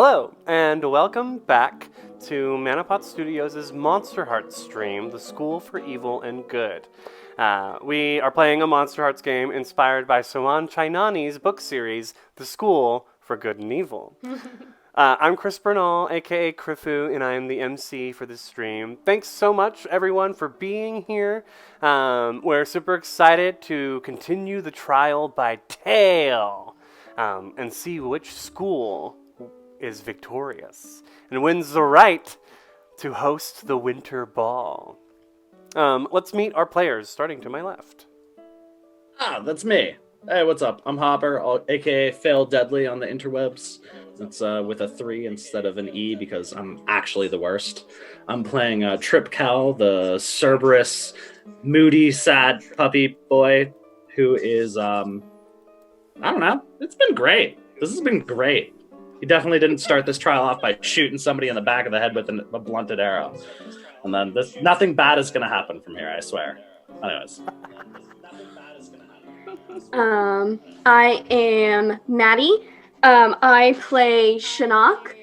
Hello, and welcome back to ManaPot Studios' Monster Hearts stream, The School for Evil and Good. We are playing a Monster Hearts game inspired by Sohan Chainani's book series, The School for Good and Evil. I'm Chris Bernal, aka Krifu, and I am the MC for this stream. Thanks so much, everyone, for being here. We're super excited to continue the trial by tale and see which school is victorious and wins the right to host the winter ball. Let's meet our players, starting to my left. That's me. Hey, what's up? I'm Hopper, aka Fail Deadly on the interwebs. It's with a 3 instead of an E because I'm actually the worst. I'm playing Trip Cal, the Cerberus, moody, sad puppy boy who is, I don't know. It's been great. This has been great. He definitely didn't start this trial off by shooting somebody in the back of the head with a blunted arrow. And then nothing bad is going to happen from here, I swear. Anyways. I am Maddie. I play Shinnok,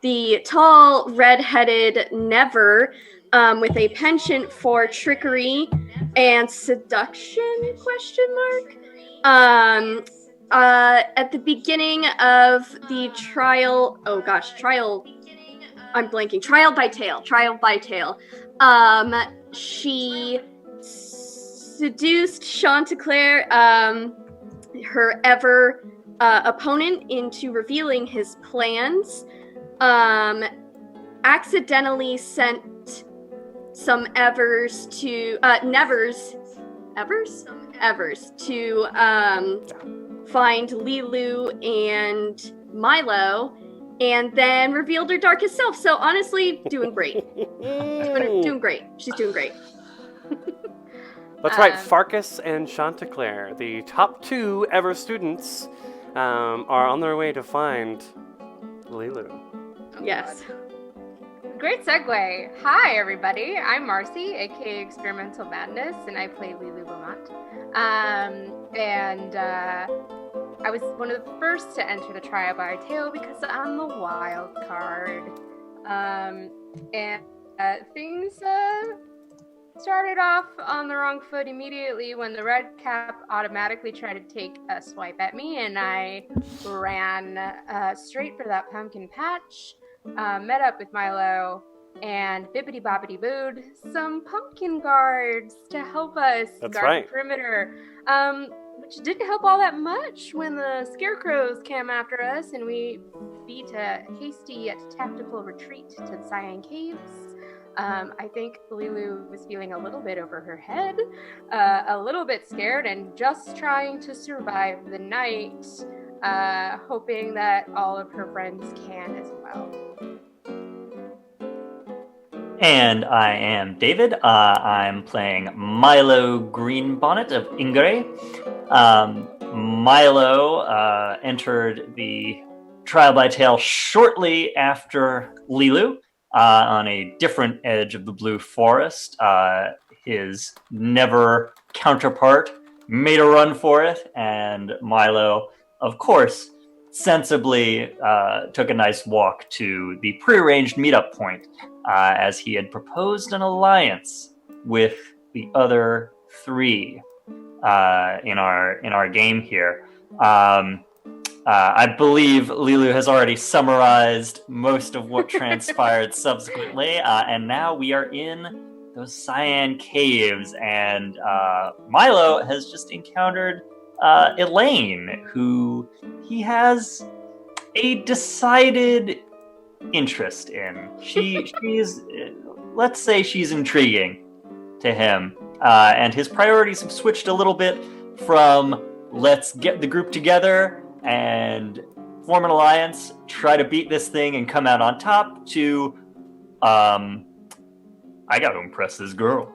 the tall, red-headed Never, with a penchant for trickery and seduction, question mark? At the beginning of the trial by tale, she seduced Chanticleer, her ever opponent, into revealing his plans, accidentally sent some Evers to find Lilu and Milo, and then revealed her darkest self. So honestly, doing great. doing great. She's doing great. That's right, Farkas and Chanticleer, the top 2 ever students, are on their way to find Lilu. Yes. Great segue. Hi, everybody. I'm Marcy, aka Experimental Madness, and I play Lilu Beaumont. I was one of the first to enter the trial by tale because I'm the wild card. Things started off on the wrong foot immediately when the red cap automatically tried to take a swipe at me, and I ran straight for that pumpkin patch, met up with Milo, and bippity boppity booed some pumpkin guards to help us guard the perimeter, which didn't help all that much when the scarecrows came after us, and we beat a hasty yet tactical retreat to the Cyan Caves. I think Lilu was feeling a little bit over her head, a little bit scared, and just trying to survive the night, hoping that all of her friends can as well. And I am David. I'm playing Milo Greenbonnet of Ingray. Milo entered the trial by tale shortly after Lilu. On a different edge of the Blue Forest. His Never counterpart made a run for it, and Milo, of course, sensibly took a nice walk to the prearranged meetup point, as he had proposed an alliance with the other 3 in our game here. I believe Lilu has already summarized most of what transpired subsequently, and now we are in those Cyan Caves, and Milo has just encountered Elaine, who he has a decided interest in. She's, let's say she's intriguing to him, and his priorities have switched a little bit from let's get the group together and form an alliance, try to beat this thing and come out on top, to I gotta impress this girl.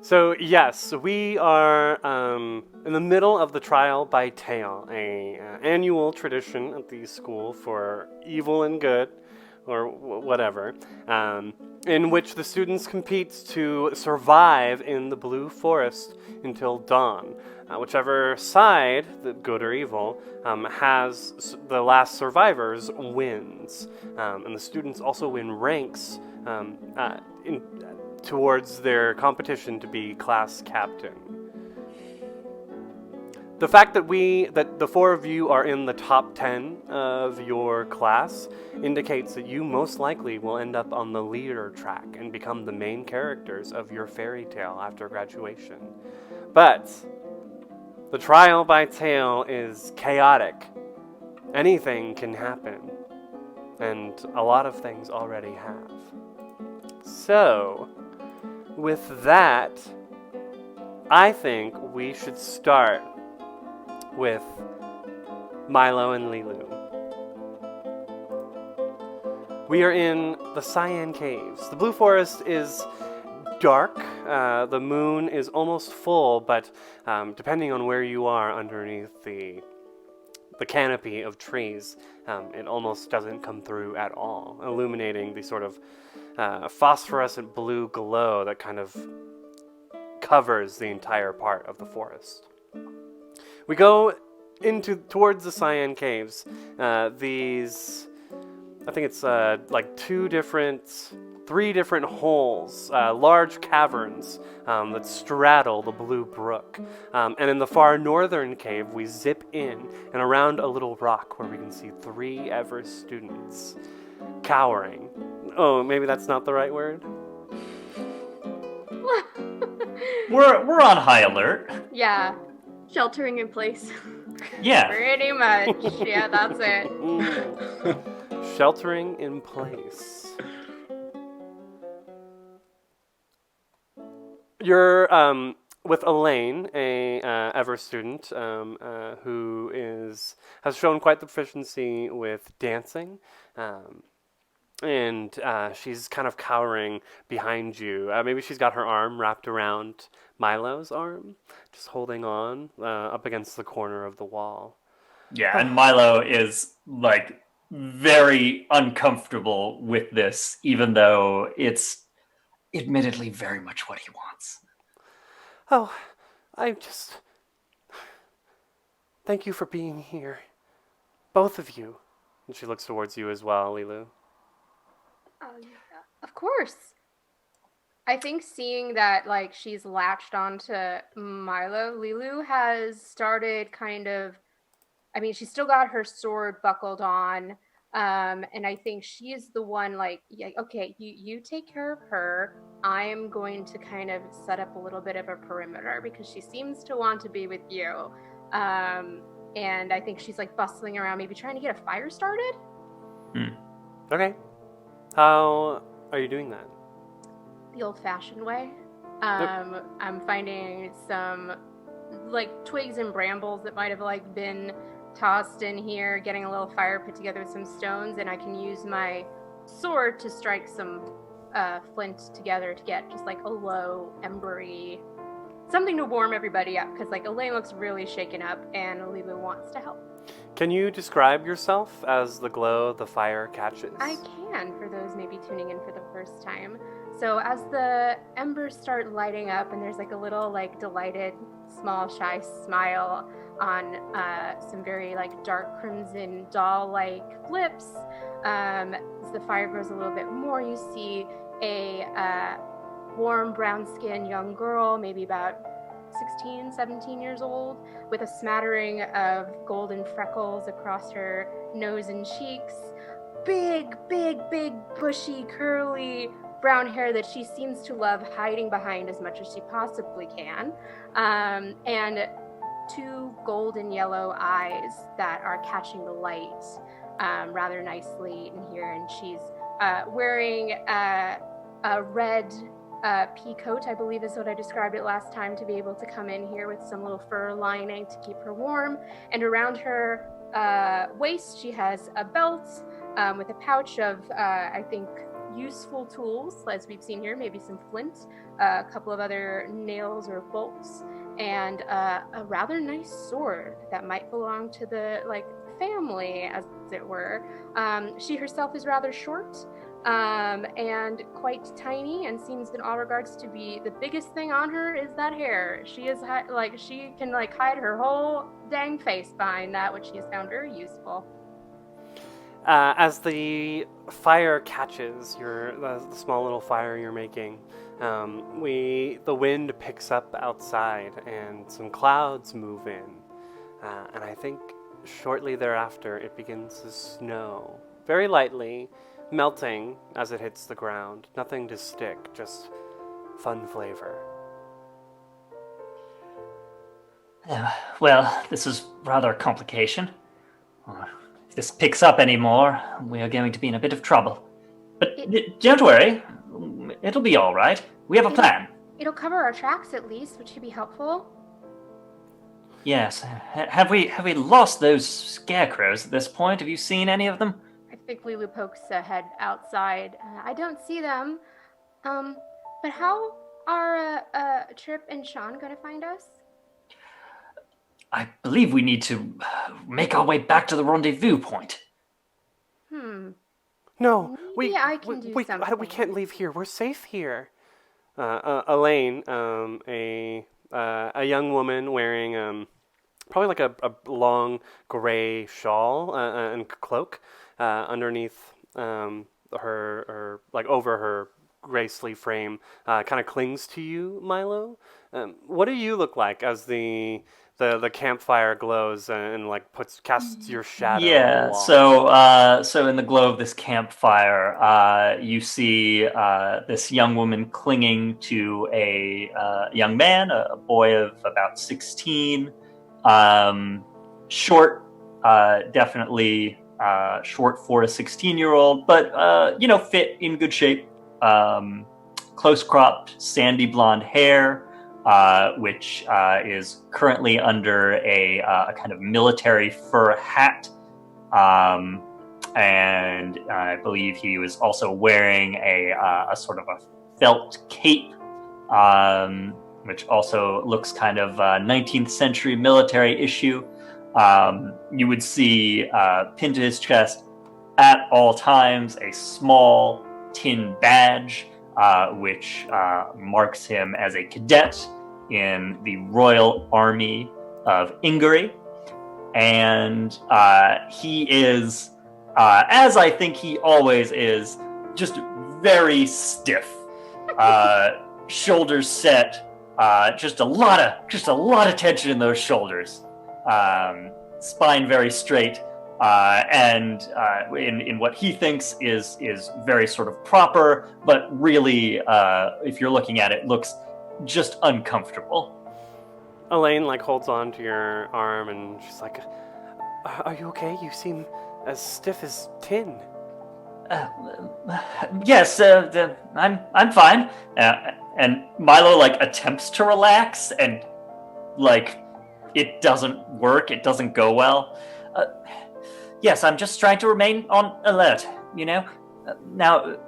So yes, we are in the middle of the trial by tale, a annual tradition at the School for Evil and Good, or whatever, in which the students compete to survive in the Blue Forest until dawn. Whichever side, the good or evil, has the last survivors wins. And the students also win ranks towards their competition to be class captain. The fact that the four of you are in the top 10 of your class indicates that you most likely will end up on the leader track and become the main characters of your fairy tale after graduation. But the trial by tale is chaotic. Anything can happen, and a lot of things already have. So, with that, I think we should start with Milo and Lilu. We are in the Cyan Caves. The Blue Forest is dark. The moon is almost full, but depending on where you are underneath the canopy of trees, it almost doesn't come through at all, illuminating the sort of phosphorescent blue glow that kind of covers the entire part of the forest. We go towards the Cyan Caves. These, I think it's like three different holes, large caverns that straddle the Blue Brook. And in the far northern cave, we zip in and around a little rock where we can see 3 Ever students cowering. Oh, maybe that's not the right word? We're on high alert. Yeah, Sheltering in place. Yeah. pretty much. Yeah, that's it. Sheltering in place. You're with Elaine, a Ever student who has shown quite the proficiency with dancing, and she's kind of cowering behind you. Maybe she's got her arm wrapped around Milo's arm, just holding on up against the corner of the wall. Yeah, and Milo is like very uncomfortable with this, even though it's admittedly very much what he wants. Oh, thank you for being here. Both of you. And she looks towards you as well, Lilu. Of course. I think seeing that, like, she's latched onto Milo, Lilu has started kind of, I mean, she's still got her sword buckled on, and I think she's the one, like, yeah, okay, you take care of her. I am going to kind of set up a little bit of a perimeter because she seems to want to be with you. And I think she's, like, bustling around, maybe trying to get a fire started. Okay. How are you doing that? The old-fashioned way. I'm finding some, like, twigs and brambles that might have, like, been tossed in here, getting a little fire put together with some stones, and I can use my sword to strike some flint together to get just, like, a low, embery, something to warm everybody up, because, like, Elaine looks really shaken up, and Lilu wants to help. Can you describe yourself as the glow the fire catches? I can, for those maybe tuning in for the first time. So as the embers start lighting up and there's like a little like delighted, small, shy smile on some very like dark crimson doll-like lips, as the fire grows a little bit more, you see a warm brown-skinned young girl, maybe about 16, 17 years old, with a smattering of golden freckles across her nose and cheeks. Big, bushy, curly brown hair that she seems to love hiding behind as much as she possibly can. And 2 golden yellow eyes that are catching the light rather nicely in here. And she's wearing a red pea coat, I believe is what I described it last time, to be able to come in here with some little fur lining to keep her warm. And around her waist, she has a belt with a pouch of, I think, useful tools, as we've seen here, maybe some flint, a couple of other nails or bolts, and a rather nice sword that might belong to the, like, family, as as it were. She herself is rather short and quite tiny, and seems in all regards to be the biggest thing on her is that hair. She is she can hide her whole dang face behind that, which she has found very useful. As the fire catches the small little fire you're making, the wind picks up outside and some clouds move in, and I think shortly thereafter it begins to snow very lightly, melting as it hits the ground. Nothing to stick, just fun flavor. Well, this is rather a complication. If this picks up anymore, we are going to be in a bit of trouble. But don't worry, it'll be all right. We have a plan. It'll cover our tracks at least, which should be helpful. Yes. Have we lost those scarecrows at this point? Have you seen any of them? I think Lulu pokes a head outside. I don't see them. But how are Trip and Sean going to find us? I believe we need to make our way back to the rendezvous point. No, Maybe I can do something. We can't leave here. We're safe here. Elaine, a young woman wearing probably like a long gray shawl and cloak underneath her like over her gray sleeve frame, kind of clings to you, Milo. What do you look like as the campfire glows and casts your shadow? Yeah, so in the glow of this campfire, you see this young woman clinging to a young man, a boy of about 16, short, definitely short for a 16-year-old, but fit in good shape. Close cropped, sandy blonde hair. Which is currently under a kind of military fur hat. And I believe he was also wearing a sort of a felt cape, which also looks kind of 19th century military issue. You would see pinned to his chest at all times a small tin badge, which marks him as a cadet in the Royal Army of Ingary. And he is, as I think he always is, just very stiff. Shoulders set, just a lot of tension in those shoulders. Spine very straight, and in what he thinks is very sort of proper, but really, if you're looking at it, looks just uncomfortable. Elaine holds on to your arm and she's like, "Are you okay? You seem as stiff as tin." Yes, I'm fine. And Milo attempts to relax, and it doesn't work. It doesn't go well. Yes, I'm just trying to remain on alert. Now,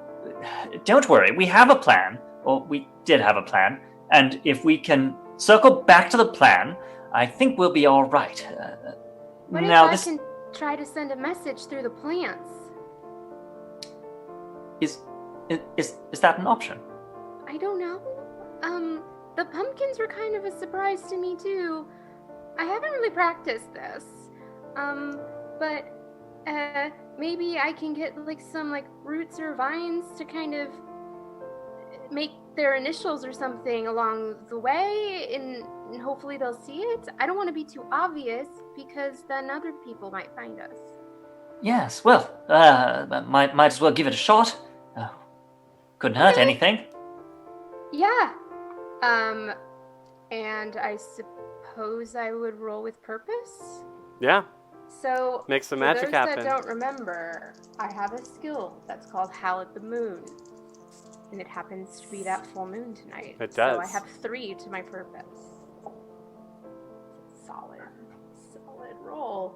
don't worry. We have a plan. Well, we did have a plan. And if we can circle back to the plan, I think we'll be all right. What if I can try to send a message through the plants? Is that an option? I don't know. The pumpkins were kind of a surprise to me too. I haven't really practiced this. But maybe I can get some roots or vines to kind of make their initials or something along the way, and hopefully they'll see it. I don't want to be too obvious because then other people might find us. Yes, well, might as well give it a shot. Couldn't hurt anything. Yeah. And I suppose I would roll with purpose? Yeah. So, make some magic happen. For those that don't remember, I have a skill that's called Howl at the Moon. And it happens to be that full moon tonight. It does. So I have 3 to my purpose. Solid roll.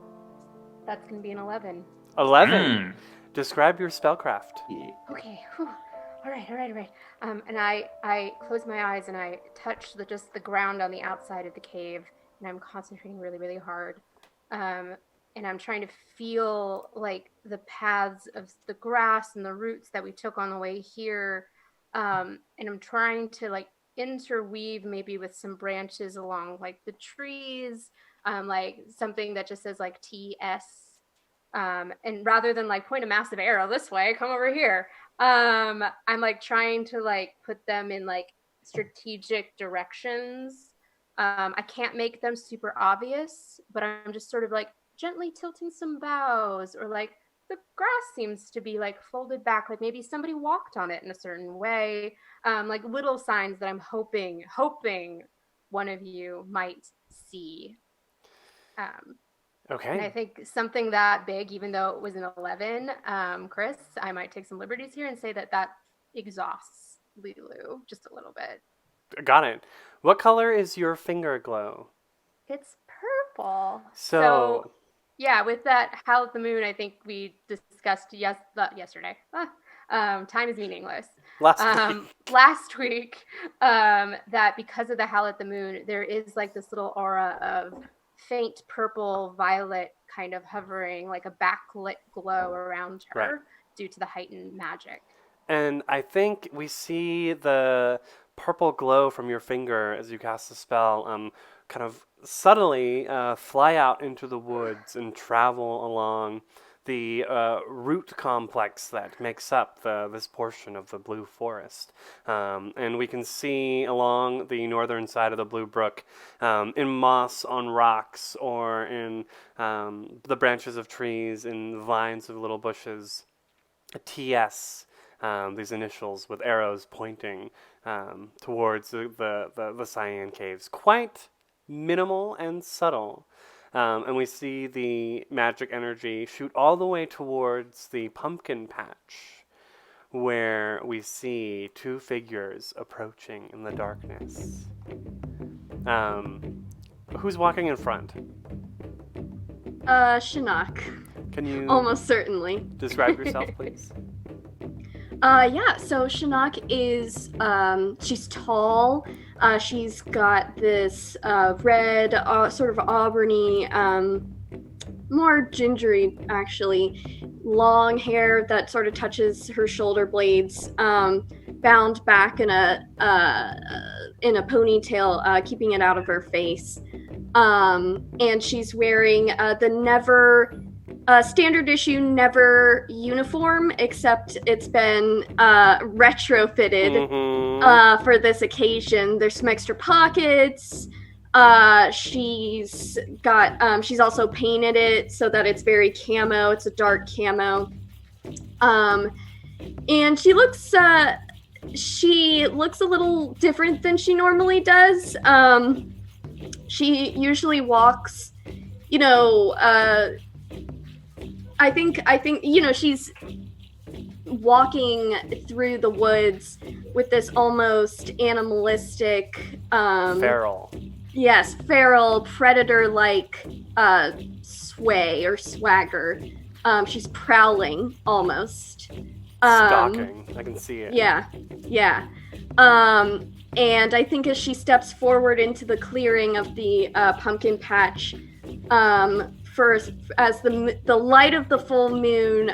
That's going to be an 11. 11? Describe your spellcraft. Okay. Whew. All right. And I close my eyes and I touch just the ground on the outside of the cave. And I'm concentrating really, really hard. and I'm trying to feel like the paths of the grass and the roots that we took on the way here. And I'm trying to like interweave maybe with some branches along like the trees, like something that just says like TS. And rather than like point a massive arrow this way, come over here. I'm like trying to like put them in like strategic directions. I can't make them super obvious, but I'm just sort of like gently tilting some boughs, or like the grass seems to be like folded back, like maybe somebody walked on it in a certain way. Like little signs that I'm hoping one of you might see. And I Okay. think something that big, even though it was an 11, Chris, I might take some liberties here and say that that exhausts Lulu just a little bit. Got it. What color is your finger glow? It's purple. So Yeah, with that Howl at the Moon, I think we discussed yesterday. Time is meaningless. Last week, that because of the Howl at the Moon, there is like this little aura of faint purple violet kind of hovering, like a backlit glow around her, Right. due to the heightened magic. And I think we see the purple glow from your finger as you cast the spell kind of subtly fly out into the woods and travel along the root complex that makes up this portion of the Blue Forest. And we can see along the northern side of the Blue Brook, in moss on rocks or in the branches of trees, in vines of little bushes, a TS, these initials with arrows pointing towards the Cyan Caves. Quite minimal and subtle. And we see the magic energy shoot all the way towards the pumpkin patch, where we see two figures approaching in the darkness. Who's walking in front? Shinnok. Can you Almost certainly. describe yourself, please? Yeah, so Shinnok is, she's tall. She's got this red, sort of auburny, more gingery, actually, long hair that sort of touches her shoulder blades, bound back in a ponytail, keeping it out of her face. And she's wearing the Never... standard issue Never uniform, except it's been retrofitted for this occasion. There's some extra pockets. She's also painted it so that it's very camo. It's a dark camo. And she looks a little different than she normally does. She usually walks, I think she's walking through the woods with this almost animalistic Feral. Yes, feral predator-like sway or swagger. She's prowling almost. Stalking. I can see it. Yeah. And I think as she steps forward into the clearing of the pumpkin patch, as the light of the full moon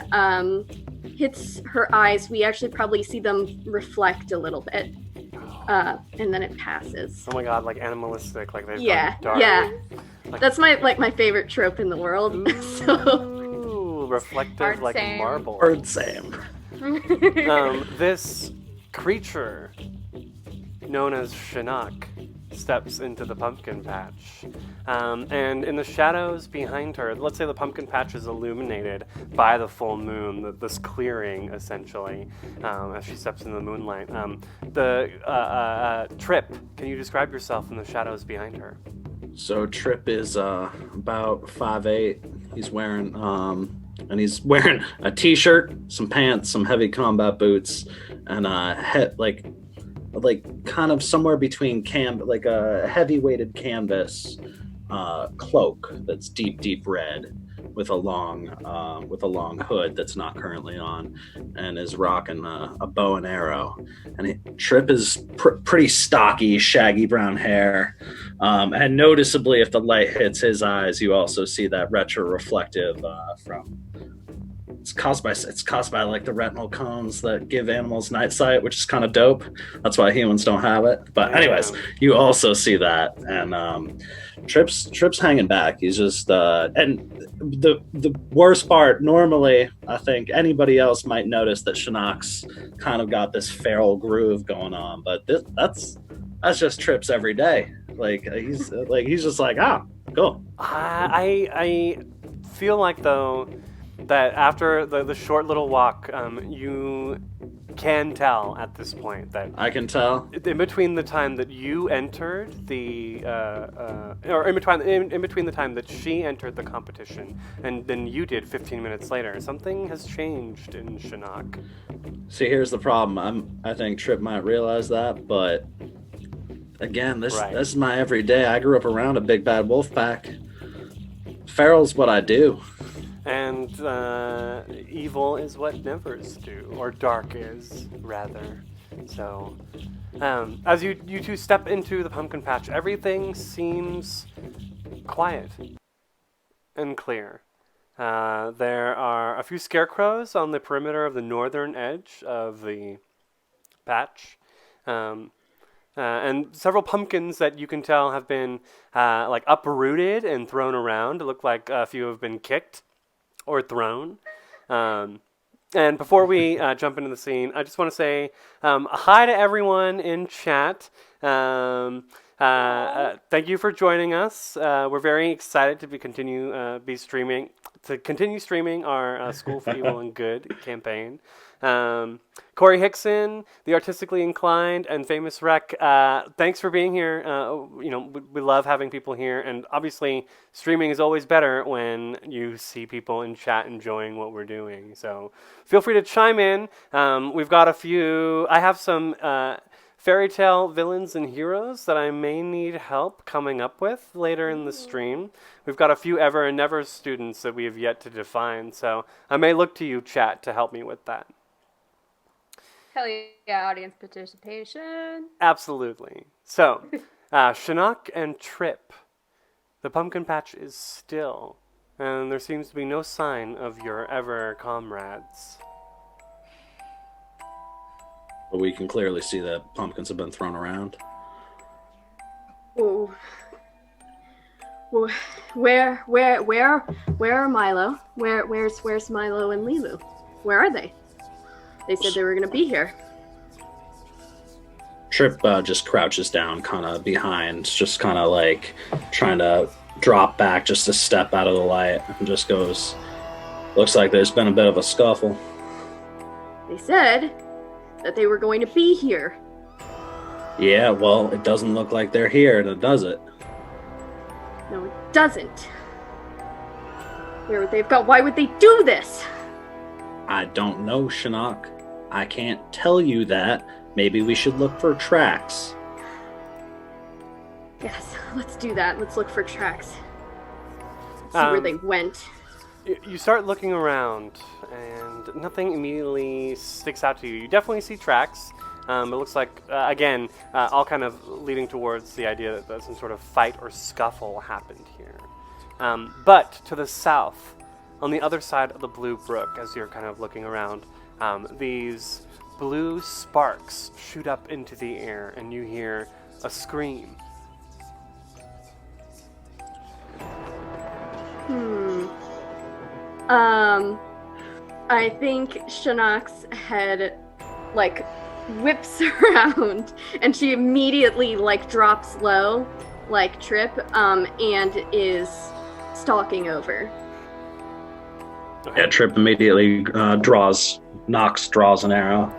hits her eyes, we actually probably see them reflect a little bit, and then it passes. Oh my god, like animalistic, like they've Yeah, gone dark. yeah. Like- That's my favorite trope in the world. So Ooh, reflective Hard like same. marble. Bird Sam. This creature, known as Shinnok, steps into the pumpkin patch. And in the shadows behind her, let's say the pumpkin patch is illuminated by the full moon, this clearing, essentially, as she steps into the moonlight. Trip, can you describe yourself in the shadows behind her? So Trip is about 5'8". He's wearing a t-shirt, some pants, some heavy combat boots, and like kind of somewhere between like a heavy weighted canvas cloak that's deep red with a long hood that's not currently on, and is rocking a bow and arrow. And Trip is pretty stocky, shaggy brown hair, And noticeably, if the light hits his eyes, you also see that retro-reflective from. It's caused by like the retinal cones that give animals night sight, which is kind of dope. That's why humans don't have it. But anyways, you also see that, and Trip's hanging back. He's just and the worst part. Normally, I think anybody else might notice that Shinnok's kind of got this feral groove going on, but that's just Trip's every day. He's just like, cool. I feel like though that after the short little walk, you can tell at this point that I can tell in between the time that you entered or in between the time that she entered the competition and then you did 15 minutes later, something has changed in Shinnok. See, here's the problem. I think Trip might realize that, but again, this is my everyday. I grew up around a big bad wolf pack. Feral's what I do. And evil is what nevers do, or dark is, rather. So, as you two step into the pumpkin patch, everything seems quiet and clear. There are a few scarecrows on the perimeter of the northern edge of the patch. And several pumpkins that you can tell have been uprooted and thrown around. It looked like a few have been kicked or thrown. And before we jump into the scene, I just want to say hi to everyone in chat. Thank you for joining us. We're very excited to continue streaming our School for Evil and Good campaign. Corey Hickson, the Artistically Inclined, and Famous Rec, thanks for being here. We love having people here, and obviously streaming is always better when you see people in chat enjoying what we're doing. So feel free to chime in. We've got I have some fairy tale villains and heroes that I may need help coming up with later in the stream. We've got a few Ever and Never students that we have yet to define, so I may look to you, chat, to help me with that. Hell yeah, audience participation. Absolutely. So, Shinnok and Trip. The pumpkin patch is still, and there seems to be no sign of your ever comrades. But we can clearly see that pumpkins have been thrown around. Oh. Where are Milo? Where's Milo and Lilu? Where are they? They said they were gonna be here. Trip just crouches down kind of behind, just kind of like trying to drop back just a step out of the light, and just goes, looks like there's been a bit of a scuffle. They said that they were going to be here. Yeah, well, it doesn't look like they're here, does it? No, it doesn't. Where would they have gone? Why would they do this? I don't know, Shinnok. I can't tell you that. Maybe we should look for tracks. Yes, let's do that. Let's look for tracks. See where they went. You start looking around, and nothing immediately sticks out to you. You definitely see tracks. It looks like, again, all kind of leading towards the idea that some sort of fight or scuffle happened here. But to the south, on the other side of the Blue Brook, as you're kind of looking around, these blue sparks shoot up into the air, and you hear a scream. I think Shinnok's head, whips around, and she immediately, drops low, like Trip, and is stalking over. Yeah, Trip immediately draws an arrow.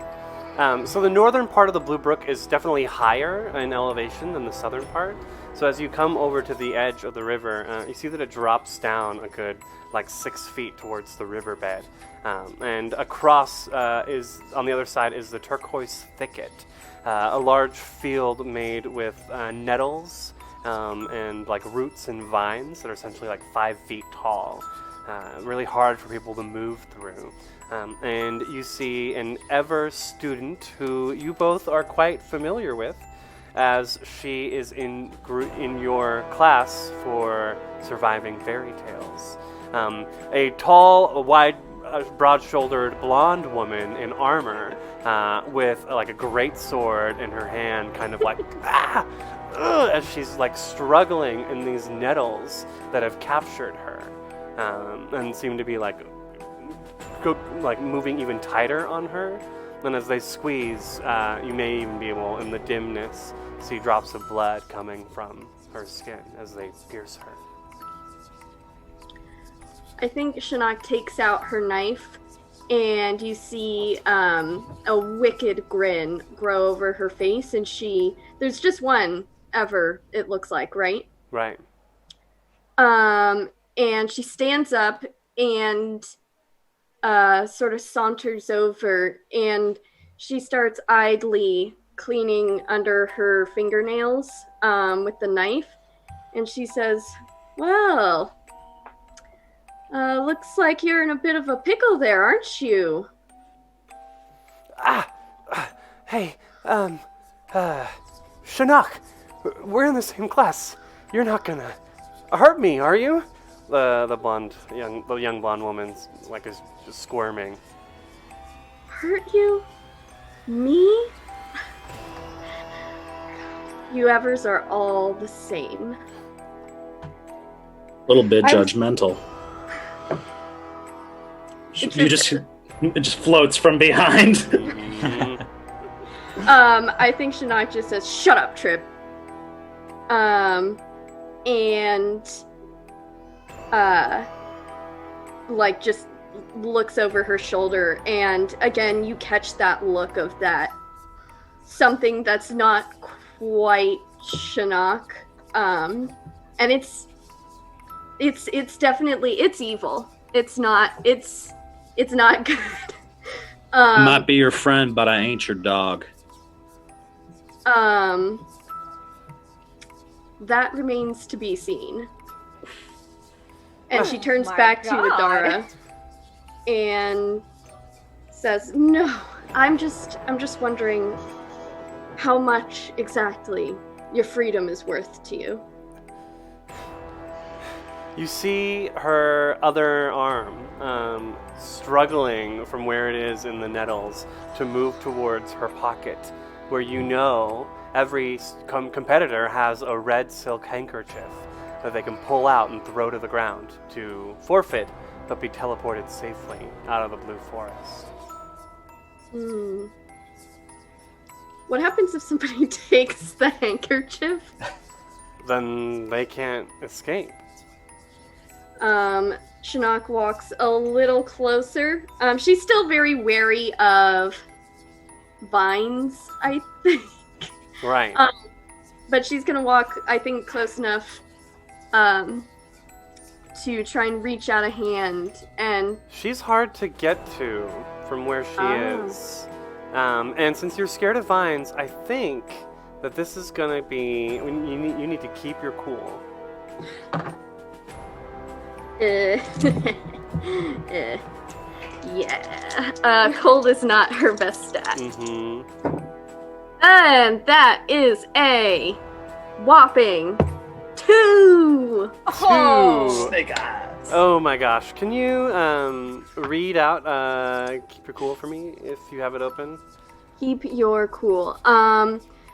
So the northern part of the Blue Brook is definitely higher in elevation than the southern part. So as you come over to the edge of the river, you see that it drops down a good 6 feet towards the riverbed. And across is on the other side is the turquoise thicket, a large field made with nettles and roots and vines that are essentially 5 feet tall. Really hard for people to move through. And you see an Ever student who you both are quite familiar with, as she is in your class for surviving fairy tales. A tall, wide, broad-shouldered blonde woman in armor with like a great sword in her hand, kind of like as she's like struggling in these nettles that have captured her and seem to be like moving even tighter on her. And as they squeeze, you may even be able, in the dimness, see drops of blood coming from her skin as they pierce her. I think Shinnok takes out her knife, and you see a wicked grin grow over her face, and there's just one ever, it looks like, right? Right. And she stands up and sort of saunters over, and she starts idly cleaning under her fingernails with the knife, and she says, well, looks like you're in a bit of a pickle there, aren't you? Hey, Shinnok, we're in the same class. You're not gonna hurt me, are you? The young blonde woman's like is just squirming. Hurt you? Me? You evers are all the same. A little bit judgmental. It just floats from behind. I think Shinnok just says, "Shut up, Trip." And like just looks over her shoulder, and again you catch that look of that something that's not quite Shinnok, and it's definitely, it's evil. It's not good. Might be your friend, but I ain't your dog. That remains to be seen. And she turns my back to God. Adara and says, "No, I'm just wondering how much exactly your freedom is worth to you." You see her other arm struggling from where it is in the nettles to move towards her pocket, where you know every competitor has a red silk handkerchief that they can pull out and throw to the ground to forfeit but be teleported safely out of the blue forest. What happens if somebody takes the handkerchief? Then they can't escape. Shinnok walks a little closer. She's still very wary of vines, I think. Right. But she's gonna walk, I think, close enough to try and reach out a hand, and She's hard to get to from where she is. And since you're scared of vines, I think that this is gonna be, you need to keep your cool. yeah. Cold is not her best stat. Mm-hmm. And that is a whopping 2! Oh, Snake eyes. Oh my gosh. Can you read out Keep Your Cool for me if you have it open? Keep your cool.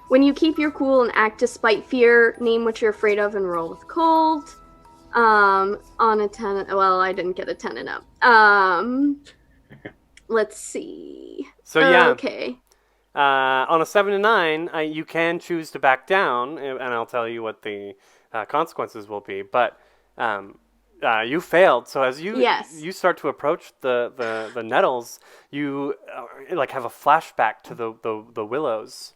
When you keep your cool and act despite fear, name what you're afraid of and roll with cold. On a 10, well, I didn't get a 10 and up. Let's see. So yeah. Okay. On a 7 to 9, you can choose to back down, and I'll tell you what the consequences will be. But you failed, so as you start to approach the nettles, you like have a flashback to the willows,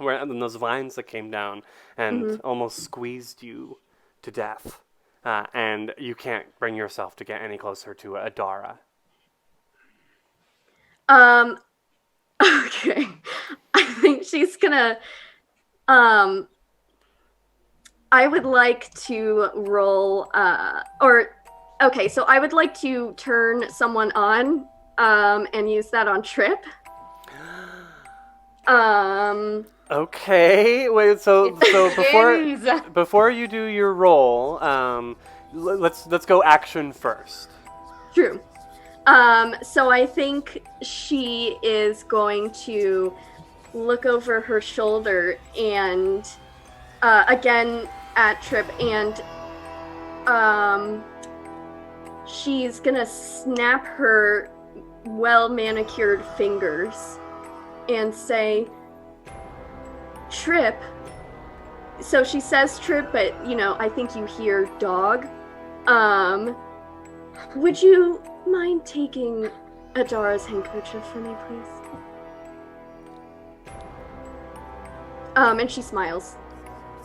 and those vines that came down and almost squeezed you to death, and you can't bring yourself to get any closer to Adara. Okay. I think she's gonna, I would like to roll, okay, so I would like to turn someone on, and use that on Trip. Okay, wait. So Begins. before you do your roll, let's go action first. True. So I think she is going to look over her shoulder and again at Trip, and she's gonna snap her well manicured fingers and say, Trip. So she says Trip, but I think you hear dog. Would you mind taking Adara's handkerchief for me, please? And she smiles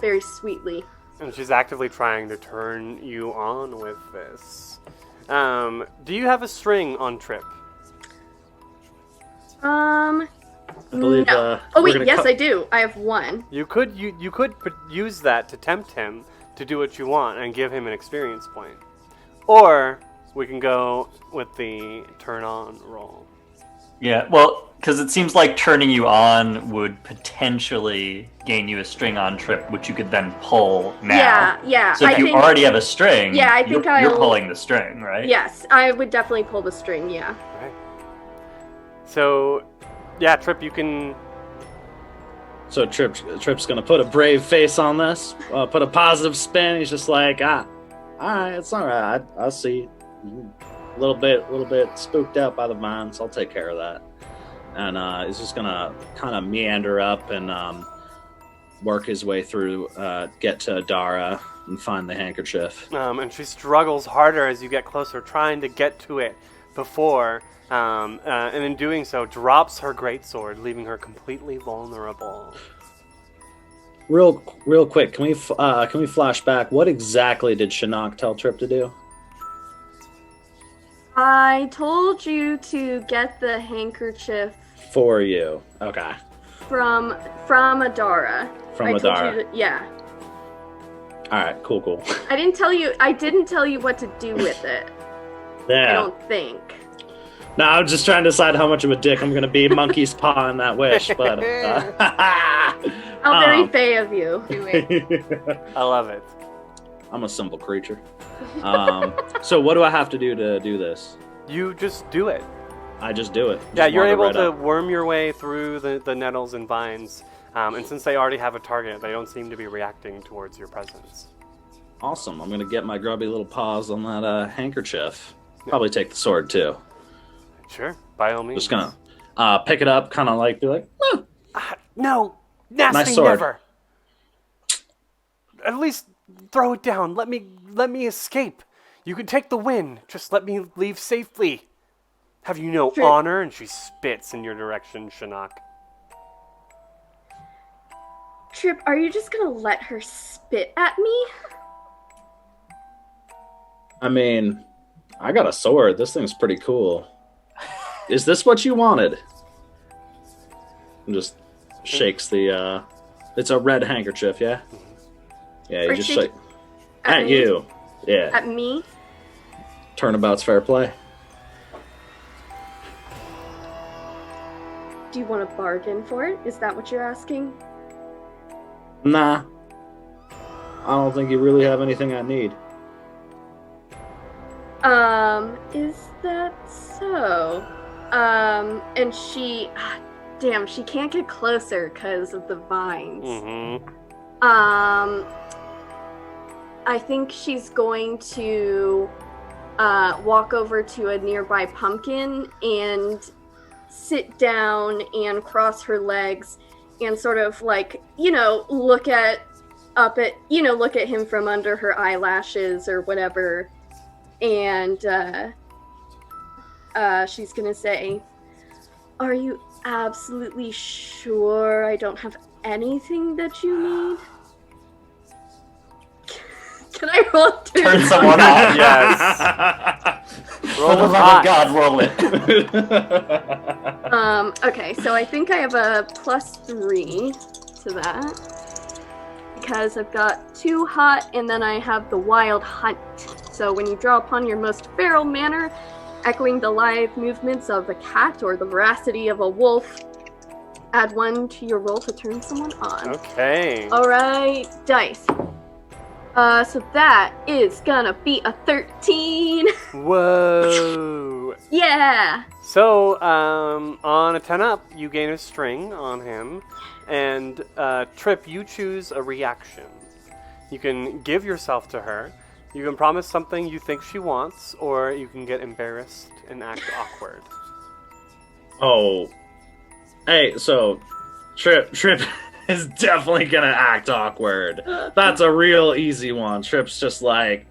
very sweetly. And she's actively trying to turn you on with this. Do you have a string on Trip? I believe. No. Oh wait, yes, I do. I have one. You could use that to tempt him to do what you want and give him an experience point, or we can go with the turn on roll. Yeah, well, because it seems like turning you on would potentially gain you a string on Trip, which you could then pull now. Yeah. So if you already have a string, I think you're pulling the string, right? Yes, I would definitely pull the string. Yeah. Okay. So, yeah, Trip, you can. So Trip's gonna put a brave face on this, put a positive spin. He's just like, all right, it's all right. I see. A little bit spooked out by the vines. I'll take care of that. And he's just gonna kind of meander up and work his way through, get to Adara and find the handkerchief. And she struggles harder as you get closer, trying to get to it before, and in doing so, drops her greatsword, leaving her completely vulnerable. Real quick, can we flash back? What exactly did Shinnok tell Trip to do? I told you to get the handkerchief For you. Okay. from Adara. From I told Adara. you yeah. All right. Cool. I didn't tell you what to do with it. I Yeah. don't think. No, I'm just trying to decide how much of a dick I'm gonna be. Monkey's paw in that wish, but. How very fey of you. Do it. I love it. I'm a simple creature. So what do I have to do to do this? You just do it. I just do it. Yeah, Just you're wander able right to up. worm your way through the nettles and vines, and since they already have a target, they don't seem to be reacting towards your presence. Awesome. I'm gonna get my grubby little paws on that handkerchief. Probably take the sword too. Sure, by all means. Just gonna pick it up, kind of like be like, No, nasty Nice sword. never. At least throw it down. Let me escape. You can take the win. Just let me leave safely. Have you no Sure. honor? And she spits in your direction, Shinnok. Trip, are you just gonna let her spit at me? I mean, I got a sword. This thing's pretty cool. Is this what you wanted? And just shakes the. It's a red handkerchief, yeah. Yeah, you Or just shake- shake at me? you. Yeah. At me? Turnabout's fair play. Do you want to bargain for it? Is that what you're asking? Nah. I don't think you really have anything I need. Is that so? And she, damn, she can't get closer because of the vines. Mm-hmm. I think she's going to walk over to a nearby pumpkin and sit down and cross her legs and sort of like, look at him from under her eyelashes or whatever. And she's gonna say, "Are you absolutely sure I don't have anything that you need?" Can I roll a Turn someone on. Yes. For the love of God, roll it. Okay, so I think I have a +3 to that because I've got 2 hot and then I have the wild hunt. So when you draw upon your most feral manner, echoing the lithe movements of a cat or the veracity of a wolf, add 1 to your roll to turn someone on. Okay. All right, dice. So that is gonna be a 13. Whoa. Yeah. So, on a 10 up, you gain a string on him, and Trip, you choose a reaction. You can give yourself to her, you can promise something you think she wants, or you can get embarrassed and act awkward. Oh. Hey, so Trip is definitely gonna act awkward. That's a real easy one. Trip's just like,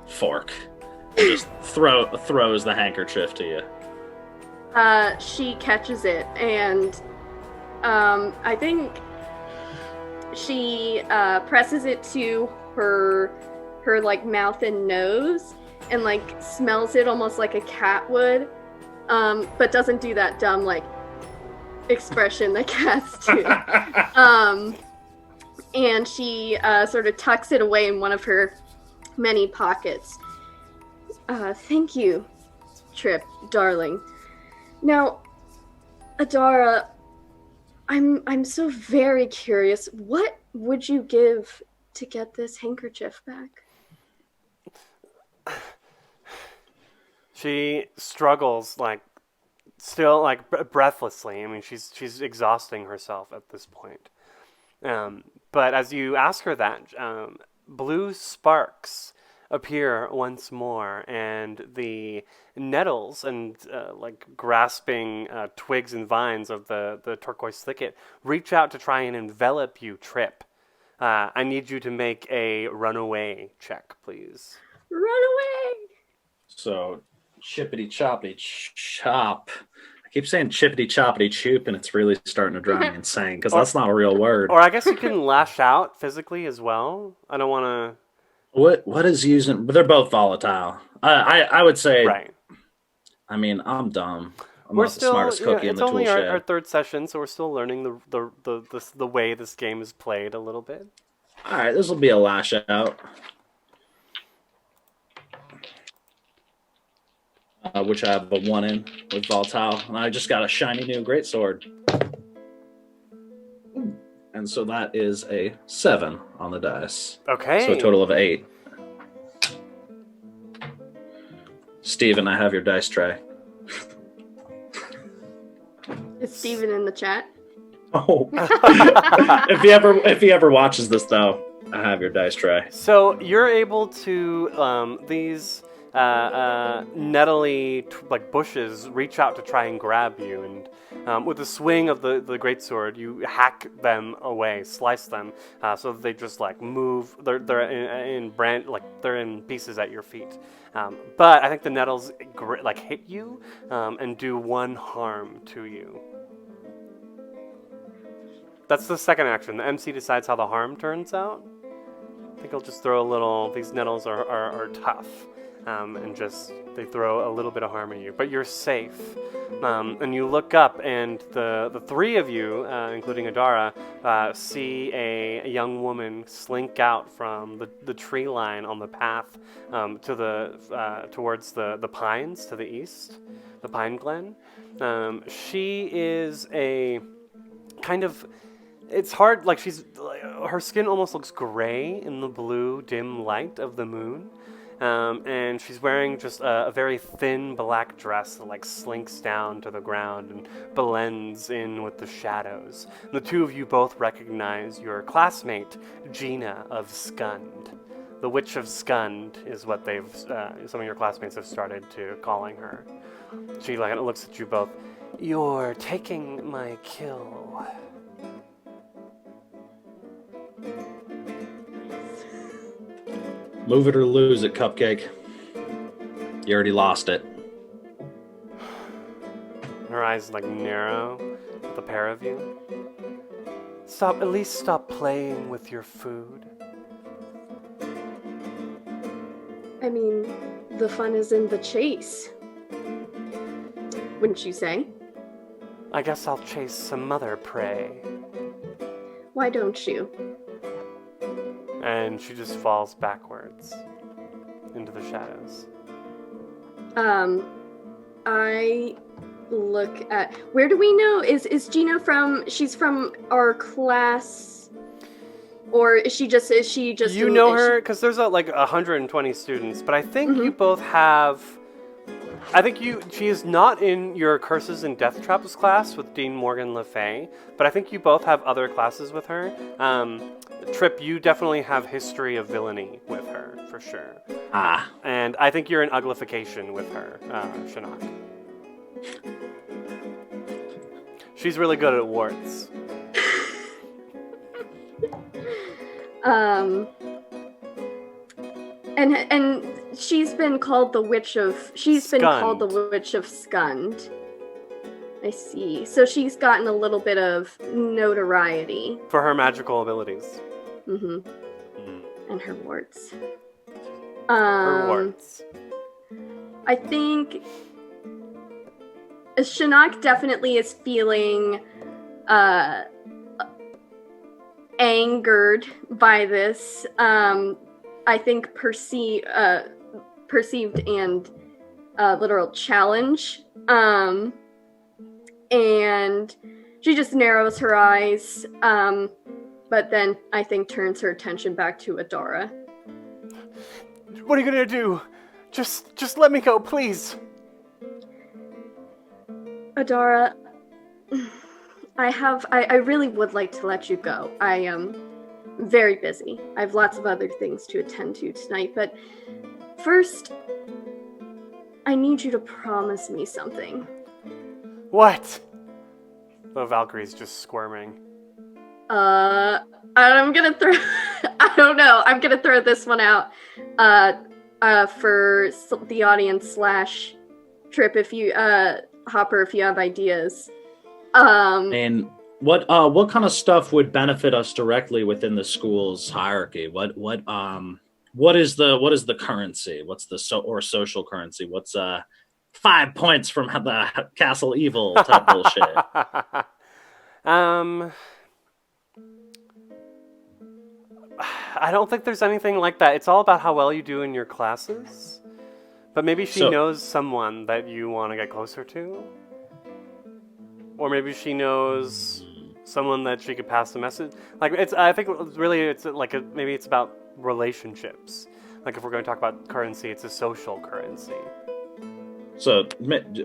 fork. And just throws the handkerchief to you. She catches it, and I think she presses it to her like mouth and nose, and like smells it almost like a cat would, but doesn't do that dumb like expression that cats do. And she sort of tucks it away in one of her many pockets. Thank you, Trip, darling. Now, Adara, I'm so very curious. What would you give to get this handkerchief back? She struggles, like, still, like, breathlessly. I mean, she's exhausting herself at this point. But as you ask her that, blue sparks appear once more, and the nettles and like grasping twigs and vines of the turquoise thicket reach out to try and envelop you, Trip. I need you to make a runaway check, please. Run away! So, chippity choppity chop. I keep saying chippity choppity choop, and it's really starting to drive me insane because that's not a real word. Or I guess you can lash out physically as well. I don't want to. What is using? But they're both volatile. I would say. Right. I mean, I'm dumb. I'm We're not still, the smartest cookie in it's the tool only shed. our third session, so we're still learning the way this game is played a little bit. All right, this will be a lash out. Which I have a 1 in with volatile, and I just got a shiny new greatsword. And so that is a 7 on the dice. Okay. So a total of 8. Steven, I have your dice tray. Is Steven in the chat? Oh. if he ever watches this though, I have your dice tray. So you're able to these nettly like bushes reach out to try and grab you, and with the swing of the greatsword, you hack them away, slice them, so that they just like move. They're they're in pieces at your feet. But I think the nettles like hit you and do 1 harm to you. That's the second action. The MC decides how the harm turns out. I think I'll just throw a little. These nettles are tough, and just they throw a little bit of harm at you. But you're safe, and you look up, and the 3 of you, including Adara, see a young woman slink out from the tree line on the path towards the pines to the east, the pine glen. She is a kind of. It's hard, like her skin almost looks gray in the blue, dim light of the moon. And she's wearing just a very thin black dress that like slinks down to the ground and blends in with the shadows. And the 2 of you both recognize your classmate, Gina of Skund. The Witch of Skund is what some of your classmates have started to calling her. She like looks at you both. You're taking my kill. Move it or lose it, Cupcake. You already lost it. Her eyes like narrow at the pair of you. At least stop playing with your food. I mean, the fun is in the chase. Wouldn't you say? I guess I'll chase some other prey. Why don't you? And she just falls backwards into the shadows. I look at, where do we know? Is Gina she's from our class, or is she just You know her because there's like 120 students, but I think you both have. I think she is not in your Curses and Death Traps class with Dean Morgan Le Fay, but I think you both have other classes with her. Trip, you definitely have History of Villainy with her, for sure. Ah. And I think you're in Uglification with her, Shinnok. She's really good at warts. And she's been called the Witch of Skund. I see. So she's gotten a little bit of notoriety. For her magical abilities. Mm-hmm. And her warts. Her warts. I think Shinnok definitely is feeling angered by this. I think perceived and literal challenge. And she just narrows her eyes, but then I think turns her attention back to Adara. What are you gonna do? Just let me go, please. Adara, I really would like to let you go. I am very busy. I have lots of other things to attend to tonight, but first, I need you to promise me something. What? The Valkyrie's just squirming. I'm gonna throw. I don't know. I'm gonna throw this one out. For the audience / Trip, if you Hopper, if you have ideas. And what kind of stuff would benefit us directly within the school's hierarchy? What is the currency? What's the social currency? What's 5 points from the castle evil type bullshit? I don't think there's anything like that. It's all about how well you do in your classes. But maybe she knows someone that you want to get closer to. Or maybe she knows someone that she could pass the message. Like I think really it's like maybe it's about relationships. Like if we're going to talk about currency, it's a social currency. So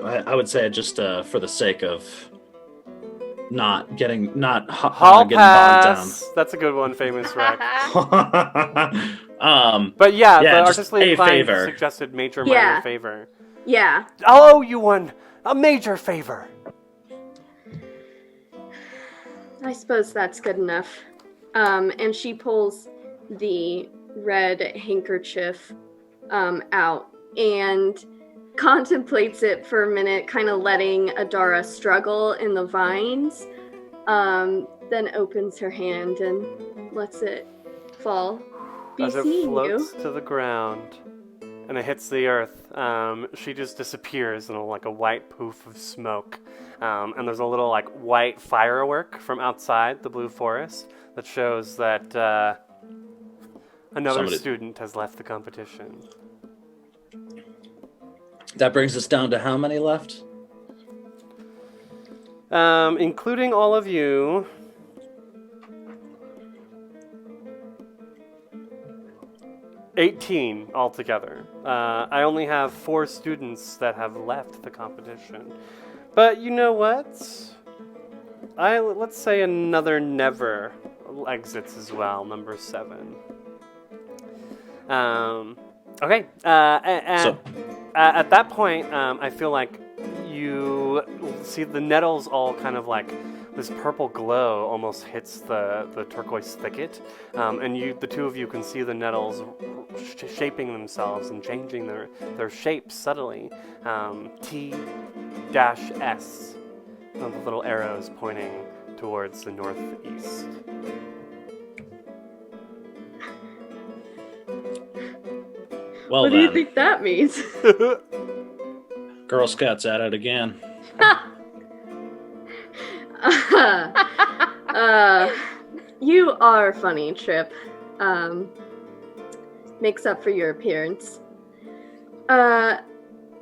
I would say just for the sake of not getting bogged down. That's a good one, Famous Rec. But the just artistically a inclined favor. suggested major minor favor. Yeah. I'll owe you one. A major favor. I suppose that's good enough. And she pulls the red handkerchief out and contemplates it for a minute, kind of letting Adara struggle in the vines, then opens her hand and lets it fall. As it floats to the ground and it hits the earth, she just disappears in like a white poof of smoke. And there's a little like white firework from outside the blue forest that shows that another student has left the competition. That brings us down to how many left? Including all of you, 18 altogether. I only have 4 students that have left the competition. But you know what? Let's say another never exits as well, number 7. Okay. At that point, I feel like you see the nettles all kind of like this purple glow almost hits the turquoise thicket, and the two of you can see the nettles shaping themselves and changing their shapes subtly. T-S, the little arrows pointing towards the northeast. Well, what do you think that means? Girl Scouts at it again. You are funny, Trip. Makes up for your appearance.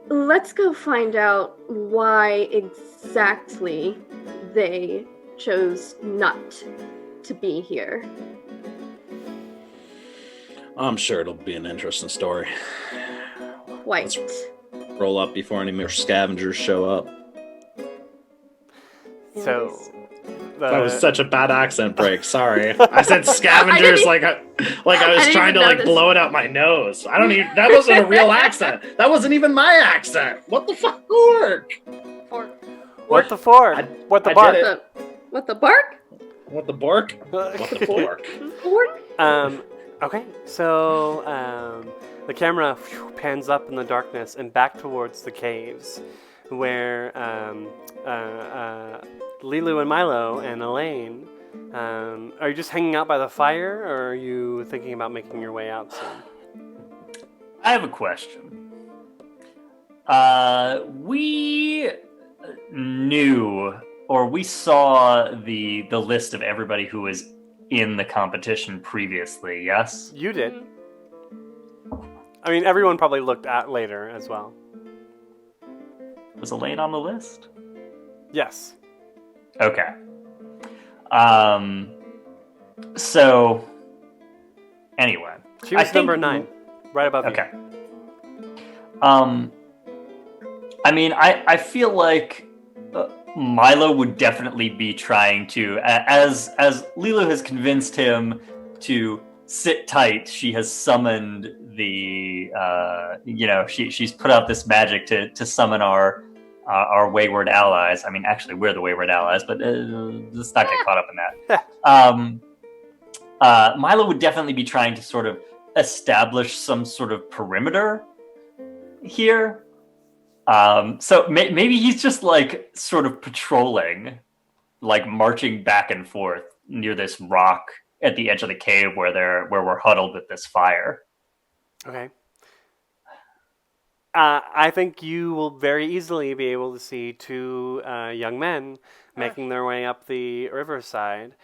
let's go find out why exactly they chose not to be here. I'm sure it'll be an interesting story. Quite. Roll up before any more scavengers show up. So That was such a bad accent break. Sorry, I said scavengers like I was trying to like blow it out my nose. I don't even. That wasn't a real accent. That wasn't even my accent. What the fuck? Fork. What the fork? What the I bark? did it. What the bark? What the bork? What the fork? Fork? Okay, so the camera pans up in the darkness and back towards the caves, where Lilu and Milo and Elaine, are you just hanging out by the fire, or are you thinking about making your way out soon? I have a question. We knew, or we saw the list of everybody who was in the competition previously, yes? You did. I mean, everyone probably looked at later as well. Was Elaine on the list? Yes. Okay. So, anyway. She was I think- number 9, right above you. Okay. I mean, I feel like Milo would definitely be trying to, as Lilo has convinced him to sit tight. She has summoned the, she's put out this magic to summon our wayward allies. I mean, actually, we're the wayward allies, but let's not get caught up in that. Milo would definitely be trying to sort of establish some sort of perimeter here. So maybe he's just like sort of patrolling, like marching back and forth near this rock at the edge of the cave where we're huddled with this fire. Okay. I think you will very easily be able to see 2 young men making their way up the riverside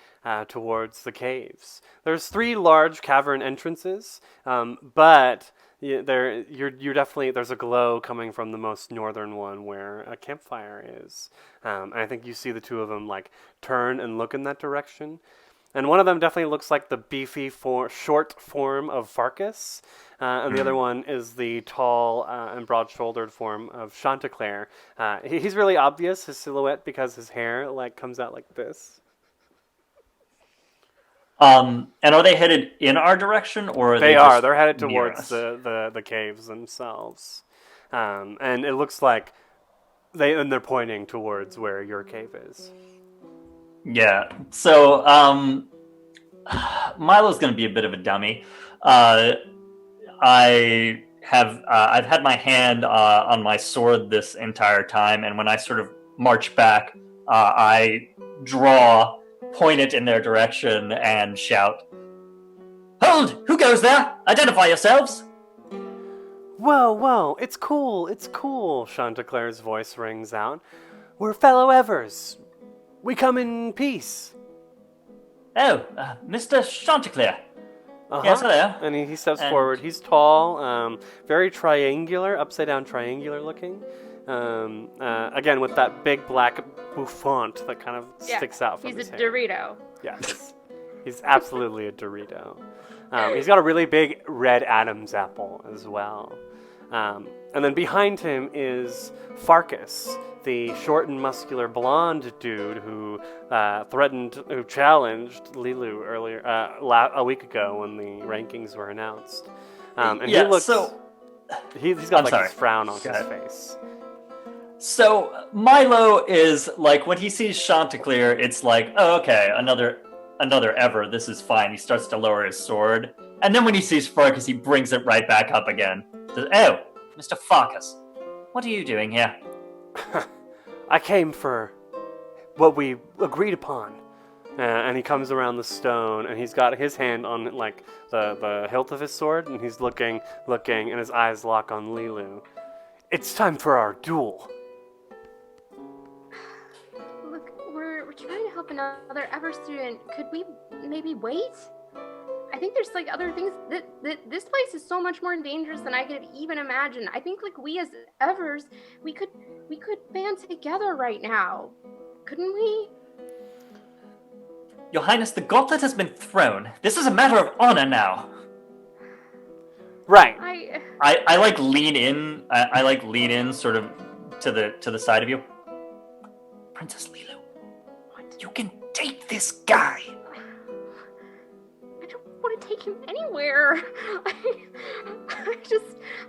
towards the caves. There's 3 large cavern entrances, but you're definitely, there's a glow coming from the most northern one where a campfire is. And I think you see the 2 of them like turn and look in that direction. And one of them definitely looks like the beefy, short form of Farkas. And the other one is the tall and broad-shouldered form of Chanticleer. He's really obvious, his silhouette, because his hair like comes out like this. And are they headed in our direction, or are they are? just They're headed near towards us? the caves themselves. And it looks like they're pointing towards where your cave is. Yeah. So Milo's going to be a bit of a dummy. I've had my hand on my sword this entire time, and when I sort of march back, I point it in their direction, and shout, "Hold! Who goes there? Identify yourselves!" Whoa, it's cool, Chanticleer's voice rings out. We're fellow Evers. We come in peace. Oh, Mr. Chanticleer. Uh-huh. Yes, hello. And he steps And- forward. He's tall, very triangular, upside down triangular looking. Again, with that big black bouffant that kind of sticks out from his He's a hair. Dorito. Yes. He's absolutely a Dorito. He's got a really big red Adam's apple as well. And then behind him is Farkas, the short and muscular blonde dude who challenged Lilu earlier, a week ago when the rankings were announced. And he looks, he's got this frown on his face. So Milo is like, when he sees Chanticleer, it's like, oh, okay, another Ever. This is fine. He starts to lower his sword, and then when he sees Farkas, he brings it right back up again. Says, "Oh, Mr. Farkas, what are you doing here?" I came for what we agreed upon. And he comes around the stone, and he's got his hand on like the hilt of his sword, and he's looking, and his eyes lock on Lilu. It's time for our duel. Look, we're trying to help another Ever student. Could we maybe wait? I think there's like other things that this place is so much more dangerous than I could even imagine. I think like we as Evers, we could band together right now, couldn't we? Your Highness, the gauntlet has been thrown. This is a matter of honor now. Right. I like lean in. I like lean in, sort of to the side of you. Princess Lilu, you can take this guy. I don't want to take him anywhere. I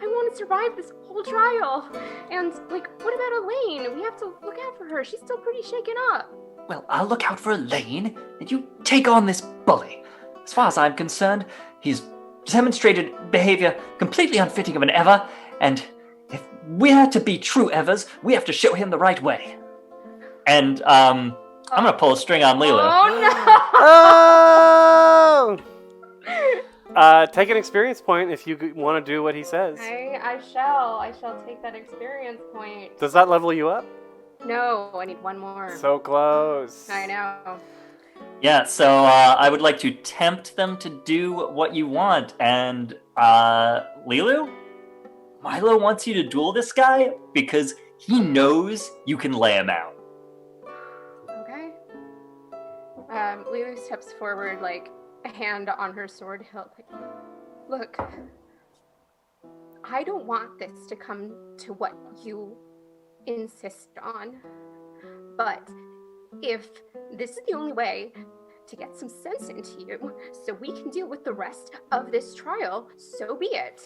want to survive this whole trial. And like, what about Elaine? We have to look out for her. She's still pretty shaken up. Well, I'll look out for Elaine, and you take on this bully. As far as I'm concerned, he's demonstrated behavior completely unfitting of an Ever, and if we're to be true Evers, we have to show him the right way. And, I'm gonna pull a string on Lilu. Oh! Take an experience point if you want to do what he says. I shall take that experience point. Does that level you up? No, I need one more. So close. I know. Yeah, so I would like to tempt them to do what you want. And Lilu, Milo wants you to duel this guy because he knows you can lay him out. Okay. Lilu steps forward, like a hand on her sword hilt. Like, look, I don't want this to come to what you insist on, but if this is the only way to get some sense into you so we can deal with the rest of this trial, so be it.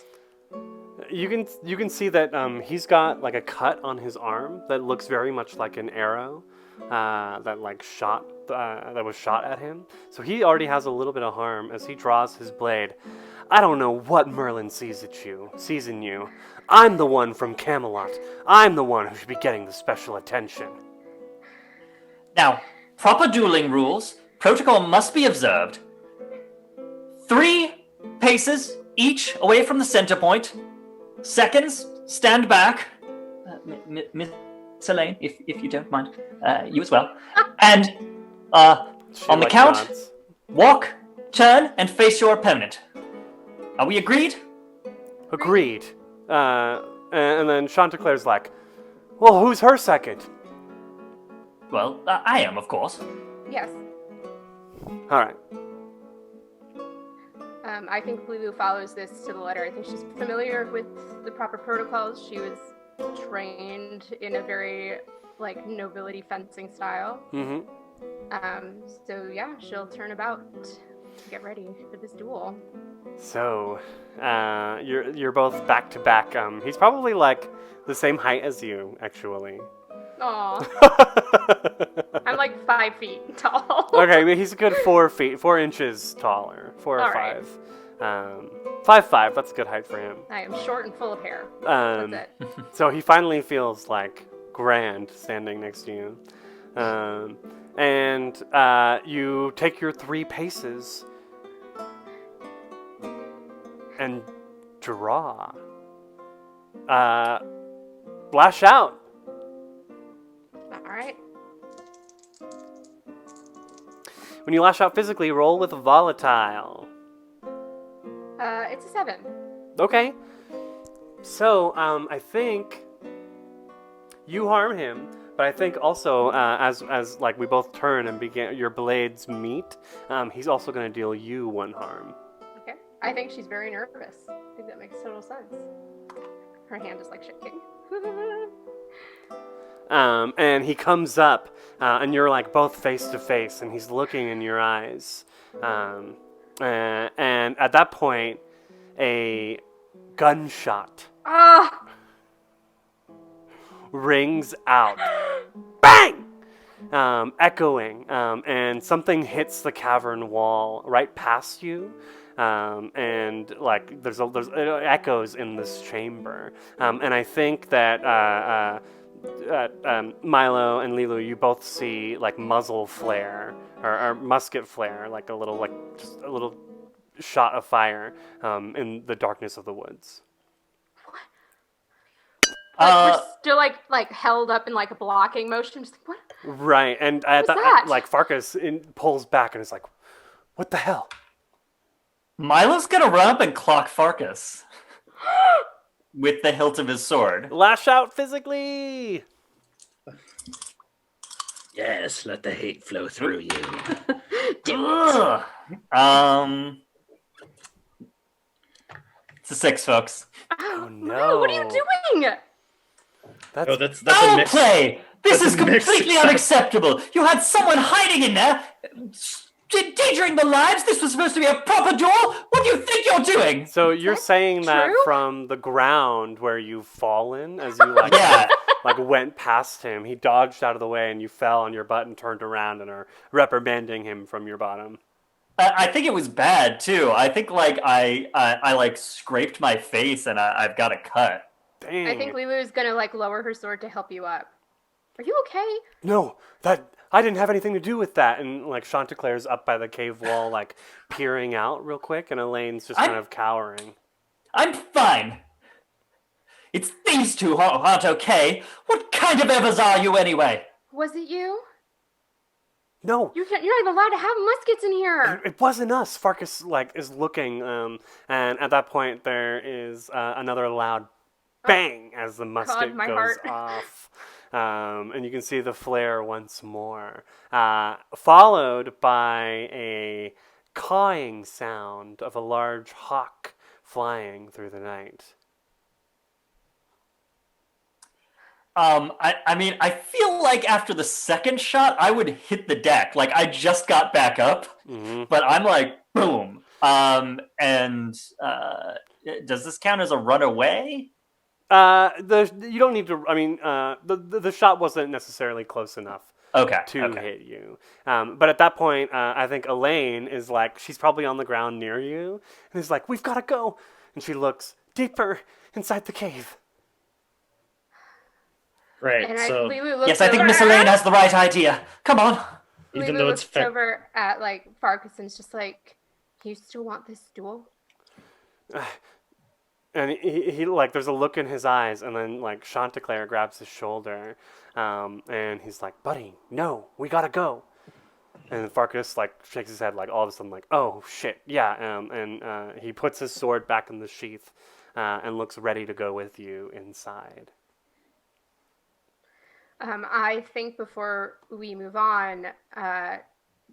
You can see that he's got like a cut on his arm that looks very much like an arrow that was shot at him. So he already has a little bit of harm as he draws his blade. I don't know what Merlin sees in you. I'm the one from Camelot. I'm the one who should be getting the special attention. Now, proper dueling rules, protocol must be observed. 3 paces each away from the center point. Seconds, stand back. Miss Elaine, if you don't mind. You as well. And on the count, nods. walk, turn, and face your opponent. Are we agreed? Agreed. And then Chanticleer's like, well, who's her second? Well, I am, of course. Yes. All right. I think Lilu follows this to the letter. I think she's familiar with the proper protocols. She was trained in a very, like, nobility fencing style. Mm-hmm. So yeah, she'll turn about to get ready for this duel. So, you're both back to back. He's probably like the same height as you, actually. Aw. I'm like 5 feet tall. Okay, I mean, he's a good 4 inches taller, 4 or All 5. 5'5", that's a good height for him. I am short and full of hair. Um, That's it. So he finally feels like grand standing next to you. And you take your 3 paces and draw. Lash out. All right. When you lash out physically, roll with volatile. It's a 7. Okay. So, I think you harm him, but I think also as like we both turn and begin your blades meet, he's also going to deal you 1 harm. Okay. I think she's very nervous. I think that makes total sense. Her hand is like shaking. And he comes up, and you're like both face to face, and he's looking in your eyes. And at that point, a gunshot rings out. Bang! Echoing, and something hits the cavern wall right past you. And like there's it echoes in this chamber. And I think that Milo and Lilu, you both see like muzzle flare or musket flare, like a little shot of fire in the darkness of the woods. We're still like held up in like a blocking motion. Just like, what? Right, and at What was that? like Farkas pulls back and is like, "What the hell?" Milo's gonna run up and clock Farkas with the hilt of his sword. Lash out physically. Yes, let the hate flow through you. Ugh. It's a 6, folks. Oh, no. What are you doing? That's Oh, that's a Foul mix. play! This that's is a mixed completely success. unacceptable! You had someone hiding in there, endangering the lives. This was supposed to be a proper duel. What do you think you're doing? so you're that saying that true? from the ground where you've fallen as you like Yeah. like went past him. He dodged out of the way and you fell on your butt and turned around and are reprimanding him from your bottom. I think it was bad too. I think like I like scraped my face and I've got a cut. Dang. I think Lulu's gonna like lower her sword to help you up. Are you okay? No, that I didn't have anything to do with that. And like Chanticleer's up by the cave wall, like peering out real quick, and Elaine's just kind of cowering. I'm fine. It's these two who aren't okay. What kind of evers are you anyway? Was it you? No, You're not even allowed to have muskets in here. it wasn't us. Farkas like is looking, and at that point there is another loud bang as the musket my goes heart. off, and you can see the flare once more, followed by a cawing sound of a large hawk flying through the night. I mean, I feel like after the second shot, I would hit the deck. Like I just got back up, but I'm like, boom. And does this count as a runaway? You don't need to. I mean, the shot wasn't necessarily close enough Okay. to hit you. But at that point, I think Elaine is like, she's probably on the ground near you, and is like, "We've got to go." And she looks deeper inside the cave. Right, And so Lulu looks Yes, I think over Miss at- Elaine has the right idea. Come on. even Lulu though it's looks fair. over at like Farkas and is just like, "You still want this duel?" And he like, there's a look in his eyes, and then like Chanticleer grabs his shoulder, and he's like, "Buddy, no, we gotta go." And Farkas like shakes his head, like all of a sudden, like, "Oh shit, yeah." And he puts his sword back in the sheath, and looks ready to go with you inside. I think before we move on,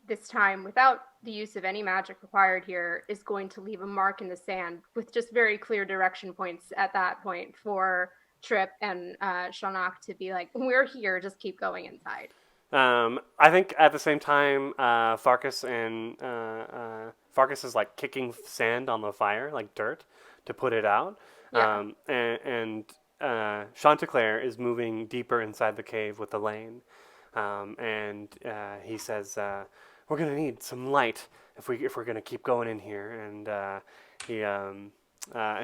this time without the use of any magic required here is going to leave a mark in the sand with just very clear direction points at that point for Trip and Shanak to be like, "We're here, just keep going inside." I think at the same time, Farkas is like kicking sand on the fire, like dirt, to put it out. Yeah. And Chanticleer is moving deeper inside the cave with Elaine, and he says, "We're gonna need some light if we're gonna keep going in here." And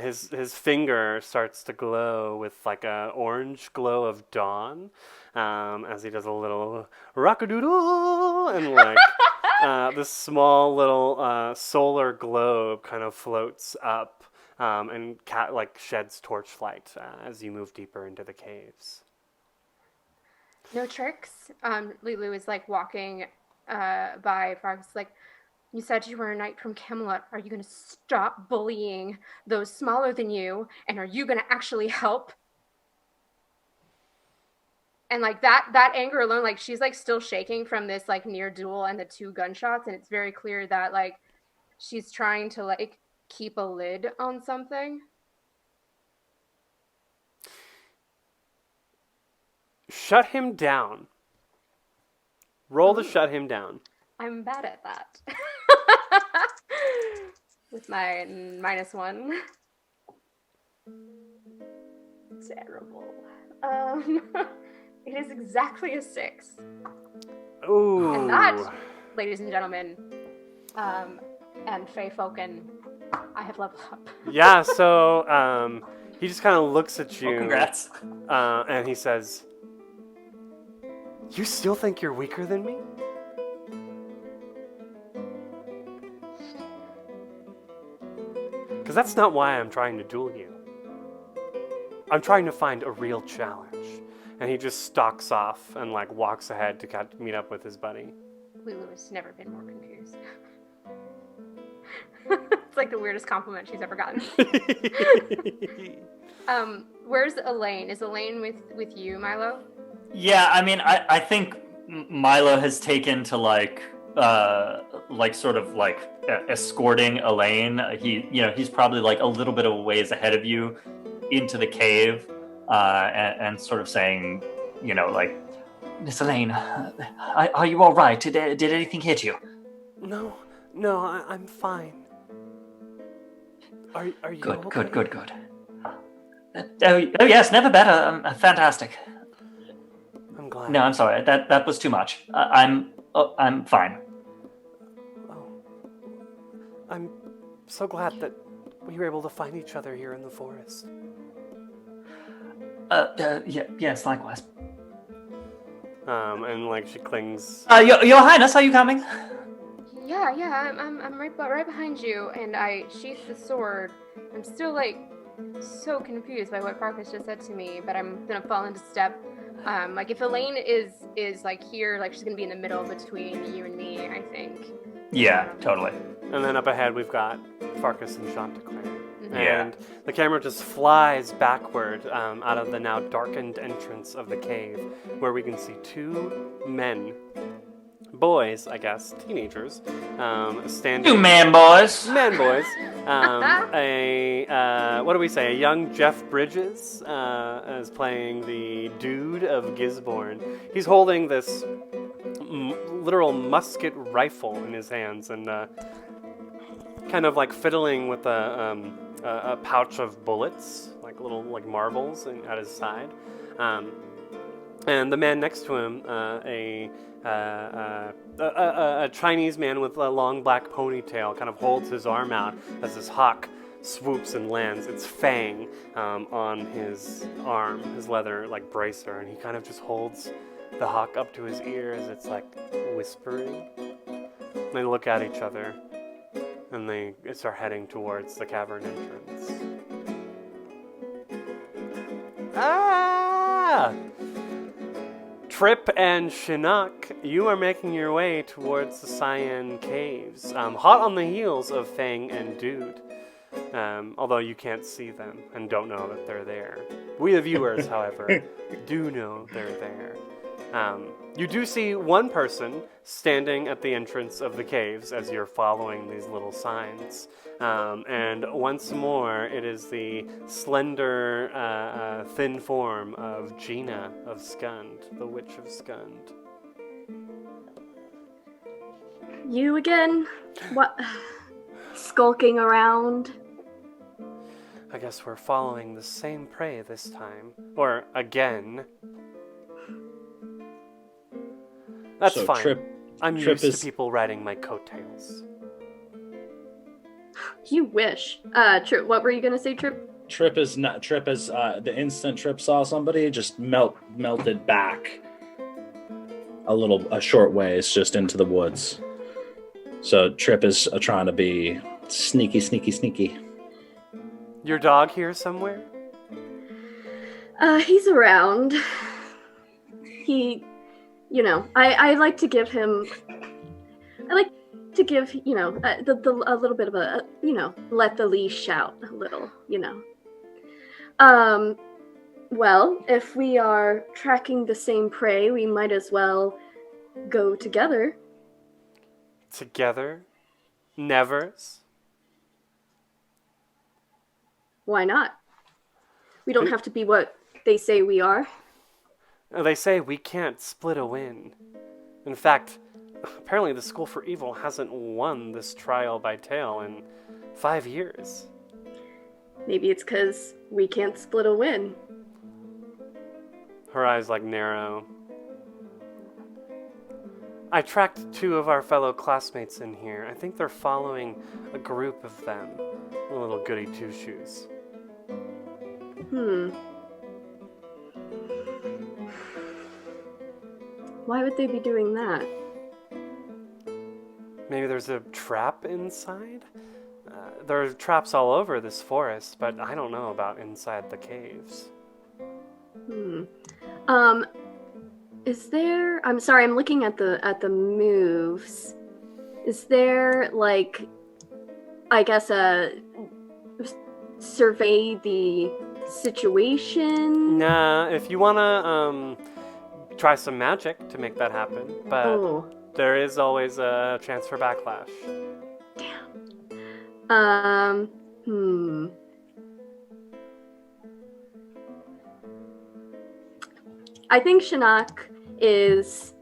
his finger starts to glow with like a orange glow of dawn, as he does a little rockadoodle, and like this small little solar globe kind of floats up. And like sheds torchlight as you move deeper into the caves. No tricks. Lulu is like walking by Farkas, like, "You said you were a knight from Camelot. Are you going to stop bullying those smaller than you? And are you going to actually help?" And like that anger alone, like she's like still shaking from this like near duel and the 2 gunshots, and it's very clear that like she's trying to like keep a lid on something. Shut him down. Roll to shut him down. I'm bad at that. With my -1. Terrible. It is exactly a 6. Ooh. And that, ladies and gentlemen, and Fae Falcon, I have leveled up. Yeah, so he just kind of looks at you. Well, congrats. And he says, "You still think you're weaker than me?" Because that's not why I'm trying to duel you. I'm trying to find a real challenge. And he just stalks off and like walks ahead to meet up with his buddy. Lulu has never been more confused. It's like the weirdest compliment she's ever gotten. Where's Elaine? Is Elaine with you, Milo? Yeah, I mean, I think Milo has taken to escorting Elaine. He's probably like a little bit of a ways ahead of you into the cave, and sort of saying, like, Miss Elaine, are you all right? Did anything hit you? No, I'm fine. Are you Good, okay? good. Oh yes, never better. Fantastic. I'm glad. No, I'm sorry. That was too much. I'm fine. Oh, I'm so glad that we were able to find each other here in the forest. Yes, likewise. And like she clings. Your Highness, are you coming? Yeah, I'm right behind you, and I sheath the sword. I'm still like so confused by what Farkas just said to me, but I'm gonna fall into step. Like if Elaine is like here, like she's gonna be in the middle between you and me, I think. Yeah, totally. And then up ahead we've got Farkas and Chanticleer. Mm-hmm. Yeah. And the camera just flies backward out of the now darkened entrance of the cave, where we can see two men, boys, I guess, teenagers, standing. You man boys. Man boys. What do we say? A young Jeff Bridges is playing the dude of Gisborne. He's holding this literal musket rifle in his hands and kind of like fiddling with a pouch of bullets, like little like marbles at his side. And the man next to him, a Chinese man with a long black ponytail, kind of holds his arm out as this hawk swoops and lands its fang on his arm, his leather like bracer, and he kind of just holds the hawk up to his ear as it's like whispering. And they look at each other, and they start heading towards the cavern entrance. Ah! Trip and Chinook, you are making your way towards the Cyan Caves, hot on the heels of Fang and Dude, although you can't see them and don't know that they're there. We, the viewers, however, do know they're there. You do see one person standing at the entrance of the caves as you're following these little signs. And once more, it is the slender, thin form of Gina of Skund, the Witch of Skund. You again? What? Skulking around? I guess we're following the same prey this time. Or again. That's So fine. I'm Trip used is- to people riding my coattails. You wish. Trip, what were you gonna say, Trip? Trip is the instant Trip saw somebody just melted back a short ways just into the woods. So Trip is trying to be sneaky. Your dog here somewhere? He's around. He, I like to give him. I like to give, a little bit of a, let the leash out a little, Well, if we are tracking the same prey, we might as well go together. Together? Nevers? Why not? We don't have to be what they say we are. They say we can't split a win. In fact, apparently the School for Evil hasn't won this trial by tale in 5 years. Maybe it's because we can't split a win. Her eyes narrow. I tracked 2 of our fellow classmates in here. I think they're following a group of them. The little goody two-shoes. Why would they be doing that? Maybe there's a trap inside? There are traps all over this forest, but I don't know about inside the caves. Is there... I'm sorry, I'm looking at the moves. Is there, I guess, survey the situation. Nah, if you wanna try some magic to make that happen, but Oh, there is always a chance for backlash. hmm. I think Shinnok is.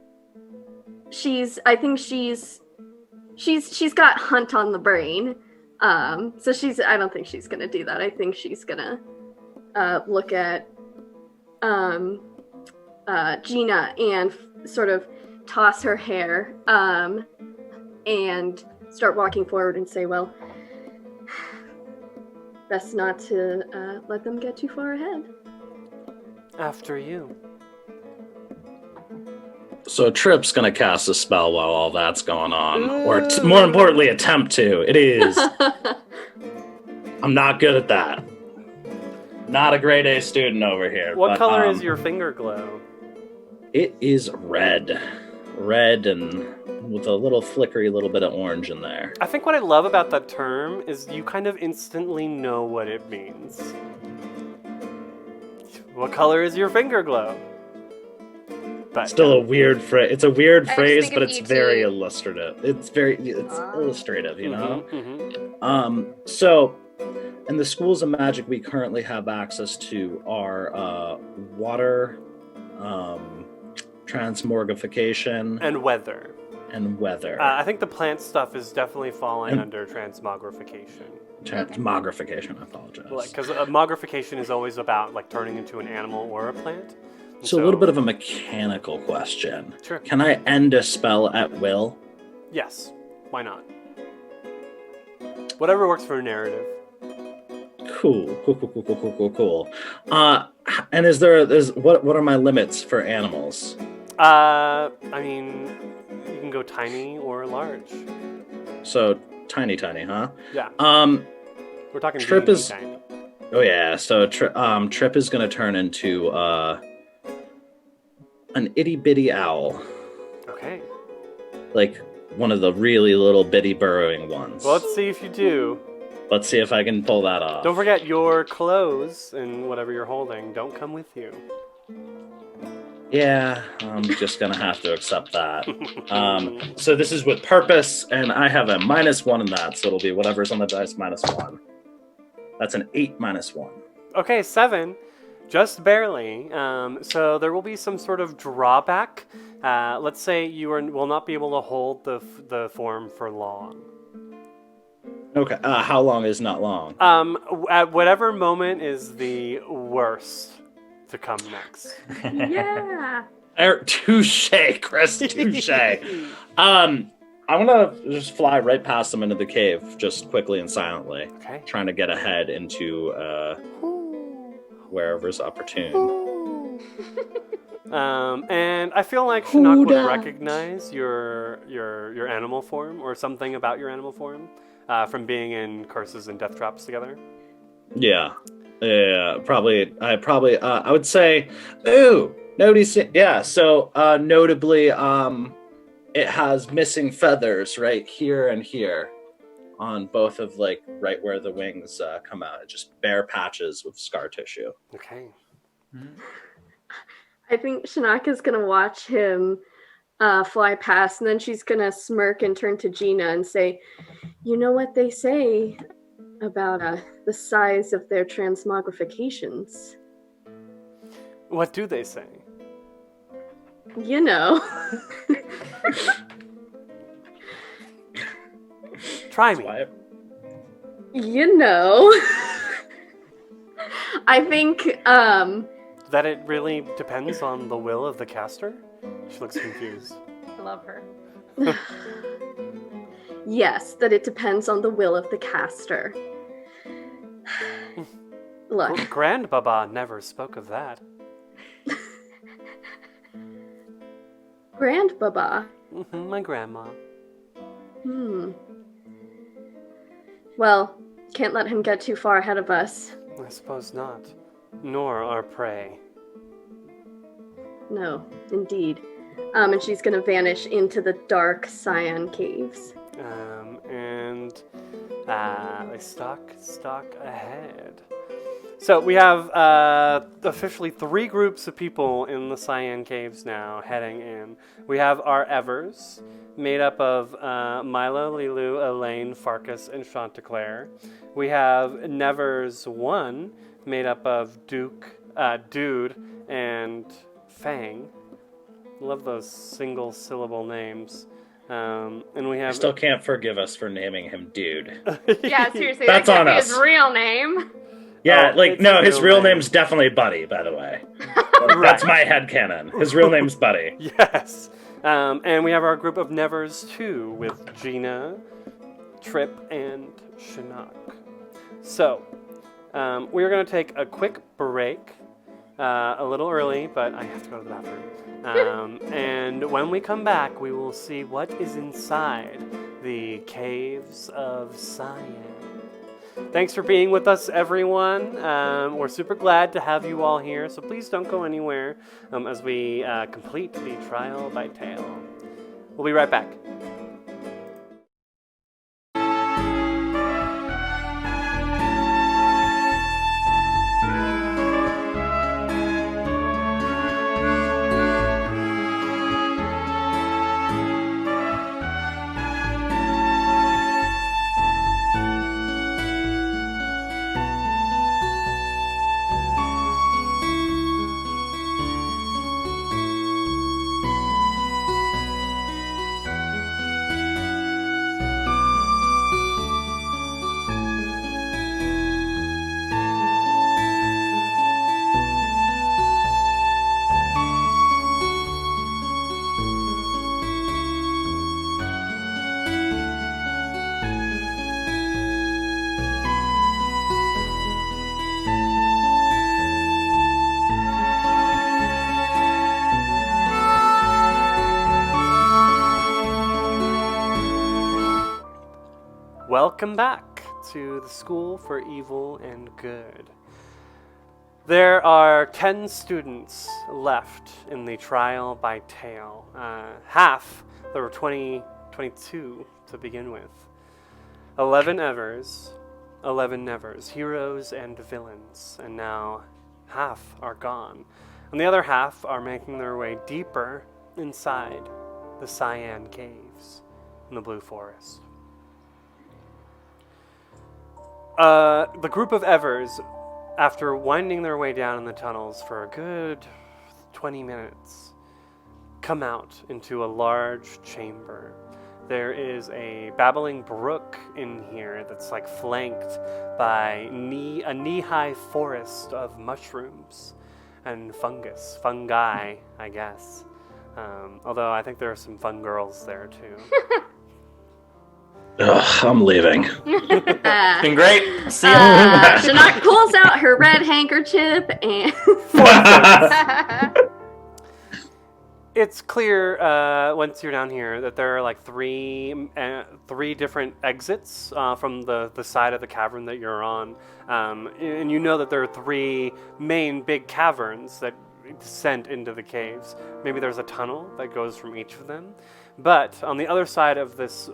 I think she's got hunt on the brain. So I don't think she's gonna do that. I think she's gonna look at Gina and sort of toss her hair and start walking forward and say, well, best not to let them get too far ahead. After you. So Trip's gonna cast a spell while all that's going on, or Ooh. more importantly, attempt to. It is. I'm not good at that. Not a grade A student over here. What but, color is your finger glow? It is red and with a little flickery little bit of orange in there. I think what I love about that term is you kind of instantly know what it means. What color is your finger glow? But Still a weird phrase. It's a weird I just phrase, think but of it's ET. very illustrative. It's illustrative, you know? Mhm. So in the schools of magic we currently have access to are water, transmogrification, And weather. and weather. I think the plant stuff is definitely falling under transmogrification. Transmogrification, I apologize. Because mogrification is always about like turning into an animal or a plant. And So a little bit of a mechanical question. Sure. Can I end a spell at will? Yes. Why not? Whatever works for a narrative. Cool. And what are my limits for animals? I mean, you can go tiny or large. So tiny, huh? Yeah. We're talking Trip D&D is- tiny. Oh yeah. So Trip is gonna turn into an itty bitty owl, Okay. like one of the really little bitty burrowing ones. Well, let's see if you do. Let's see if I can pull that off. Don't forget your clothes and whatever you're holding don't come with you. Yeah, I'm just gonna have to accept that. So this is with purpose, and I have a -1 in that, so it'll be whatever's on the dice -1. That's an 8 -1. Okay, 7. Just barely. So there will be some sort of drawback. Let's say you will not be able to hold the form for long. Okay, how long is not long? At whatever moment is the worst to come next. Yeah. Touche, Chris, touche. I'm gonna just fly right past them into the cave, just quickly and silently, Okay. trying to get ahead into wherever's opportune. And I feel like Shinnok would Huda. recognize your animal form or something about your animal form from being in curses and death traps together. Yeah, probably. I would say, ooh, nobody's. Yeah, so notably, it has missing feathers right here and here on both of like right where the wings come out. It's just bare patches with scar tissue. Okay. I think Shanaka's gonna watch him fly past, and then she's gonna smirk and turn to Gina and say, "You know what they say about the size of their transmogrifications? What do they say? You know." Try me. Why- You know. I think That it really depends on the will of the caster? She looks confused. I love her. yes, that it depends on the will of the caster. Look, Grandbaba never spoke of that. Grandbaba. My grandma. Well, can't let him get too far ahead of us. I suppose not. Nor our prey. No, indeed. And she's gonna vanish into the dark Cyan Caves. And They stalk ahead. So we have officially 3 groups of people in the Cyan Caves now heading in. We have our Evers, made up of Milo, Lilu, Elaine, Farkas, and Chanticleer. We have Nevers 1, made up of Dude, and Fang. Love those single syllable names. And we You have still can't forgive us for naming him Dude. Yeah, seriously, That's that can't on be us. his real name. Yeah, Oh, like, it's no, his his real real name. name's definitely Buddy, by the way. Right. That's my headcanon. His real name's Buddy. Yes. And we have our group of Nevers too, with Gina, Trip, and Shinnok. So, we're going to take a quick break, a little early, but I have to go to the bathroom. And when we come back, we will see what is inside the Caves of Cyan. Thanks for being with us, everyone. We're super glad to have you all here, so please don't go anywhere as we complete the trial by tale. We'll be right back. Welcome back to the School for Evil and Good. There are 10 students left in the trial by tale. Half, there were 22 to begin with. 11 Evers, 11 Nevers, heroes and villains, and now half are gone. And the other half are making their way deeper inside the Cyan Caves in the Blue Forest. The group of Evers, after winding their way down in the tunnels for a good 20 minutes, come out into a large chamber. There is a babbling brook in here that's like flanked by a knee-high forest of mushrooms and fungi, I guess. Although I think there are some fun girls there too. Ugh, I'm leaving. It's been great. See ya. Shinnok pulls out her red handkerchief and It's clear once you're down here that there are like three different exits from the side of the cavern that you're on, and you know that there are 3 main big caverns that descend into the caves. Maybe there's a tunnel that goes from each of them, but on the other side of this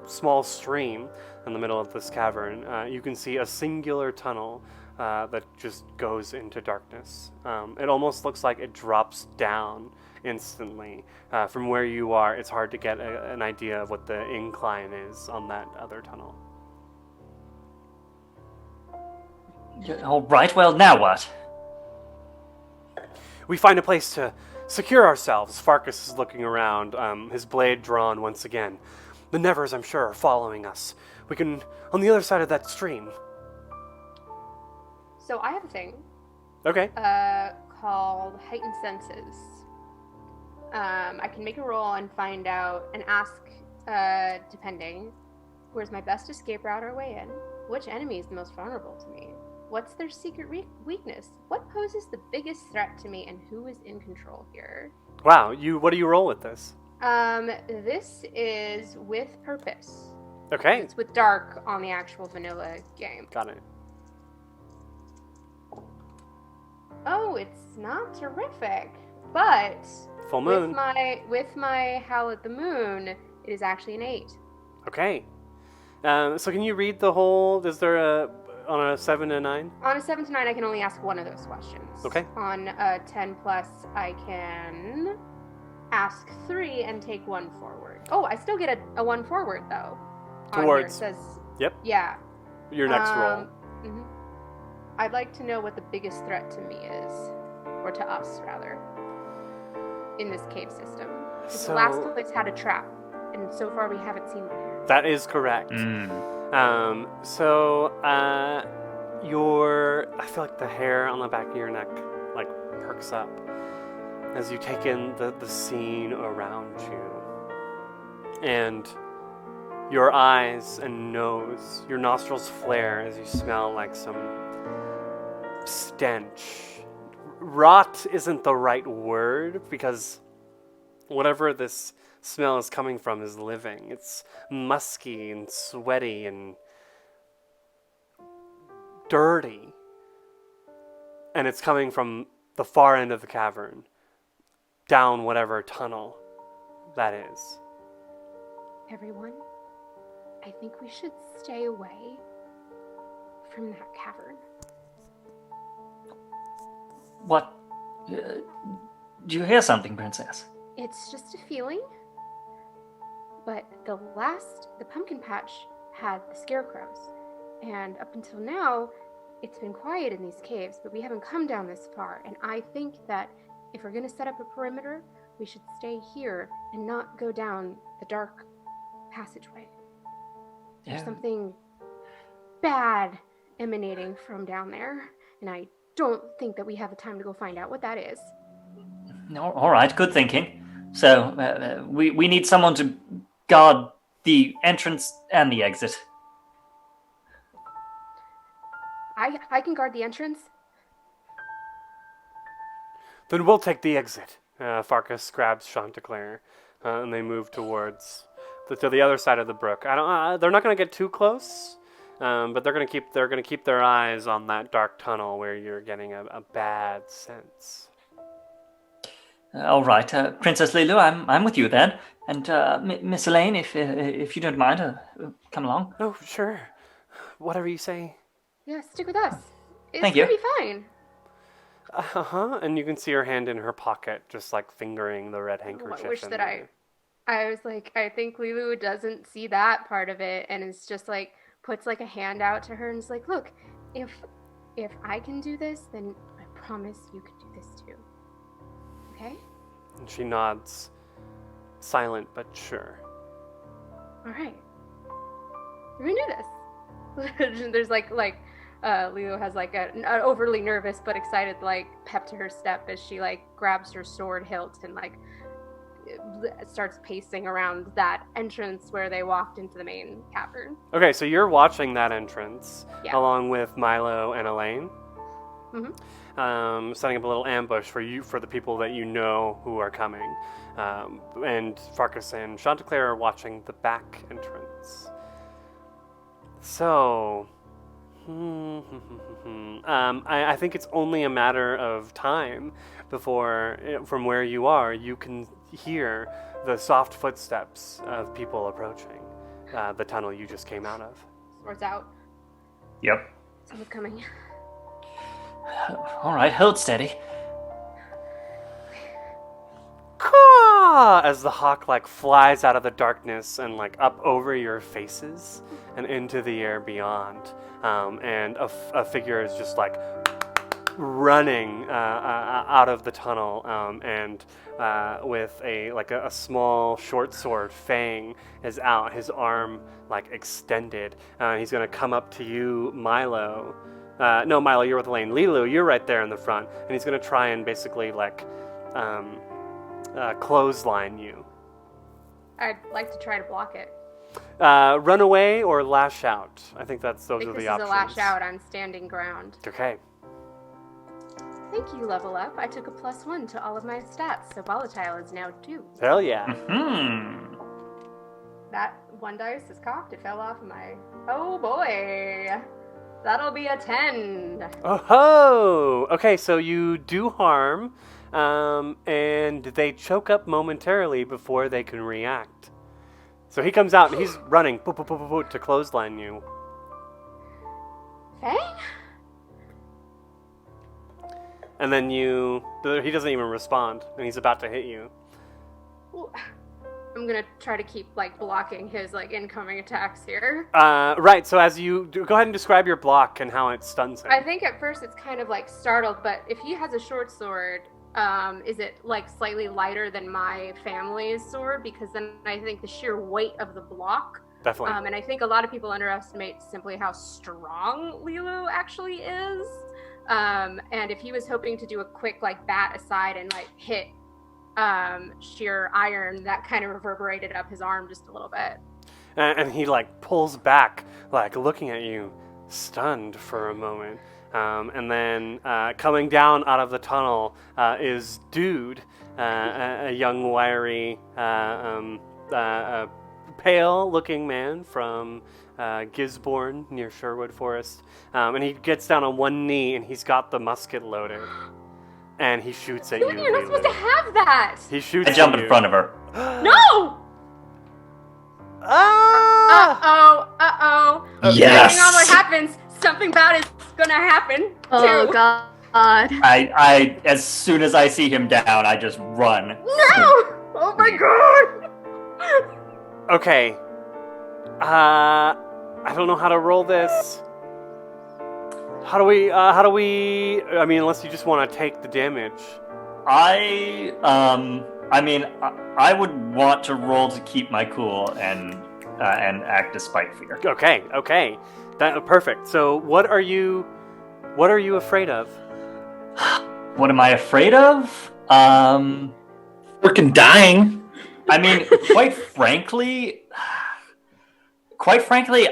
small stream in the middle of this cavern, you can see a singular tunnel that just goes into darkness. It almost looks like it drops down instantly. From where you are, it's hard to get an idea of what the incline is on that other tunnel. All right, well, now what? We find a place to secure ourselves. Farkas is looking around, his blade drawn once again. The Nevers, I'm sure, are following us. We can, on the other side of that stream. So I have a thing Okay. called Heightened Senses. I can make a roll and find out and ask, depending, where's my best escape route or way in? Which enemy is the most vulnerable to me? What's their secret weakness? What poses the biggest threat to me, and who is in control here? Wow, what do you roll with this? This is with purpose. Okay. It's with dark on the actual vanilla game. Got it. Oh, it's not terrific, but Full moon. with my Howl at the Moon, it is actually an 8. Okay. So can you read the whole? Is there on a 7 and 9? On a 7 to 9, I can only ask one of those questions. Okay. On a 10 plus, I can ask 3 and take 1 forward. Oh, I still get a 1 forward, though. Towards- On here it says... Yep. Yeah. Your next roll. Mhm. I'd like to know what the biggest threat to me is. Or to us, rather. In this cave system. 'Cause the last place had a trap. And so far we haven't seen one here. That is correct. I feel like the hair on the back of your neck like perks up as you take in the scene around you. And your eyes and nose, your nostrils flare as you smell like some stench. Rot isn't the right word because whatever this smell is coming from is living. It's musky and sweaty and dirty. And it's coming from the far end of the cavern, down whatever tunnel that is. Everyone, I think we should stay away from that cavern. What? Do you hear something, Princess? It's just a feeling. But the pumpkin patch had the scarecrows. And up until now, it's been quiet in these caves, but we haven't come down this far. And I think that if we're going to set up a perimeter, we should stay here and not go down the dark passageway. There's something bad emanating from down there, and I don't think that we have the time to go find out what that is. No, all right, good thinking. So we need someone to guard the entrance and the exit. I can guard the entrance. Then we'll take the exit. Farkas grabs Chanticleer, and they move towards to the other side of the brook. They're not going to get too close, but they're going to keep their eyes on that dark tunnel where you're getting a bad sense. All right, Princess Lilu, I'm with you then, and Miss Elaine, if you don't mind, come along. Oh, sure. Whatever you say. Yeah, stick with us. It's Thank you. gonna be fine. Uh-huh. And you can see her hand in her pocket, just like fingering the red handkerchief. I wish in that there. I was like, I think Lilu doesn't see that part of it, and it's just like puts like a hand out to her and is like, look, if I can do this, then I promise you can do this too. Okay? And she nods, silent but sure. All right. We're gonna do this. There's like Lilo has like an overly nervous but excited like pep to her step as she like grabs her sword hilt and like starts pacing around that entrance where they walked into the main cavern. Okay, so you're watching that entrance Yeah. along with Milo and Elaine. Mm-hmm. Setting up a little ambush for the people that you know who are coming. And Farkas and Chanticleer are watching the back entrance. So, I think it's only a matter of time before, from where you are, you can hear the soft footsteps of people approaching the tunnel you just came out of. Swords out. Yep. Someone's coming. All right, hold steady. Caw! As the hawk like flies out of the darkness and like up over your faces and into the air beyond, and a figure is just like running out of the tunnel, and with a small short sword, Fang is out, his arm like extended. He's gonna come up to you, Milo. No, Milo, you're with Elaine. Lilu, you're right there in the front, and he's gonna try and basically like clothesline you. I'd like to try to block it. Run away or lash out. I think those If are this the is options. a lash out, I'm standing ground. Okay. Thank you, Level Up. I took a +1 to all of my stats, so Volatile is now 2. Hell yeah. That one dice is cocked. It fell off of my... Oh boy! That'll be a 10. Oh ho! Okay, so you do harm, and they choke up momentarily before they can react. So he comes out and he's running to clothesline you. Fang? And then he doesn't even respond, and he's about to hit you. Well, I'm gonna try to keep like blocking his like incoming attacks here. Right, so as you go ahead and describe your block and how it stuns him. I think at first it's kind of like startled, but if he has a short sword, is it like slightly lighter than my family's sword? Because then I think the sheer weight of the block. Definitely. And I think a lot of people underestimate simply how strong Lilu actually is. And if he was hoping to do a quick like bat aside and like hit sheer iron, that kind of reverberated up his arm just a little bit. And he like pulls back, like looking at you, stunned for a moment. And then coming down out of the tunnel is Dude, a young, wiry, pale-looking man from Gisborne near Sherwood Forest. And he gets down on one knee and he's got the musket loaded. And he shoots at you. You're not supposed to Lilu. have that! He shoots I jump at in you. front of her. No! Ah! Uh-oh. Yes. Depending on what happens, something bad is gonna happen, Oh too. God. I as soon as I see him down, I just run. No! Oh my god! Okay. I don't know how to roll this. How do we, I mean, unless you just want to take the damage. I would want to roll to keep my cool and act despite fear. Okay. Perfect. So what are you afraid of? What am I afraid of? Freaking dying. I mean, quite frankly,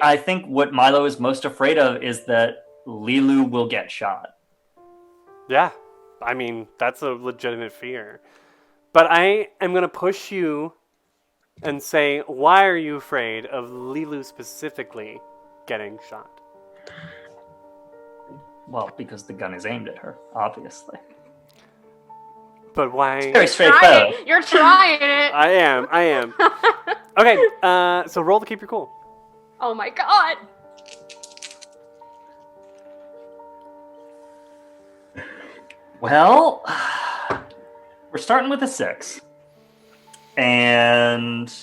I think what Milo is most afraid of is that Lilu will get shot. Yeah. I mean, that's a legitimate fear. But I am going to push you and say, why are you afraid of Lilu specifically getting shot? Well, because the gun is aimed at her, obviously. But why? Very straightforward. You're trying it! I am. Okay, so roll to keep your cool. Oh my god! Well, we're starting with a 6. And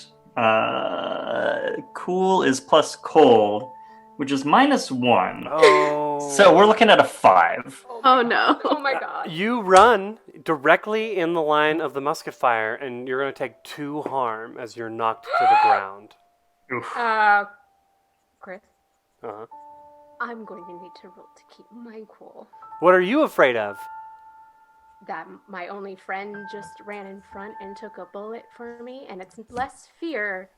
cool is plus cold, which is -1. Oh. So we're looking at a 5. Oh no. Oh my god. You run directly in the line of the musket fire, and you're going to take 2 harm as you're knocked to the ground. Oof. Chris, Uh-huh. I'm going to need to roll to keep my cool. What are you afraid of? That my only friend just ran in front and took a bullet for me, and it's less fear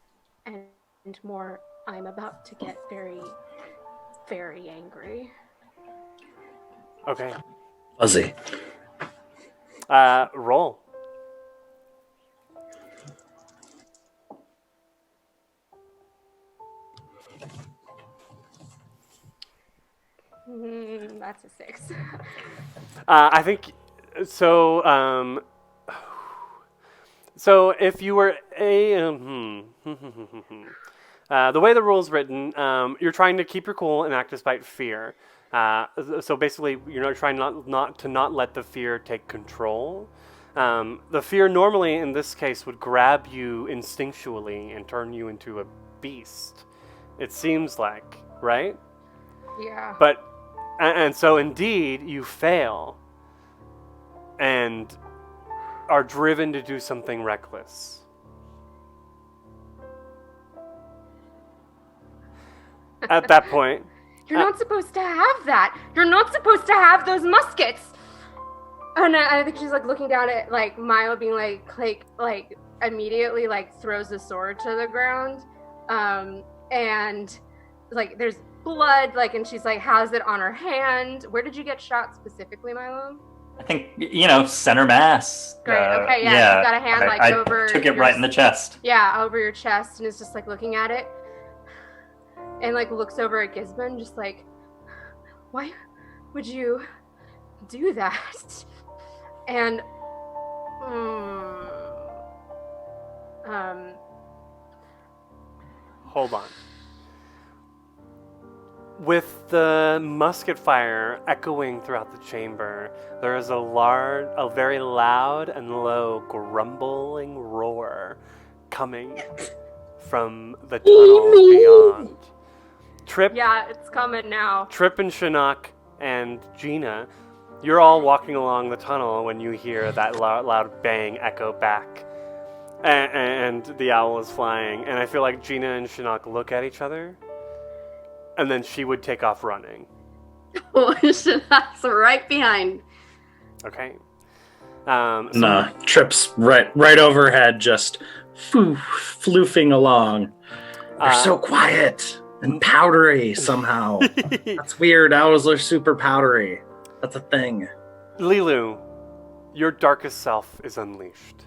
and more I'm about to get very, very angry. Okay. Fuzzy. Roll. That's a 6. I think so. So if you were the way the rule's written, you're trying to keep your cool and act despite fear. So basically, you're not trying not to let the fear take control. The fear normally, in this case, would grab you instinctually and turn you into a beast. It seems like, right? Yeah. But and so indeed you fail and are driven to do something reckless. At that point, You're not supposed to have that. You're not supposed to have those muskets. And I think she's like looking down at like Milo being like immediately like throws the sword to the ground. And like there's blood, like, and she's like has it on her hand. Where did you get shot specifically, Milo? I think, center mass. Great, okay, yeah, you've got a hand, like, I over took it your- right in the chest. Yeah, over your chest, and is just like looking at it. And like looks over at Gisborne, just like, why would you do that? And hold on. With the musket fire echoing throughout the chamber, there is a very loud and low grumbling roar coming from the tunnels beyond. Trip, Yeah, it's coming now. Trip and Shinnok and Gina, you're all walking along the tunnel when you hear that loud bang echo back. And the owl is flying, and I feel like Gina and Shinnok look at each other, and then she would take off running. That's right behind. Okay. Nah, Trip's right overhead, just floofing along. They're so quiet and powdery somehow. That's weird. Owls are super powdery. That's a thing. Lilu, your darkest self is unleashed.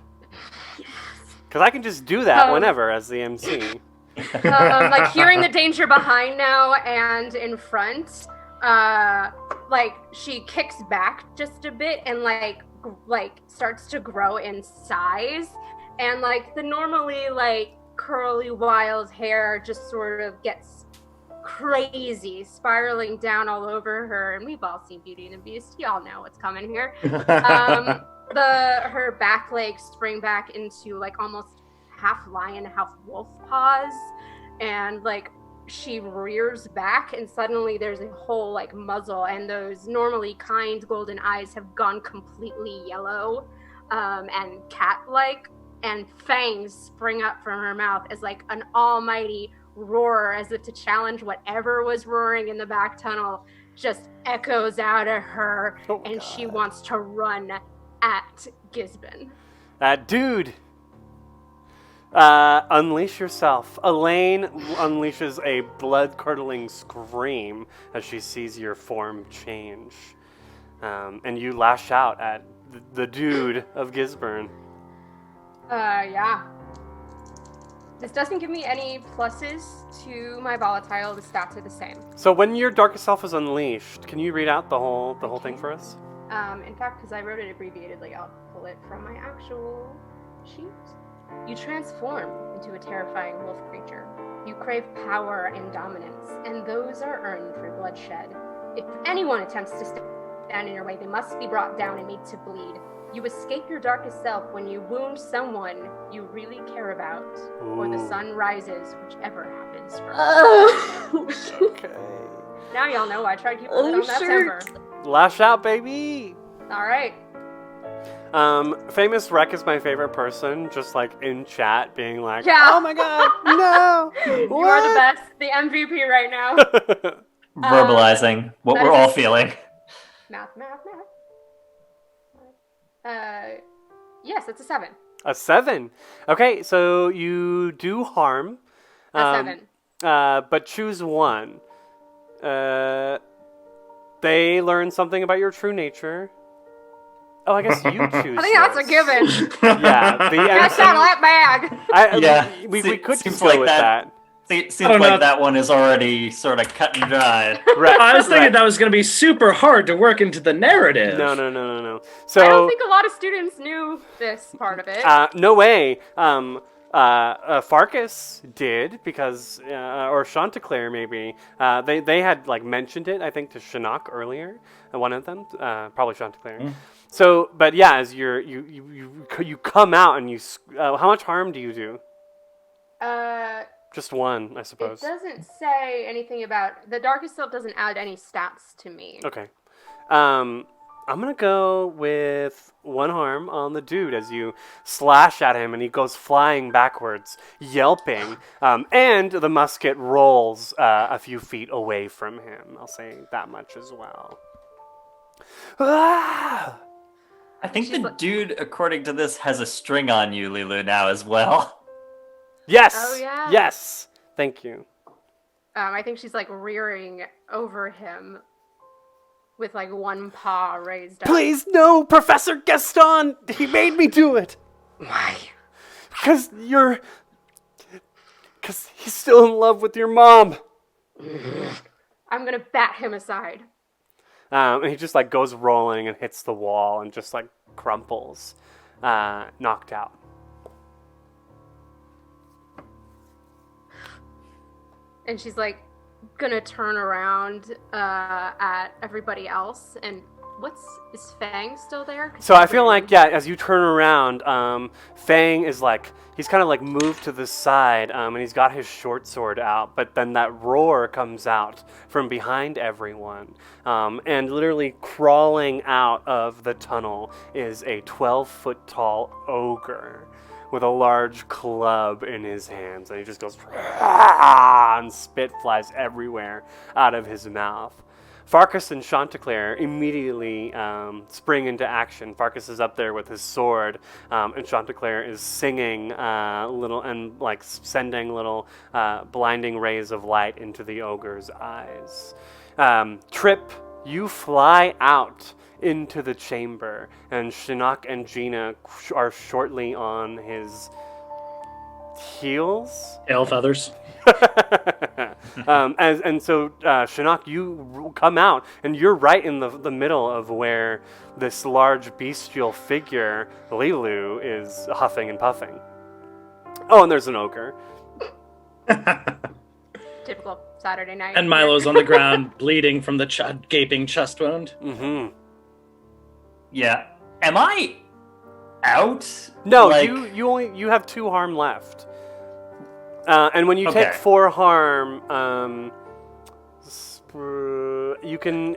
Because I can just do that whenever as the MC. Like hearing the danger behind now and in front, like she kicks back just a bit and like starts to grow in size, and like the normally like curly wild hair just sort of gets crazy, spiraling down all over her. And we've all seen Beauty and the Beast. Y'all know what's coming here. Her back legs spring back into like almost half lion, half wolf paws, and like she rears back, and suddenly there's a whole like muzzle, and those normally kind golden eyes have gone completely yellow and cat-like, and fangs spring up from her mouth as like an almighty roar, as if to challenge whatever was roaring in the back tunnel, just echoes out of her. And she wants to run at Gisbin. Dude! Unleash yourself. Elaine unleashes a blood-curdling scream as she sees your form change. And you lash out at the dude of Gisborne. Yeah. This doesn't give me any pluses to my volatile. The stats are the same. So when your darkest self is unleashed, can you read out the whole thing for us? In fact, because I wrote it abbreviatedly, I'll pull it from my actual sheet. You transform into a terrifying wolf creature. You crave power and dominance, and those are earned through bloodshed. If anyone attempts to stand in your way, they must be brought down and made to bleed. You escape your darkest self when you wound someone you really care about, or the sun rises, whichever happens first. Okay. Now y'all know I tried to keep it on that temper. Lash out, baby! Alright. Famous Rec is my favorite person, just like in chat, being like, Yeah. "Oh my god, no! You are the best, the MVP right now. Verbalizing what we're all feeling. Math. Yes, it's a 7. A 7. Okay, so you do harm. A 7. But choose one. They learn something about your true nature. Oh, I guess you choose. I think that's a this. given. Yeah, the That's out of that bag. Yeah, we could seems go like with that. that. Seems I don't like know. that one is already sort of cut and dry. Right. I was thinking right. that was going to be super hard to work into the narrative. No. So I don't think a lot of students knew this part of it. no way. Farkas did because, or Chanticleer maybe. They had like mentioned it, I think, to Shinnok earlier. One of them, probably Chanticleer. Mm. So, but yeah, as you come out and how much harm do you do? Just one, I suppose. It doesn't say anything about the darkest self. Doesn't add any stats to me. Okay. I'm gonna go with one harm on the dude as you slash at him and he goes flying backwards, yelping, and the musket rolls a few feet away from him. I'll say that much as well. Ah! I think the dude, according to this, has a string on you, Lilu, now as well. Yes! Oh, yeah. Yes! Thank you. I think she's like rearing over him with like one paw raised up. Please, no, Professor Gaston! He made me do it! Why? Because he's still in love with your mom. I'm gonna bat him aside. And he just like goes rolling and hits the wall and just like crumples, knocked out. and she's like gonna turn around at everybody else. And is Fang still there? So I feel like, yeah, as you turn around, Fang is like, he's kind of like moved to the side, and he's got his short sword out, but then that roar comes out from behind everyone. And literally crawling out of the tunnel is a 12-foot tall ogre with a large club in his hands, and he just goes, and spit flies everywhere out of his mouth. Farkas and Chanticleer immediately spring into action. Farkas is up there with his sword, and Chanticleer is singing little and like sending little blinding rays of light into the ogre's eyes. Trip, you fly out into the chamber, and Shinnok and Gina are shortly on his heels. Tail feathers. So Shinnok, you come out, and you're right in the middle of where this large bestial figure, Lilu, is huffing and puffing. Oh, and there's an ogre. Typical Saturday night. And Milo's on the ground, bleeding from the gaping chest wound. Mm-hmm. Yeah. Am I out? No, Like- you have 2 harm left. And when you take 4 harm, you can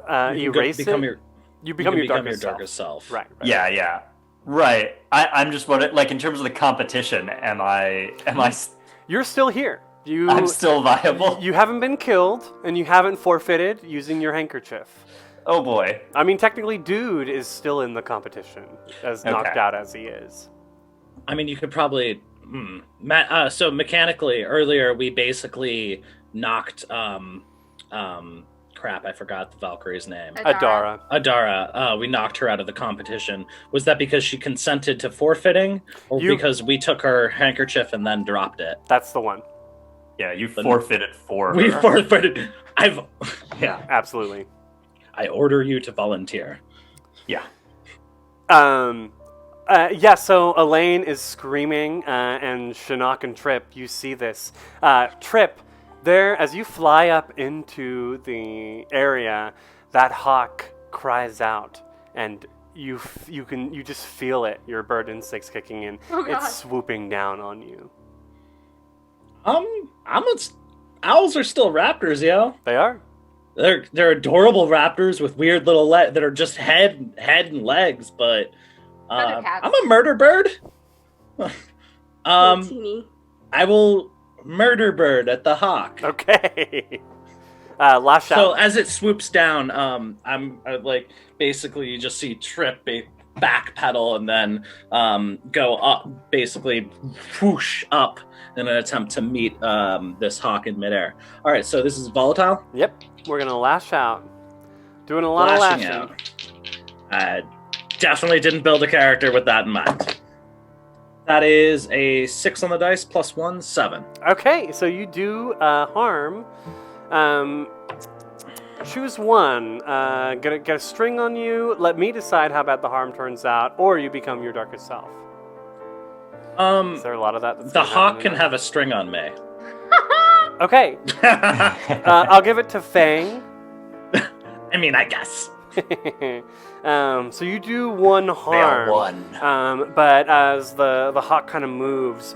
erase become it. You become your darkest darkest self. Right. Yeah. Right. I'm just wondering, like, in terms of the competition, am I You're still here. I'm still viable? You haven't been killed, and you haven't forfeited using your handkerchief. Oh boy. I mean, technically, Dude is still in the competition, as knocked out as he is. I mean, you could probably... so mechanically, earlier we basically knocked... crap, I forgot the Valkyrie's name. Adara. We knocked her out of the competition. Was that because she consented to forfeiting, or because we took her handkerchief and then dropped it? That's the one. Yeah, you forfeited for We her. forfeited. Yeah, absolutely. I order you to volunteer. Yeah. So Elaine is screaming, and Shinnok and Trip, you see this. Trip, there, as you fly up into the area, that hawk cries out, and you just feel it. Your bird instincts kicking in. Oh, God. It's swooping down on you. Owls are still raptors, yo. They are. They're adorable raptors with weird little that are just head and legs, but I'm a murder bird. Teeny. I will murder bird at the hawk. Okay. Lash out. So as it swoops down, I'm like basically you just see Trip backpedal and then go up, basically whoosh up in an attempt to meet this hawk in midair. All right, so this is volatile. Yep, we're gonna lash out. Doing a lot of lashing. Out. I definitely didn't build a character with that in mind. That is a 6 on the dice plus 1, 7. Okay, so you do harm. Choose one. Get a string on you. Let me decide how bad the harm turns out, or you become your darkest self. Is there a lot of that? The hawk can have a string on me. Okay. I'll give it to Fang. I mean, I guess. So you do 1 harm. Fail 1. But as the hawk kind of moves,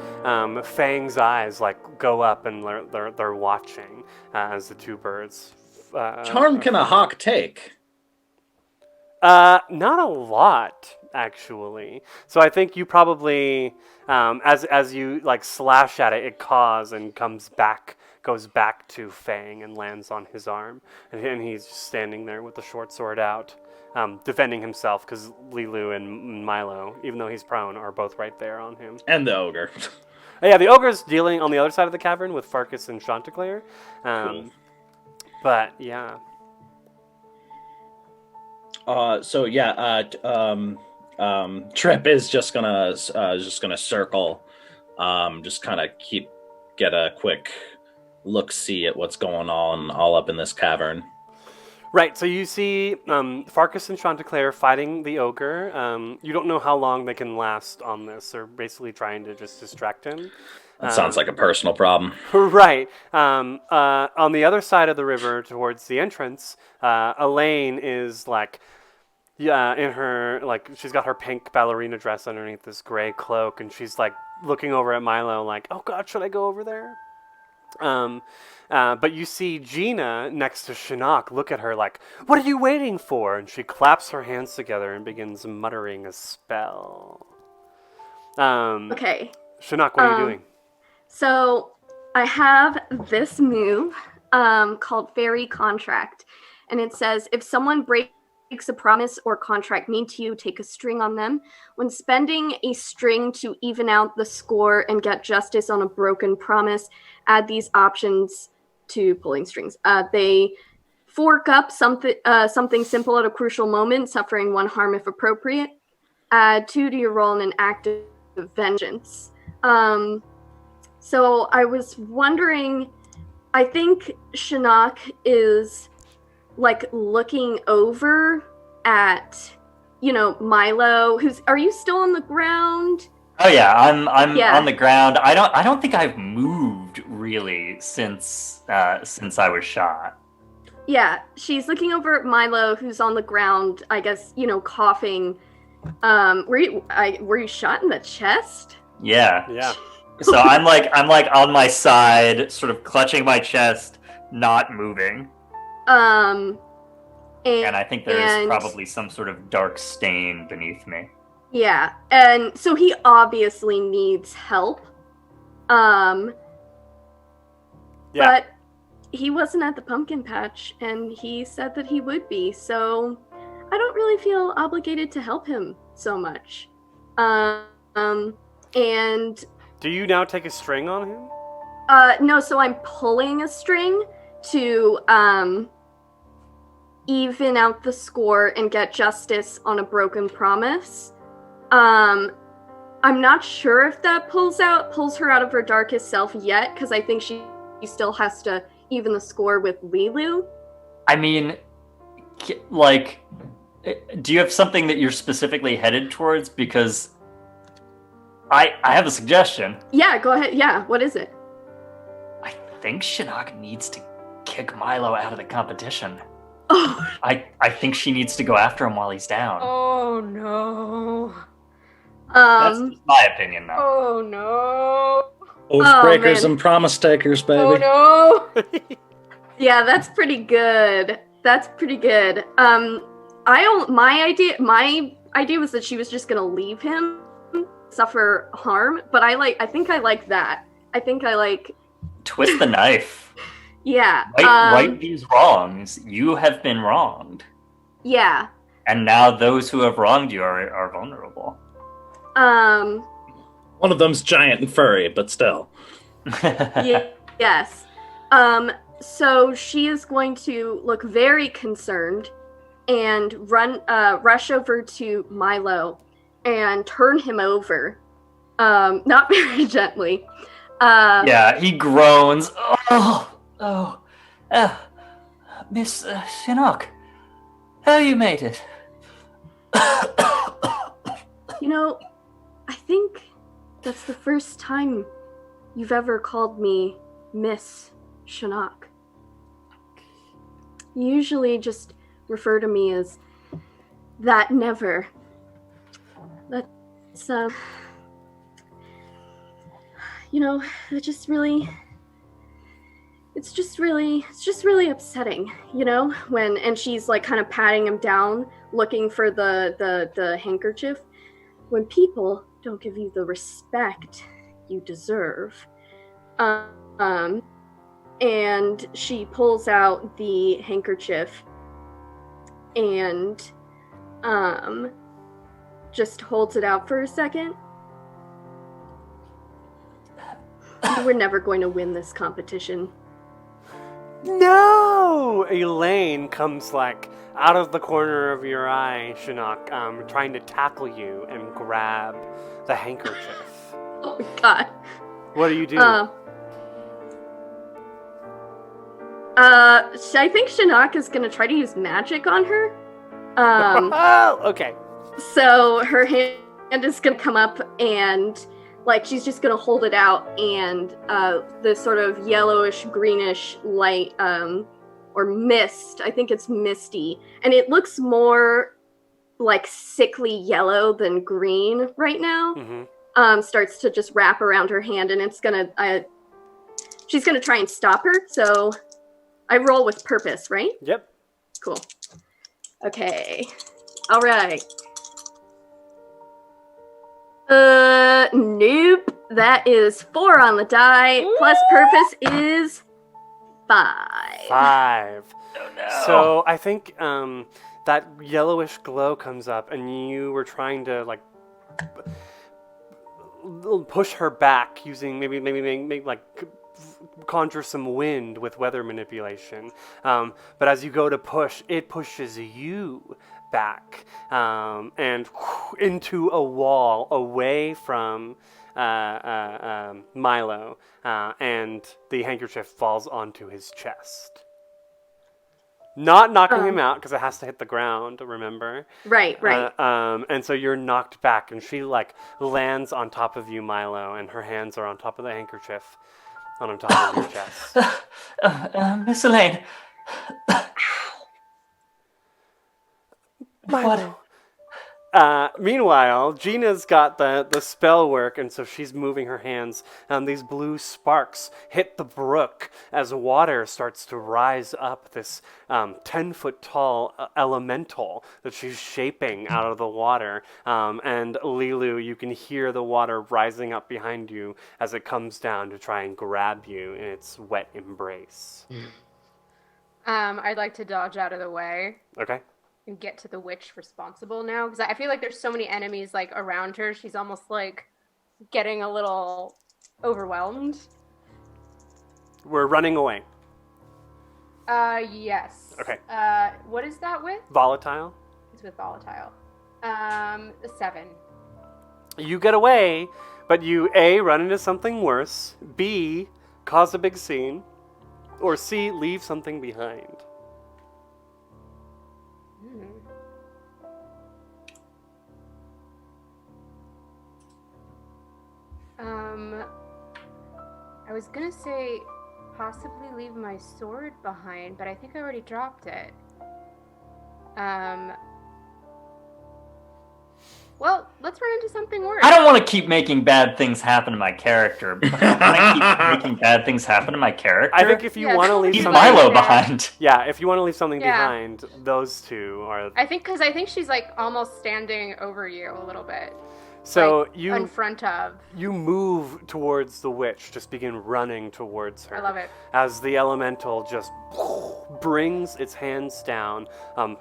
Fang's eyes like go up and they're watching as the 2 birds. Charm can a hawk take? Not a lot, actually. So I think you probably, as you like slash at it, it caws and goes back to Fang and lands on his arm, and he's just standing there with the short sword out, defending himself because Lilu and Milo, even though he's prone, are both right there on him. And the ogre. Yeah, the ogre's dealing on the other side of the cavern with Farkas and Chanticleer. Cool. But yeah. Trip is just gonna circle, just kind of get a quick look-see at what's going on all up in this cavern. Right, so you see Farkas and Chanticleer fighting the ogre. You don't know how long they can last on this. They're basically trying to just distract him. That sounds like a personal problem. Right. On the other side of the river, towards the entrance, Elaine is like, yeah, in her like she's got her pink ballerina dress underneath this gray cloak, and she's like looking over at Milo, like, "Oh God, should I go over there?" But you see Gina next to Shinnok look at her like, "What are you waiting for?" And she claps her hands together and begins muttering a spell. Okay. Shinnok, what are you doing? So I have this move called Fairy Contract. And it says, if someone breaks a promise or contract made to you, take a string on them. When spending a string to even out the score and get justice on a broken promise, add these options to pulling strings. They fork up something simple at a crucial moment, suffering 1 harm if appropriate. Add 2 to your roll in an act of vengeance. So I was wondering, I think Shinnok is like looking over at, Milo, are you still on the ground? Oh yeah, I'm Yeah. on the ground. I don't think I've moved really since I was shot. Yeah, she's looking over at Milo, who's on the ground, I guess, coughing. Were you shot in the chest? Yeah. Yeah. So I'm like on my side, sort of clutching my chest, not moving. And I think there's probably some sort of dark stain beneath me. Yeah, and so he obviously needs help. Yeah. But he wasn't at the pumpkin patch, and he said that he would be, so I don't really feel obligated to help him so much. And Do you now take a string on him? no, so I'm pulling a string to even out the score and get justice on a broken promise. I'm not sure if that pulls her out of her darkest self yet, because I think she still has to even the score with Lilu. I mean, like, do you have something that you're specifically headed towards? Because I have a suggestion. Yeah, go ahead. Yeah, what is it? I think Shinnok needs to kick Milo out of the competition. Oh. I think she needs to go after him while he's down. Oh no. That's just my opinion, though. Oh no. Oath breakers man. and promise takers, baby. Oh no. Yeah, that's pretty good. My idea was that she was just gonna leave him suffer harm, but I think I like that. Twist the knife. Yeah. Right these wrongs. You have been wronged. Yeah. And now those who have wronged you are vulnerable. One of them's giant and furry, but still. Yes. So she is going to look very concerned and rush over to Milo and turn him over. Not very gently. Yeah, he groans. Miss Shinnok, how you made it? I think that's the first time you've ever called me Miss Shinnok. You usually just refer to me as that never. That's, it's just really upsetting, and she's like kind of patting him down, looking for the handkerchief. When people don't give you the respect you deserve. And she pulls out the handkerchief and just holds it out for a second. We're never going to win this competition. No! Elaine comes like out of the corner of your eye, Shinnok, trying to tackle you and grab the handkerchief. Oh my god. What do you do? So I think Shinnok is gonna try to use magic on her. Oh, okay. So her hand is gonna come up and like she's just gonna hold it out and the sort of yellowish greenish light or mist, I think it's misty, and it looks more like sickly yellow than green right now. Mm-hmm. Starts to just wrap around her hand, and it's gonna she's gonna try and stop her. So I roll with purpose, right? Yep. Cool. Okay. All right. Nope. That is 4 on the die. Plus purpose is 5. 5. Oh, no. So I think that yellowish glow comes up, and you were trying to like push her back using maybe like conjure some wind with weather manipulation. But as you go to push, it pushes you back and into a wall away from Milo, and the handkerchief falls onto his chest. Not knocking him out because it has to hit the ground, remember? Right. And so you're knocked back, and she like lands on top of you, Milo, and her hands are on top of the handkerchief on top of your chest. Miss Elaine. Milo. Meanwhile, Gina's got the spell work, and so she's moving her hands. These blue sparks hit the brook as water starts to rise up this 10-foot tall elemental that she's shaping out of the water. And Lilu, you can hear the water rising up behind you as it comes down to try and grab you in its wet embrace. I'd like to dodge out of the way. Okay. And get to the witch responsible now, because I feel like there's so many enemies like around her. She's almost like getting a little overwhelmed. We're running away. Yes. Okay. What is that with? Volatile. It's with volatile. 7. You get away, but you A, run into something worse, B, cause a big scene, or C, leave something behind. I was gonna say possibly leave my sword behind, but I think I already dropped it. Well, let's run into something worse. I don't want to keep making bad things happen to my character. But can I keep making bad things happen to my character? I think if you want to leave Keep something... Milo behind. Yeah, if you want to leave something Yeah. behind, those two are... I think she's like almost standing over you a little bit. So like, in front of. You move towards the witch, just begin running towards her. I love it. As the elemental just brings its hands down,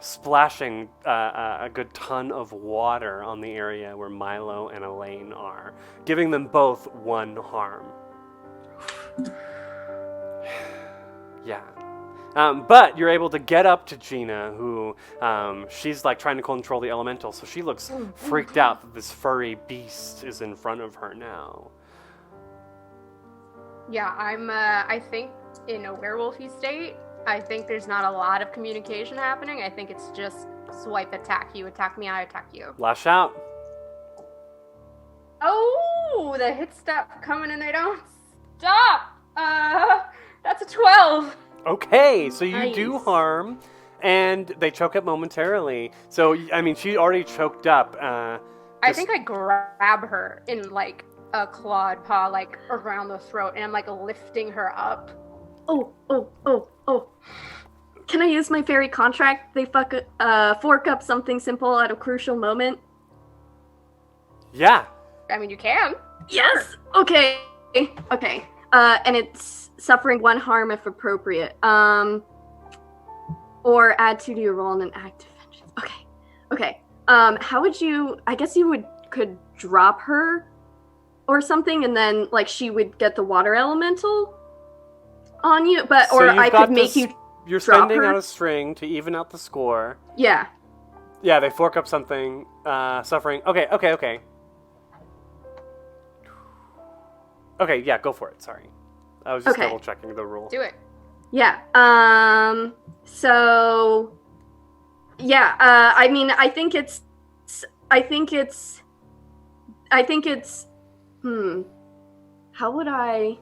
splashing a good ton of water on the area where Milo and Elaine are, giving them both 1 harm. Yeah. But you're able to get up to Gina, who she's like trying to control the elemental, so she looks freaked out that this furry beast is in front of her now. Yeah, I'm, I think in a werewolfy state, I think there's not a lot of communication happening. I think it's just swipe, attack. You attack me, I attack you. Lash out. Oh, the hits stop coming and they don't stop. That's a 12. Okay, so you do Nice. harm, and they choke up momentarily. So, I mean, she already choked up. I think I grab her in like a clawed paw, like around the throat, and I'm like lifting her up. Oh. Can I use my fairy contract? They fork up something simple at a crucial moment. Yeah. I mean, you can. Yes! Okay. And it's suffering 1 harm if appropriate. Or add 2 to your roll in an act of vengeance. Okay. How would you... I guess you could drop her or something, and then, like, she would get the water elemental on you, but... So or you've I got could make this- you You're drop spending her? out a string to even out the score. Yeah. Yeah, they fork up something, suffering. Okay. Okay, yeah, go for it, sorry. I was just Okay. double checking the rule. Do it. Yeah. So. Yeah. I mean, I think it's. How would I?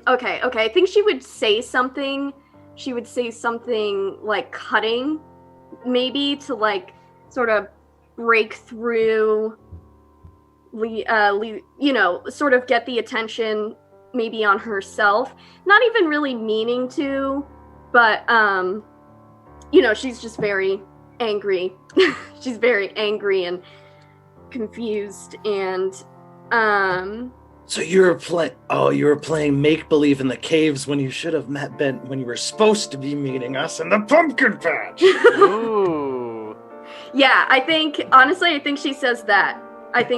Okay. I think she would say something. She would say something like cutting, maybe to like sort of break through. Sort of get the attention maybe on herself. Not even really meaning to, but she's just very angry. She's very angry and confused, and So you were playing make believe in the caves when you should have when you were supposed to be meeting us in the pumpkin patch. Ooh. yeah, I think she says that. That's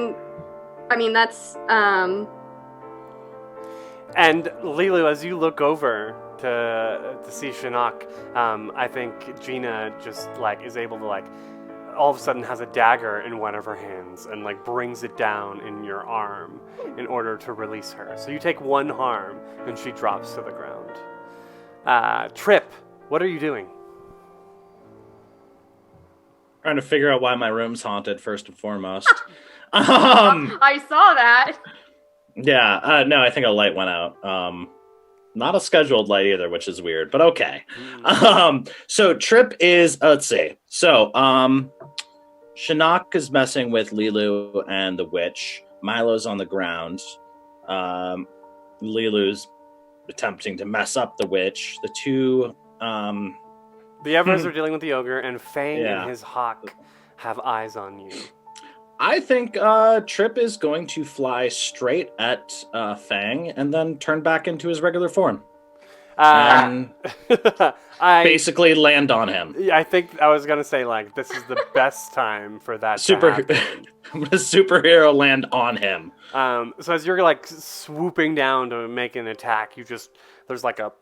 And Lilu, as you look over to see Shinnok, I think Gina just like is able to like all of a sudden has a dagger in one of her hands and like brings it down in your arm in order to release her. So you take one harm and she drops to the ground. Trip, what are you doing? Trying to figure out why my room's haunted first and foremost. I saw that. Yeah, no, I think a light went out. Not a scheduled light either, which is weird, but okay. So Trip is, let's see. So, Shinnok is messing with Lilu and the witch. Milo's on the ground. Lilu's attempting to mess up the witch. The two, The others are dealing with the ogre, and Fang Yeah. and his hawk have eyes on you. I think Trip is going to fly straight at Fang and then turn back into his regular form. And basically land on him. I think I was gonna say like this is the best time for that to happen. Superhero land on him. So as you're like swooping down to make an attack, there's like a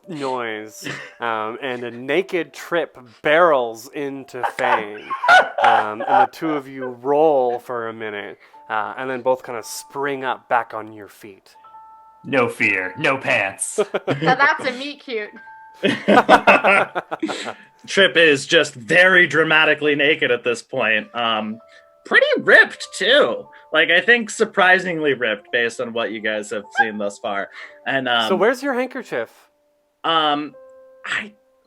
noise, and a naked Trip barrels into Fang, and the two of you roll for a minute, and then both kind of spring up back on your feet. No fear, no pants. Now that's a meet cute. Trip is just very dramatically naked at this point. Pretty ripped too. Like I think surprisingly ripped based on what you guys have seen thus far. And So where's your handkerchief? I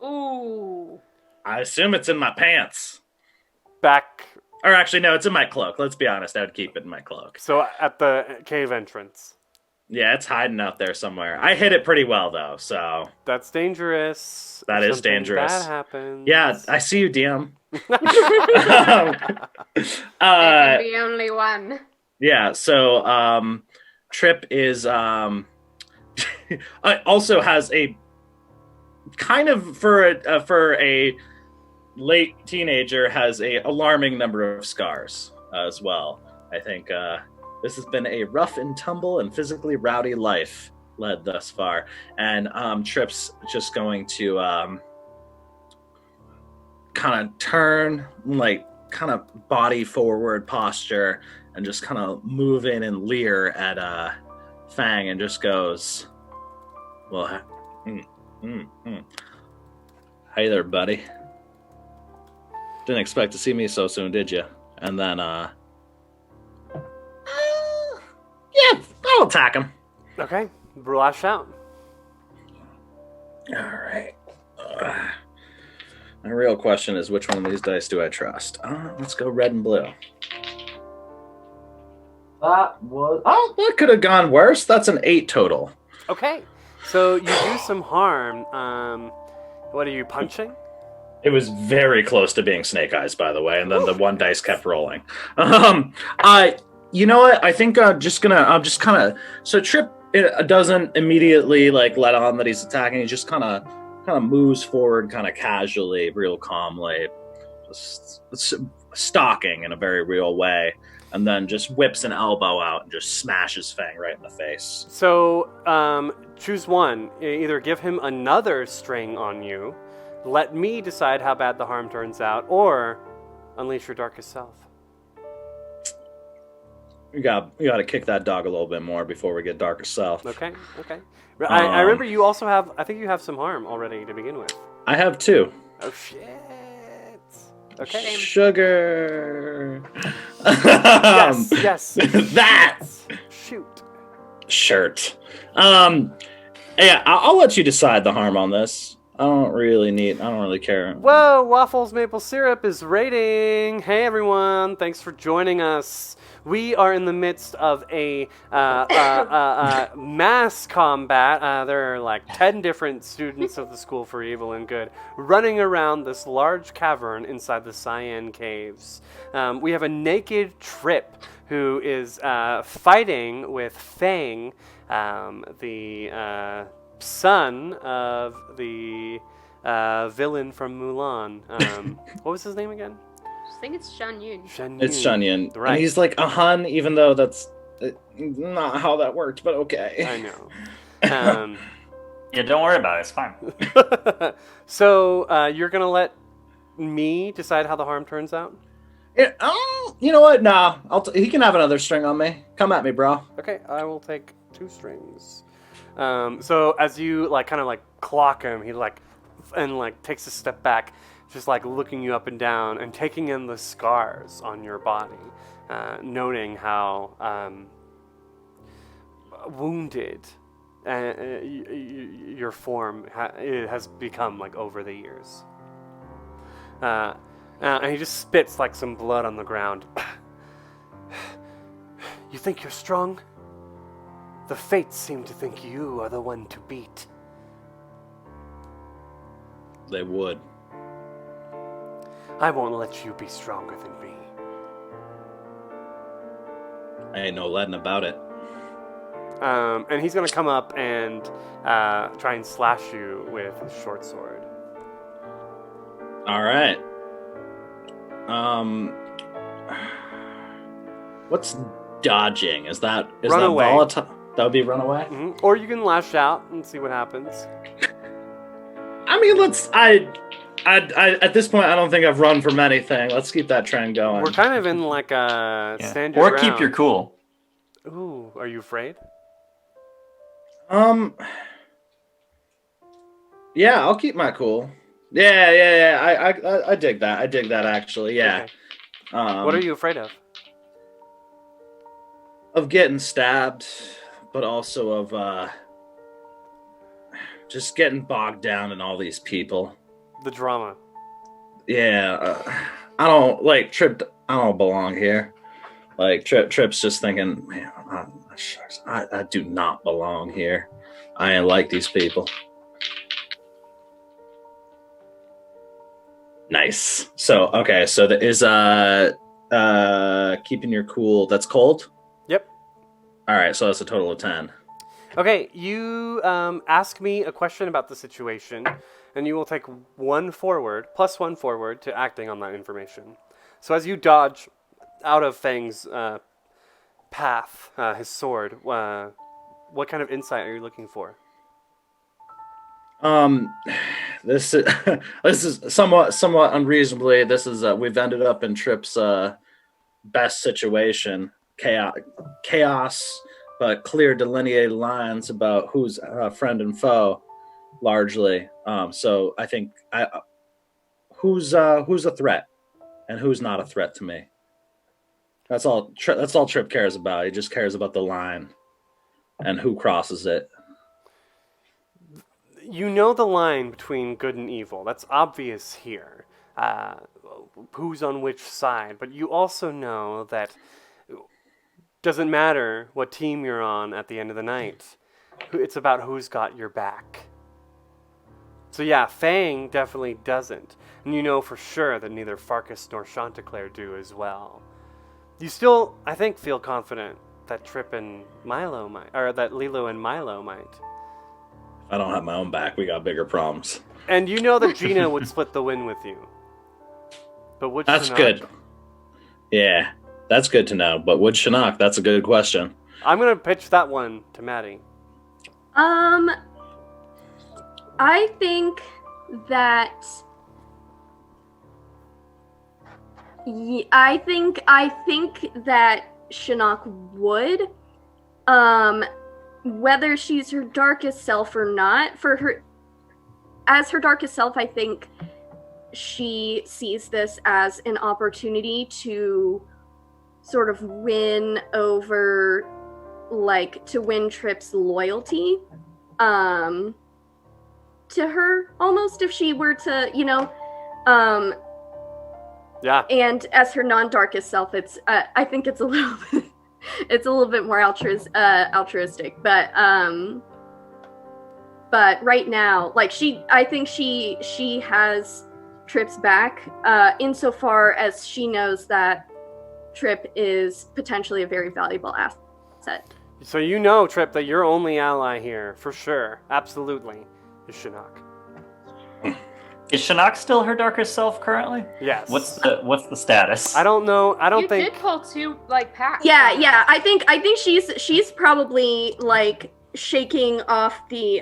Ooh. assume it's in my pants. Back. Or actually no, it's in my cloak. Let's be honest, I would keep it in my cloak. So at the cave entrance. Yeah, it's hiding out there somewhere. I hid it pretty well though, so That's dangerous. That is Something dangerous. Bad happens. yeah, I see you, DM. There can be only one. Yeah, so Trip is also has a kind of for a late teenager has a alarming number of scars as well. I think this has been a rough and tumble and physically rowdy life led thus far, and Trip's just going to kind of turn, like kind of body forward posture, and just kind of move in and leer at Fang, and just goes, "Well, hey there, buddy. Didn't expect to see me so soon, did you?" And then, yeah, I'll attack him. Okay. Last out. All right. My real question is, which one of these dice do I trust? Let's go red and blue. That could have gone worse. That's an 8 total. Okay. So you do some harm. What are you punching? It was very close to being snake eyes, by the way, and then the one dice kept rolling. You know what? I think I'm just kind of. So Trip doesn't immediately like let on that he's attacking. He just kind of moves forward, kind of casually, real calmly, just stalking in a very real way, and then just whips an elbow out and just smashes Fang right in the face. So choose one. Either give him another string on you, let me decide how bad the harm turns out, or unleash your darkest self. we got to kick that dog a little bit more before we get darker south. Okay. I remember you also have. I think you have some harm already to begin with. I have 2. Oh shit. Okay. Sugar. Yes. That Shoot. shirt. Yeah, I'll let you decide the harm on this. I don't really care. Whoa, Waffles Maple Syrup is raiding. Hey everyone, thanks for joining us. We are in the midst of a mass combat. There are like 10 different students of the School for Evil and Good running around this large cavern inside the Cyan Caves. We have a naked Trip who is fighting with Fang, the son of the villain from Mulan. What was his name again? I think it's Shan Yun. It's Shunyan. Right. And he's like a Hun, even though that's not how that worked, but okay. I know. Yeah, don't worry about it. It's fine. So you're gonna let me decide how the harm turns out? Yeah, you know what? Nah, he can have another string on me. Come at me, bro. Okay, I will take 2 strings. So as you kind of clock him, he takes a step back, just looking you up and down and taking in the scars on your body, noting how wounded your form has become over the years. And he just spits some blood on the ground. You think you're strong? The fates seem to think you are the one to beat. They would. I won't let you be stronger than me. I ain't no letting about it. And he's gonna come up and try and slash you with his short sword. All right. What's dodging? Is that Run away. volatile? That would be run away. Mm-hmm. Or you can lash out and see what happens. I mean, I at this point, I don't think I've run from anything. Let's keep that trend going. We're kind of in a Yeah. stand your Or ground. keep your cool. Ooh, are you afraid? Yeah, I'll keep my cool. Yeah. I dig that. I dig that actually. Yeah. Okay. What are you afraid of? Of getting stabbed, but also of just getting bogged down in all these people. The drama. Yeah, I don't Trip. I don't belong here. Trip's just thinking, man, I do not belong here. I ain't like these people. Nice. So there is keeping your cool. That's cold. Yep. All right, so that's a total of 10. Okay, you ask me a question about the situation, and you will take 1 forward, plus 1 forward to acting on that information. So as you dodge out of Fang's path, his sword, what kind of insight are you looking for? This is somewhat unreasonably. This is we've ended up in Trip's best situation, chaos, but clear delineated lines about who's friend and foe, largely. So I think who's a threat and who's not a threat to me. That's all. That's all Trip cares about. He just cares about the line and who crosses it. You know the line between good and evil. That's obvious here. Who's on which side. But you also know that doesn't matter what team you're on at the end of the night. It's about who's got your back. So yeah, Fang definitely doesn't. And you know for sure that neither Farkas nor Chanticleer do as well. You still, I think, feel confident that Trip and Milo might, or that Lilo and Milo might. I don't have my own back. We got bigger problems. And you know that Gina would split the win with you. But would That's Shinnok? good. Yeah, that's good to know. But would Shinnok? That's a good question. I'm going to pitch that one to Maddie. I think that I think that Shinnok would. Whether she's her darkest self or not, as her darkest self, I think she sees this as an opportunity to sort of win Trip's loyalty to her, almost, if she were to, Yeah. And as her non-darkest self, it's I think it's a little bit, it's a little bit more altruistic, but right now, like, I think she has Trip's back, insofar as she knows that Trip is potentially a very valuable asset. So you know, Trip, that your only ally here, for sure, absolutely, is Shinnok. Is Shinnok still her darker self currently? Yes. What's the status? I don't know. I don't think. You did pull 2 packs. Yeah. I think she's probably like shaking off the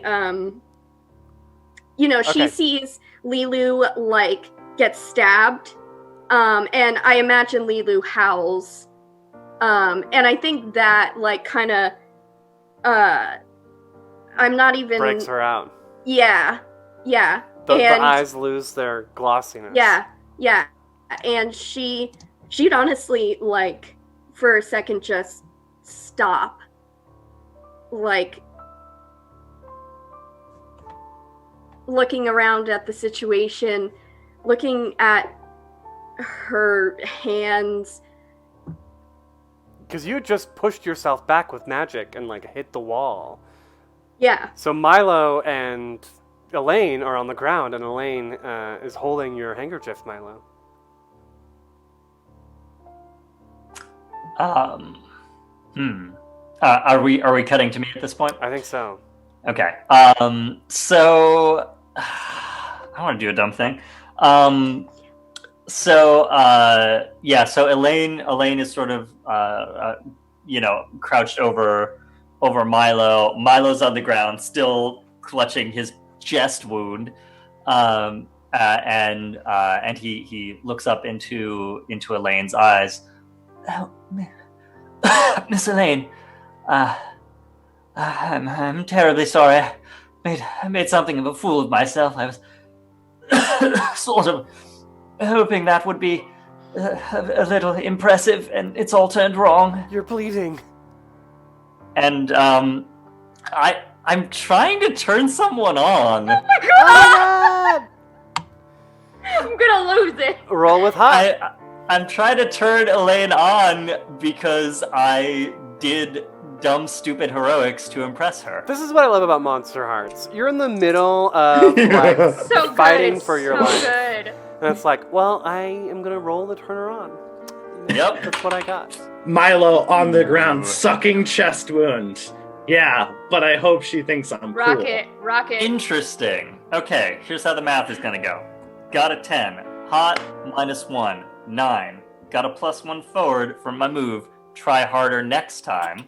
she Okay. sees Lilu like get stabbed, and I imagine Lilu howls, and I think that like kind of I'm not even breaks her out. Yeah. The And eyes lose their glossiness. yeah, and she'd honestly, like, for a second just stop, like, looking around at the situation, looking at her hands. Because you just pushed yourself back with magic and like hit the wall. Yeah. So Milo and Elaine are on the ground, and Elaine is holding your handkerchief, Milo. Are we cutting to me at this point? I think so. Okay. So I want to do a dumb thing. So Elaine is sort of crouched over Milo. Milo's on the ground, still clutching his chest wound, and he looks up into Elaine's eyes. Oh, Miss Elaine, I'm terribly sorry. I made something of a fool of myself. I was sort of hoping that would be a little impressive, and it's all turned wrong. You're bleeding. And I'm trying to turn someone on. Oh my god! I'm gonna lose it. Roll with hot. I'm trying to turn Elaine on because I did dumb, stupid heroics to impress her. This is what I love about Monster Hearts. You're in the middle of like So fighting good. for your so life. Good. And it's like, well, I am going to roll to turn her on. Yep. That's what I got. Milo on the ground, sucking chest wound. Yeah, but I hope she thinks I'm cool. Rocket. Interesting. Okay, here's how the math is gonna go. Got a 10. Hot, -1. 9. Got a +1 forward from my move. Try harder next time.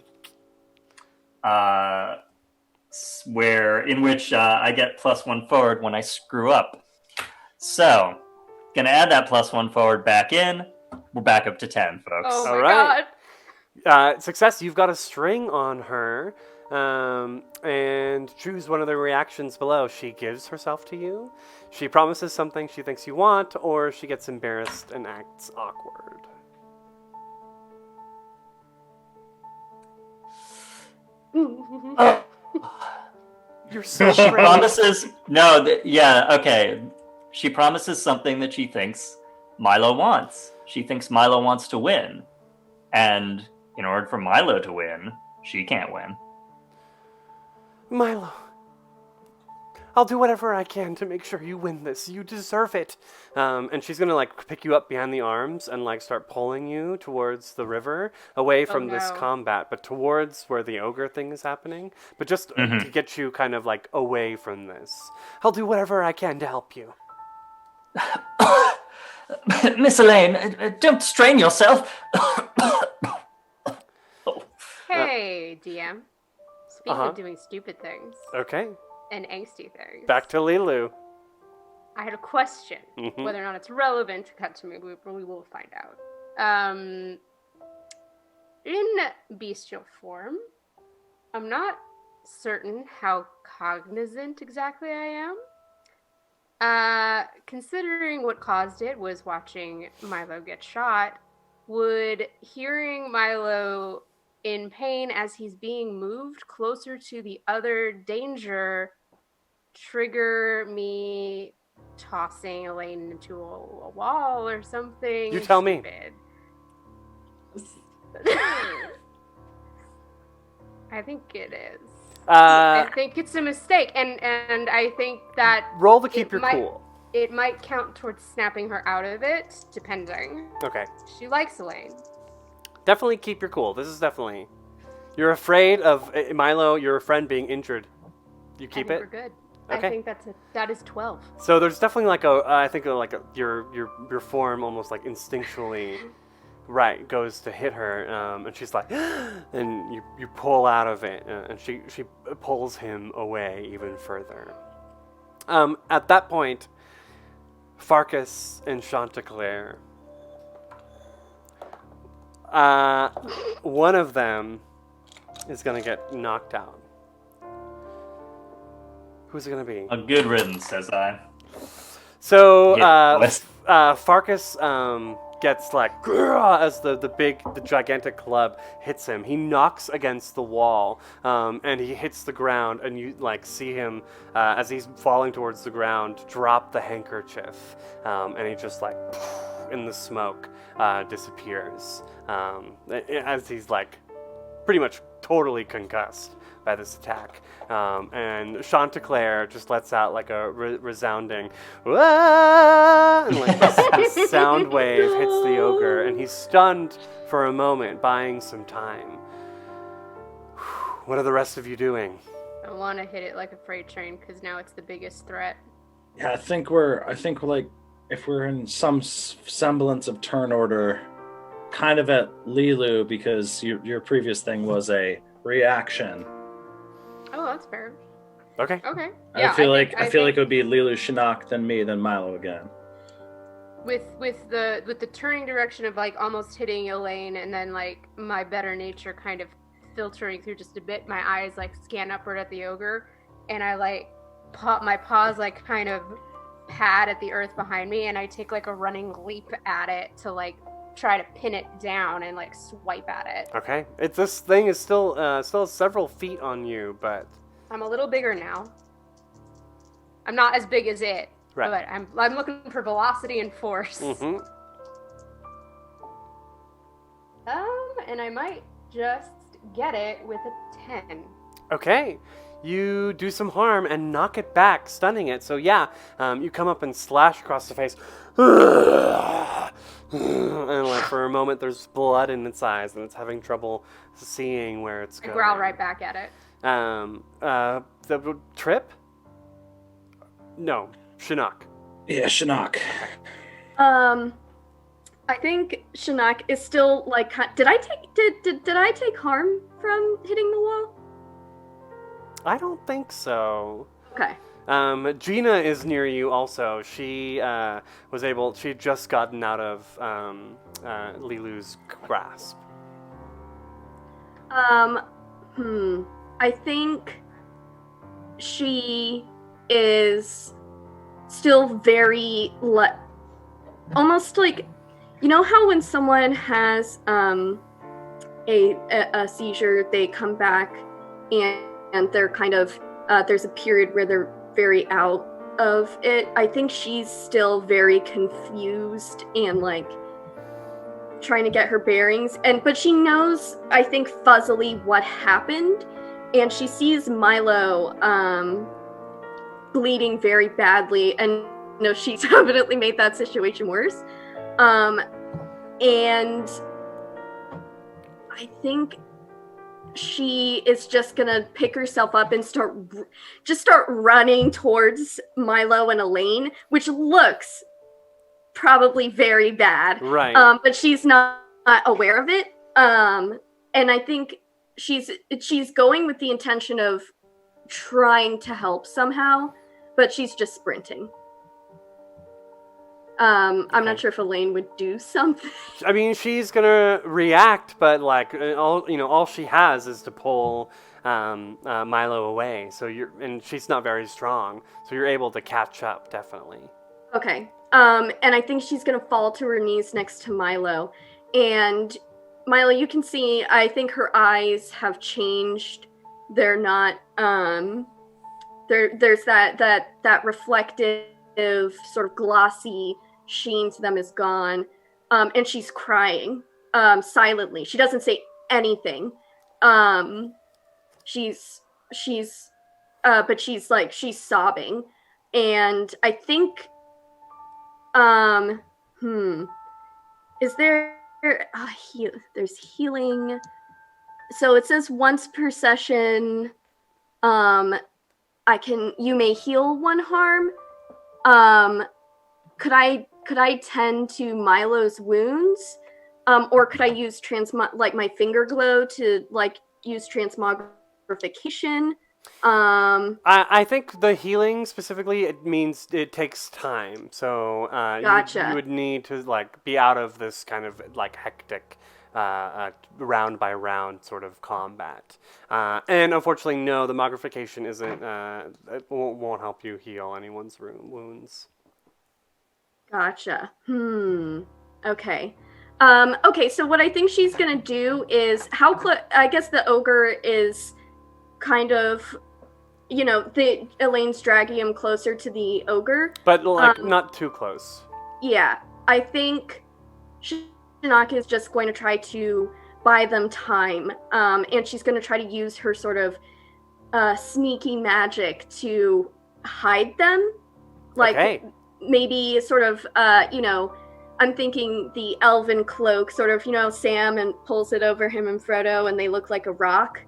In which I get +1 forward when I screw up. So, gonna add that +1 forward back in. We're back up to 10, folks. Oh my All right. god. Success, you've got a string on her. And choose one of the reactions below. She gives herself to you, she promises something she thinks you want, or she gets embarrassed and acts awkward. You're so She brave. promises okay. She promises something that she thinks Milo wants. She thinks Milo wants to win. And in order for Milo to win, she can't win. Milo, I'll do whatever I can to make sure you win this. You deserve it. And she's gonna like pick you up behind the arms and like start pulling you towards the river, away from this no. combat, but towards where the ogre thing is happening. But just to get you kind of like away from this. I'll do whatever I can to help you. Miss Elaine, don't strain yourself. Hey, DM. Speaking Uh-huh. of doing stupid things Okay, and angsty things, back to Lilu. I had a question. Mhm. Whether or not it's relevant to cut to me, we will find out. in bestial form. I'm not certain how cognizant exactly I am. Considering what caused it was watching Milo get shot, would hearing Milo in pain as he's being moved closer to the other danger trigger me tossing Elaine into a wall or something? You tell me. Stupid? I think it is. I think it's a mistake, and I think that roll to keep your cool. It might count towards snapping her out of it, depending. Okay. She likes Elaine. Definitely keep your cool. This is definitely... You're afraid of Milo, your friend, being injured. You keep it? We're good. Okay. I think that is 12. So there's definitely your form almost like instinctually... Right, goes to hit her, and she's like, and you pull out of it, and she pulls him away even further. At that point, Farkas and Chanticleer, one of them is gonna get knocked out. Who's it gonna be? A good riddance, says I. So, West. Farkas gets like as the gigantic club hits him. He knocks against the wall, and he hits the ground, and you like see him as he's falling towards the ground drop the handkerchief, and he just like in the smoke disappears as he's like pretty much totally concussed by this attack. And Chanticleer just lets out like a resounding "Wah!" and like this sound wave hits the ogre, and he's stunned for a moment, buying some time. What are the rest of you doing? I want to hit it like a freight train because now it's the biggest threat. Yeah, I think like if we're in some semblance of turn order, kind of at Lilu, because your previous thing was a reaction. Oh, that's fair. Okay. Okay. I feel like it would be Lilu, Shinnok, then me, then Milo again. With the turning direction of like almost hitting Elaine, and then like my better nature kind of filtering through just a bit, my eyes like scan upward at the ogre, and I like my paws like kind of pad at the earth behind me, and I take like a running leap at it to like try to pin it down and like swipe at it. Okay. This thing is still several feet on you, but I'm a little bigger now. I'm not as big as it, right. but I'm looking for velocity and force. Mm-hmm. And I might just get it with a 10. Okay. You do some harm and knock it back, stunning it. So yeah, you come up and slash across the face. And like for a moment there's blood in its eyes and it's having trouble seeing where it's going. I growl right back at it. The trip? No, Shinnok. Yeah, Shinnok. I think Shinnok is still like. Did I take harm from hitting the wall? I don't think so. Okay. Gina is near you also. She'd just gotten out of Lilu's grasp. I think she is still very almost like, you know how when someone has a seizure, they come back and they're kind of there's a period where they're very out of it. I think she's still very confused and like trying to get her bearings, but she knows, I think, fuzzily what happened, and she sees Milo bleeding very badly, and she's evidently made that situation worse. And I think she is just gonna pick herself up and start running towards Milo and Elaine, which looks probably very bad. Right. But she's not aware of it. And I think she's going with the intention of trying to help somehow, but she's just sprinting. I'm not sure if Elaine would do something. I mean, she's gonna react, but like all she has is to pull Milo away. So and she's not very strong, so you're able to catch up definitely. Okay. And I think she's gonna fall to her knees next to Milo. And Milo, you can see, I think her eyes have changed. They're not, there's that reflective, sort of glossy sheen to them is gone. And she's crying, silently. She doesn't say anything. But she's sobbing. And I think, is there there's healing. So it says once per session, you may heal one harm. Could I tend to Milo's wounds? Or could I use my finger glow to use transmogrification? I think the healing specifically, it means it takes time. So Gotcha. you would need to be out of this kind of hectic round by round sort of combat. And unfortunately, no, the mogrification isn't. It won't help you heal anyone's wounds. Gotcha. Okay. Okay. So what I think she's gonna do is I guess the ogre is kind of, Elaine's dragging him closer to the ogre. But not too close. Yeah. I think Shinnok is just going to try to buy them time. And she's going to try to use her sort of sneaky magic to hide them. Okay. Maybe sort of, I'm thinking the elven cloak, sort of, Sam and pulls it over him and Frodo and they look like a rock.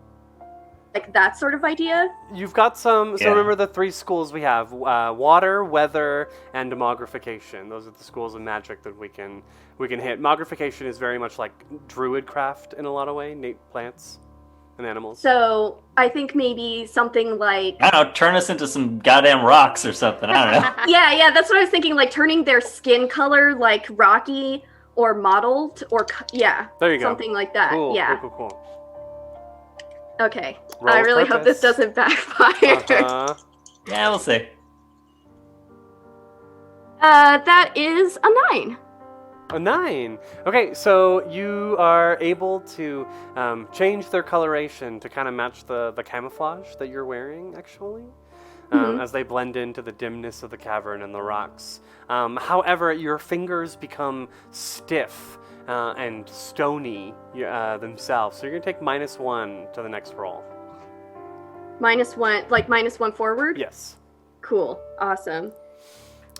Like that sort of idea. You've got some. So remember the 3 schools we have: water, weather, and demogrification. Those are the schools of magic that we can hit. Mogrification is very much like druidcraft in a lot of ways, plants and animals. So I think maybe something like, I don't know, turn us into some goddamn rocks or something. I don't know. yeah, that's what I was thinking. Like turning their skin color like rocky or mottled, or there you go, something like that. Cool, yeah. Cool. Okay. Roll I really hope this purpose. doesn't backfire. Yeah, we'll see. That is a 9. A 9. Okay, so you are able to change their coloration to kind of match the camouflage that you're wearing, actually, as they blend into the dimness of the cavern and the rocks. However, your fingers become stiff and stony themselves, so you're going to take -1 to the next roll. -1, like -1 forward? Yes. Cool. Awesome.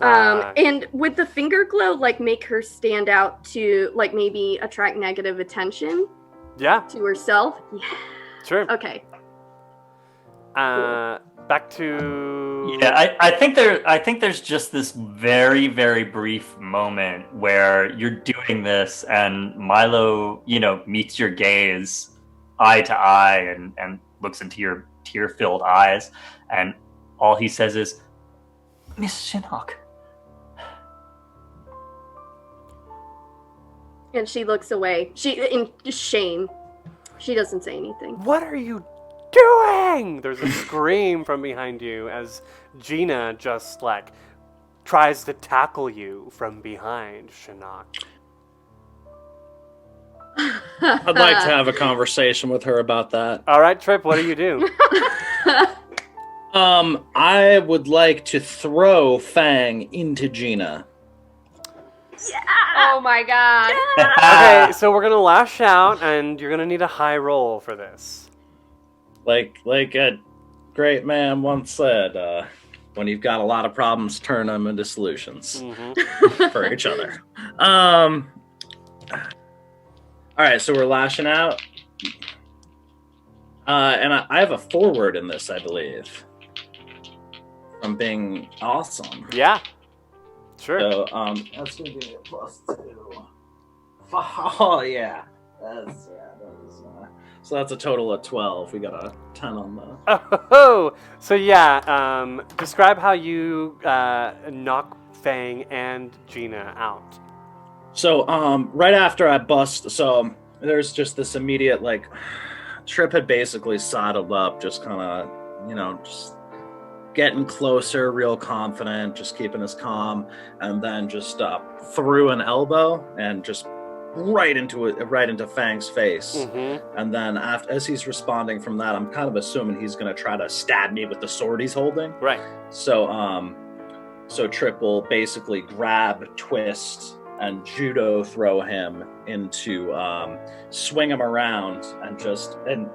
And with the finger glow, make her stand out to, maybe attract negative attention? Yeah. To herself? Yeah. Sure. Okay. Cool. Back to... Yeah, I think there's just this very, very brief moment where you're doing this and Milo, meets your gaze eye to eye and looks into your tear-filled eyes, and all he says is, "Miss Shinnok." And she looks away. In shame. She doesn't say anything. What are you doing? There's a scream from behind you as Gina just tries to tackle you from behind, Shinnok. I'd like to have a conversation with her about that. All right, Trip, what do you do? I would like to throw Fang into Gina. Oh my god. Okay, so we're gonna lash out, and you're gonna need a high roll for this. Like a great man once said, when you've got a lot of problems, turn them into solutions for each other. All right, so we're lashing out. And I have a forward in this, I believe. From being awesome. Yeah. Sure. So, that's going to be a +2. Oh, yeah. So that's a total of 12. We got a 10 on the... Oh, so yeah, describe how you knock Fang and Gina out. So, right after I bust, so there's just this immediate, like, Trip had basically saddled up, just kind of, just getting closer, real confident, just keeping us calm, and then just threw an elbow and just right into Fang's face. Mm-hmm. And then as he's responding from that, I'm kind of assuming he's going to try to stab me with the sword he's holding. Right. So, so Trip will basically grab, twist, and judo throw him into swing him around and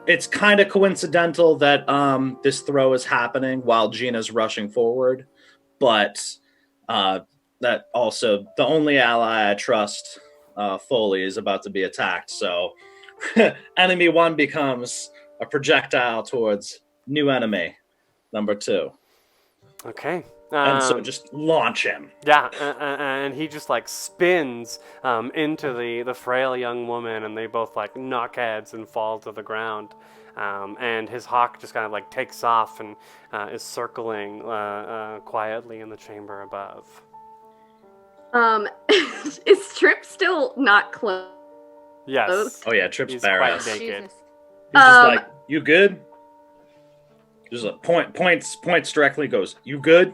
it's kind of coincidental that this throw is happening while Gina's rushing forward, but that also the only ally I trust fully is about to be attacked. So enemy 1 becomes a projectile towards new enemy number 2. Okay. And so just launch him. Yeah, and he just like spins into the frail young woman, and they both like knock heads and fall to the ground. And his hawk just kind of like takes off and is circling quietly in the chamber above. Is Trip still not close? Yes. Oh yeah, Trip's He's badass. quite naked. Jesus. He's just like, you good? Just a points directly, goes, you good?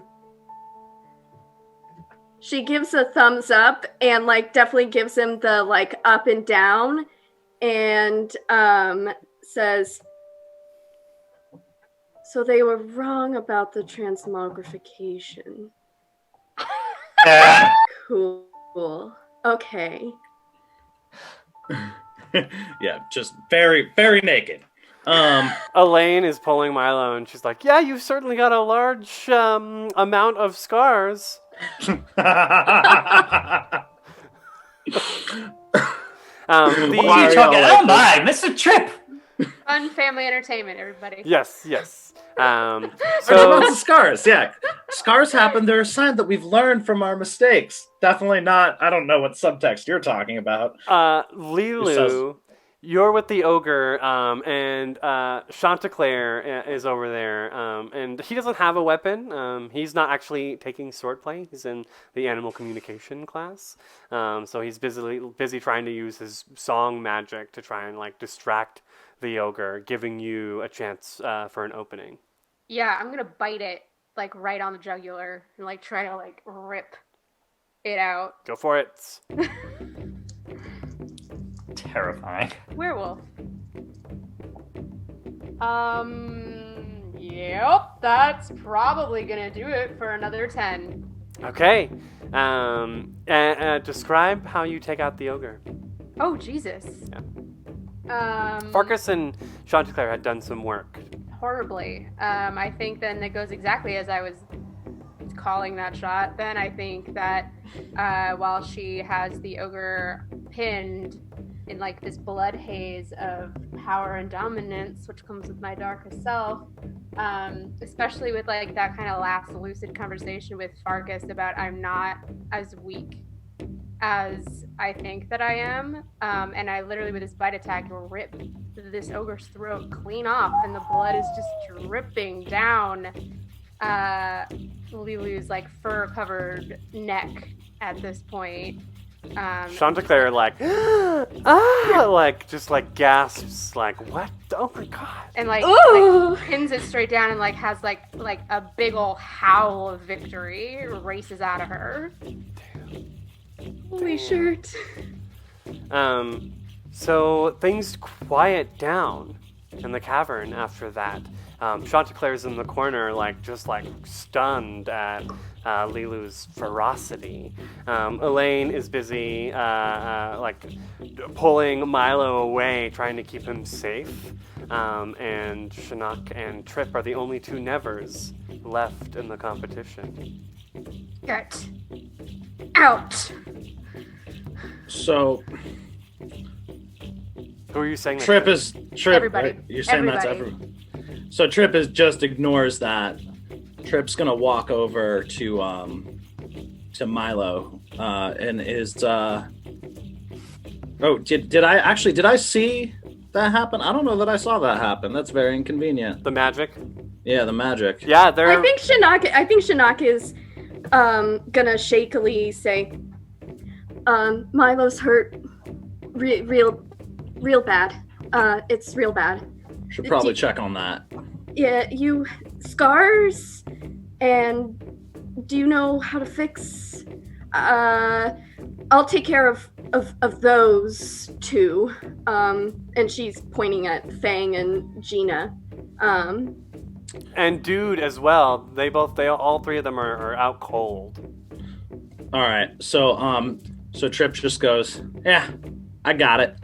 She gives a thumbs up and like definitely gives him the like up and down and says, so they were wrong about the transmogrification. Cool. Okay. Yeah, just very, very naked. Elaine is pulling Milo, and she's like, "Yeah, you've certainly got a large amount of scars." What are you Mario, talking? like Oh my, Mr. Trip! Fun family entertainment, everybody. Yes. There's So lots of scars, yeah. Scars happen. They're a sign that we've learned from our mistakes. Definitely not, I don't know what subtext you're talking about. Lilu, you're with the ogre, and Chanticleer is over there, and he doesn't have a weapon. He's not actually taking swordplay. He's in the animal communication class, so he's busy trying to use his song magic to try and like distract the ogre, giving you a chance for an opening. Yeah, I'm gonna bite it like right on the jugular and like try to like rip it out. Go for it. Terrifying. Werewolf. Yep, that's probably gonna do it for another 10. Okay. Describe how you take out the ogre. Oh, Jesus. Farkas and Chanticleer had done some work. Horribly. I think then it goes exactly as I was calling that shot. Then I think that while she has the ogre pinned in like this blood haze of power and dominance, which comes with my darkest self, especially with like that kind of last lucid conversation with Farkas about I'm not as weak as I think that I am, and I literally with this bite attack rip this ogre's throat clean off, and the blood is just dripping down Lilu's like fur-covered neck at this point. Chanticleer like like just like gasps like what? Oh my god! And like pins it straight down and like has like a big ol' howl of victory races out of her. Holy shirt. So things quiet down in the cavern after that. Chanticleer's in the corner, like just like stunned at Lilu's ferocity. Elaine is busy like pulling Milo away, trying to keep him safe. And Shinnok and Trip are the only two nevers left in the competition. Get out. So Who are you saying? Trip is Trip. Everybody. Right? You're saying that's everyone. So Trip is just ignores that. Trip's gonna walk over to Milo and is oh did I see that happen? I don't know that I saw that happen. That's very inconvenient. The magic? Yeah, the magic. Yeah, they're I think Shinnok is gonna shakily say, Milo's hurt real bad. It's real bad. Should probably check on that. Yeah, you scars, and do you know how to fix? I'll take care of those two. And she's pointing at Fang and Gina. And Dude as well. All three of them are out cold. All right. So Trip just goes, yeah, I got it.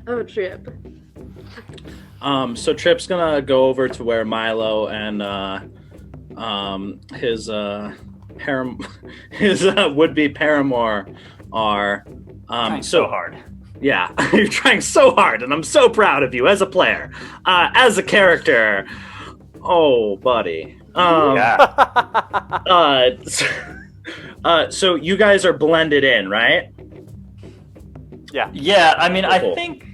Oh, Trip. So Trip's gonna go over to where Milo and his would-be paramour are. Trying so hard. Yeah, you're trying so hard, and I'm so proud of you as a player, as a character. Oh, buddy. So you guys are blended in, right? Yeah. Yeah, I mean, Cool. I think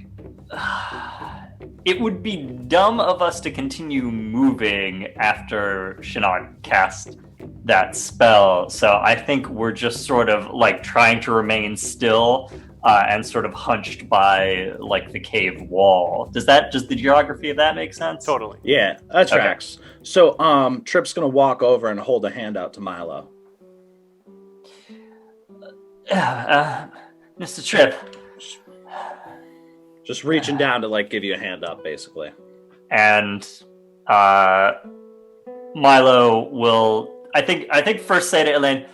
it would be dumb of us to continue moving after Shinnok cast that spell. So I think we're just sort of like trying to remain still and sort of hunched by like the cave wall. Does the geography of that make sense? Totally. Yeah, that tracks. Okay. So Trip's gonna walk over and hold a hand out to Milo. Mr. Trip. Just reaching down to like give you a hand up, basically. And Milo will, I think first say to Elaine,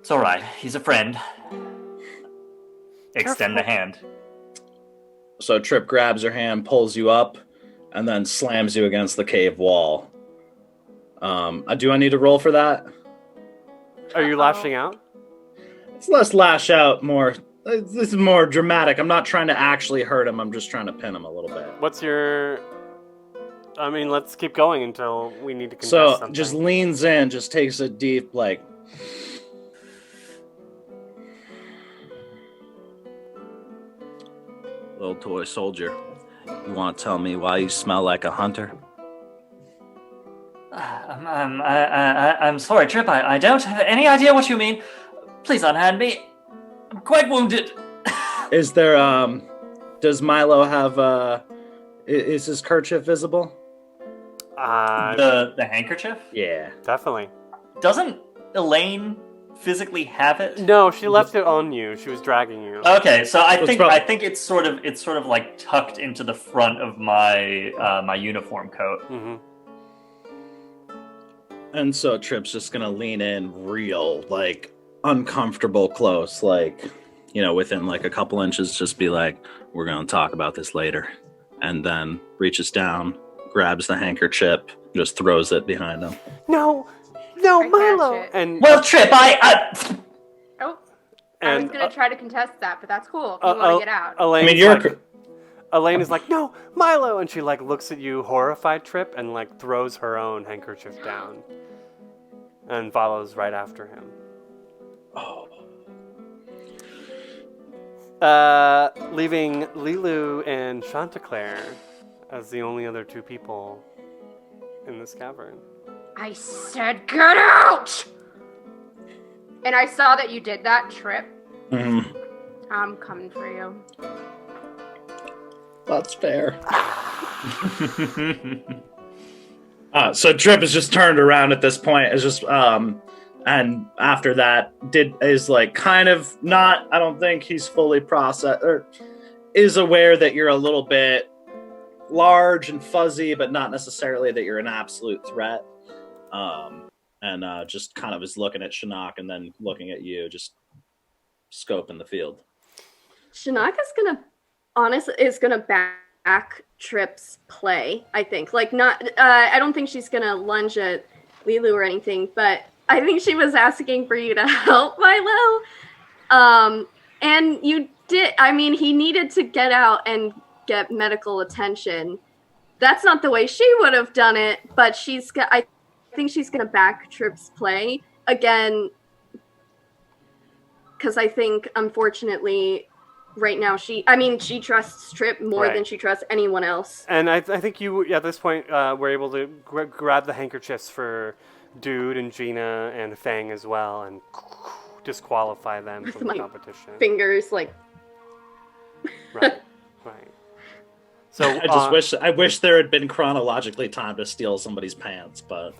"It's all right. He's a friend." Extend the hand. So Trip grabs your hand, pulls you up, and then slams you against the cave wall. Do I need to roll for that? Are you lashing out? It's less lash out, more. This is more dramatic. I'm not trying to actually hurt him. I'm just trying to pin him a little bit. What's your... I mean, let's keep going until we need to contest So something. just leans in, just takes a deep, like... Little toy soldier, you want to tell me why you smell like a hunter? I'm sorry, Trip. I don't have any idea what you mean. Please unhand me. I'm quite wounded. Is there, does Milo have, is his kerchief visible? The handkerchief? Yeah. Definitely. Doesn't Elaine physically have it? No, she left it on you. She was dragging you. Okay, so I It's think it's sort of like tucked into the front of my my uniform coat. Mm-hmm. And so Trip's just gonna lean in real, like, uncomfortable close, like, within like a couple inches, just be like, we're gonna talk about this later. And then reaches down, grabs the handkerchief, just throws it behind him. No, I Milo! catch it. And Well, Trip, I was and gonna try to contest that, but that's cool. If you want to get out. Elaine is like, no, Milo! And she like looks at you, horrified, Trip, and like throws her own handkerchief down. And follows right after him. Oh. Leaving Lilu and Chanticleer as the only other two people in this cavern. I said get out! And I saw that you did that, Trip. Mm-hmm. I'm coming for you. That's fair. So Trip is just turned around at this point. Is just and after that is like kind of not. I don't think he's fully processed or is aware that you're a little bit large and fuzzy, but not necessarily that you're an absolute threat. And just kind of is looking at Shinnok and then looking at you, just scoping the field. Shinnok is gonna back Trip's play, I think. Like, not, I don't think she's gonna lunge at Lilu or anything, but I think she was asking for you to help Milo. And you did, I mean, he needed to get out and get medical attention. That's not the way she would have done it, but I think she's gonna back Trip's play again, because I think, unfortunately, right now she trusts Trip more Right. than she trusts anyone else. And I think you, at this point, were able to grab the handkerchiefs for Dude and Gina and Fang as well and disqualify them from the my competition. Fingers like Right. So I wish there had been chronologically time to steal somebody's pants, but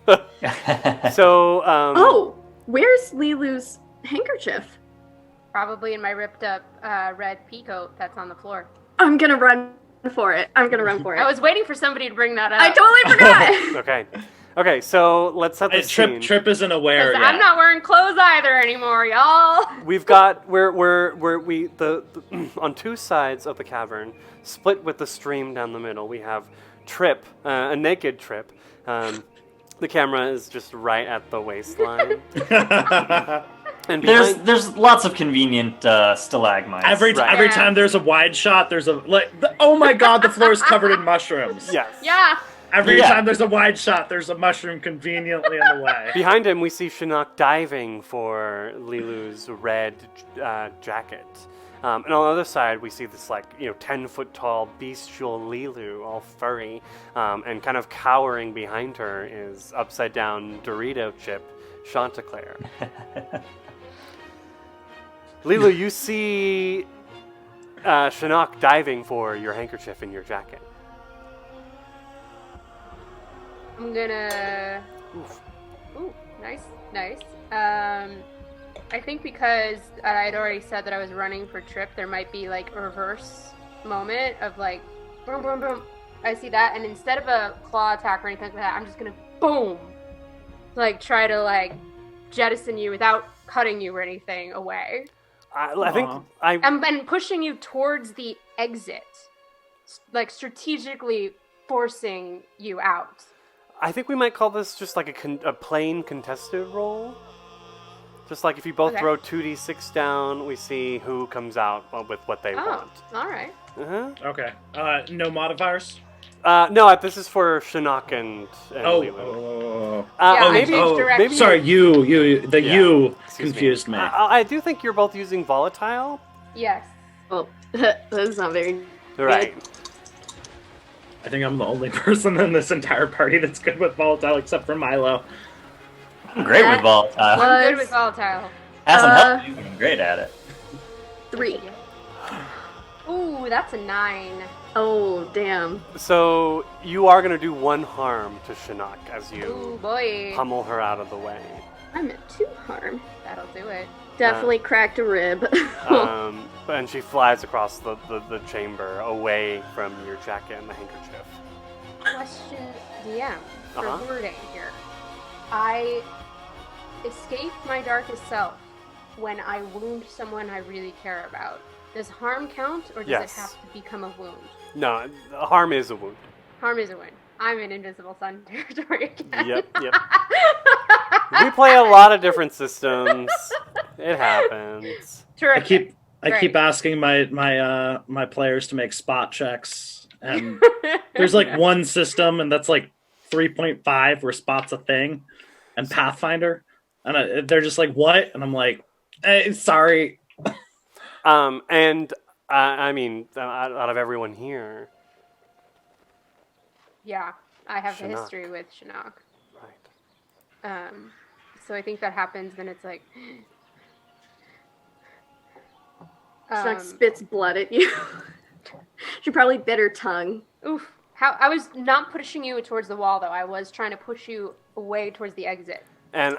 So oh, where's Lilu's handkerchief? Probably in my ripped up red peacoat that's on the floor. I'm gonna run for it. I was waiting for somebody to bring that up. I totally forgot. Okay, so let's set the scene. Trip isn't aware yet. I'm not wearing clothes either anymore, y'all. We've got we're on two sides of the cavern, split with the stream down the middle. We have Trip, a naked Trip. The camera is just right at the waistline. And there's lots of convenient stalagmites. Every time there's a wide shot, there's a oh my god, the floor is covered in mushrooms. Yes. Yeah. Every time there's a wide shot, there's a mushroom conveniently in the way. Behind him, we see Shinnok diving for Lilu's red jacket. And on the other side, we see this 10-foot tall bestial Lilu, all furry, and kind of cowering behind her is upside down Dorito chip Chanticleer. Lilu, you see Shinnok diving for your handkerchief in your jacket. I'm gonna. Ooh, nice. I think because I'd already said that I was running for Trip, there might be a reverse moment of boom, boom, boom. I see that, and instead of a claw attack or anything like that, I'm just gonna boom, try to jettison you without cutting you or anything away. I think and pushing you towards the exit, strategically forcing you out. I think we might call this just a plain contested roll. Just if you both throw 2d6 down, we see who comes out with what they want. All right. Okay. No modifiers? No, this is for Shinnok and Lilu. Maybe. Sorry, you confused me. I do think you're both using volatile. Yes. Well, that's not very right. I think I'm the only person in this entire party that's good with volatile, except for Milo. I'm great with volatile. I'm good with volatile. Hasn't helped you, but I'm great at it. 3. Ooh, that's a 9. Oh, damn. So you are going to do 1 harm to Shinnok as you Ooh, boy. pummel her out of the way. I'm at 2 harm. That'll do it. Definitely cracked a rib. And she flies across the chamber away from your jacket and the handkerchief. Question DM for wording here. I escape my darkest self when I wound someone I really care about. Does harm count, or does it have to become a wound? No, harm is a wound. Harm is a wound. I'm in Invisible Sun territory again. Yep. We play a lot of different systems. It happens. Terrific. I keep asking my players to make spot checks, and there's one system, and that's 3.5 where spot's a thing, and Pathfinder, and they're just what? And I'm hey, sorry. And I mean, out of everyone here. Yeah, I have Shinnok. a history with Shinnok. Right. So I think that happens, then it's Shinnok spits blood at you. She probably bit her tongue. Oof. I was not pushing you towards the wall, though. I was trying to push you away towards the exit. And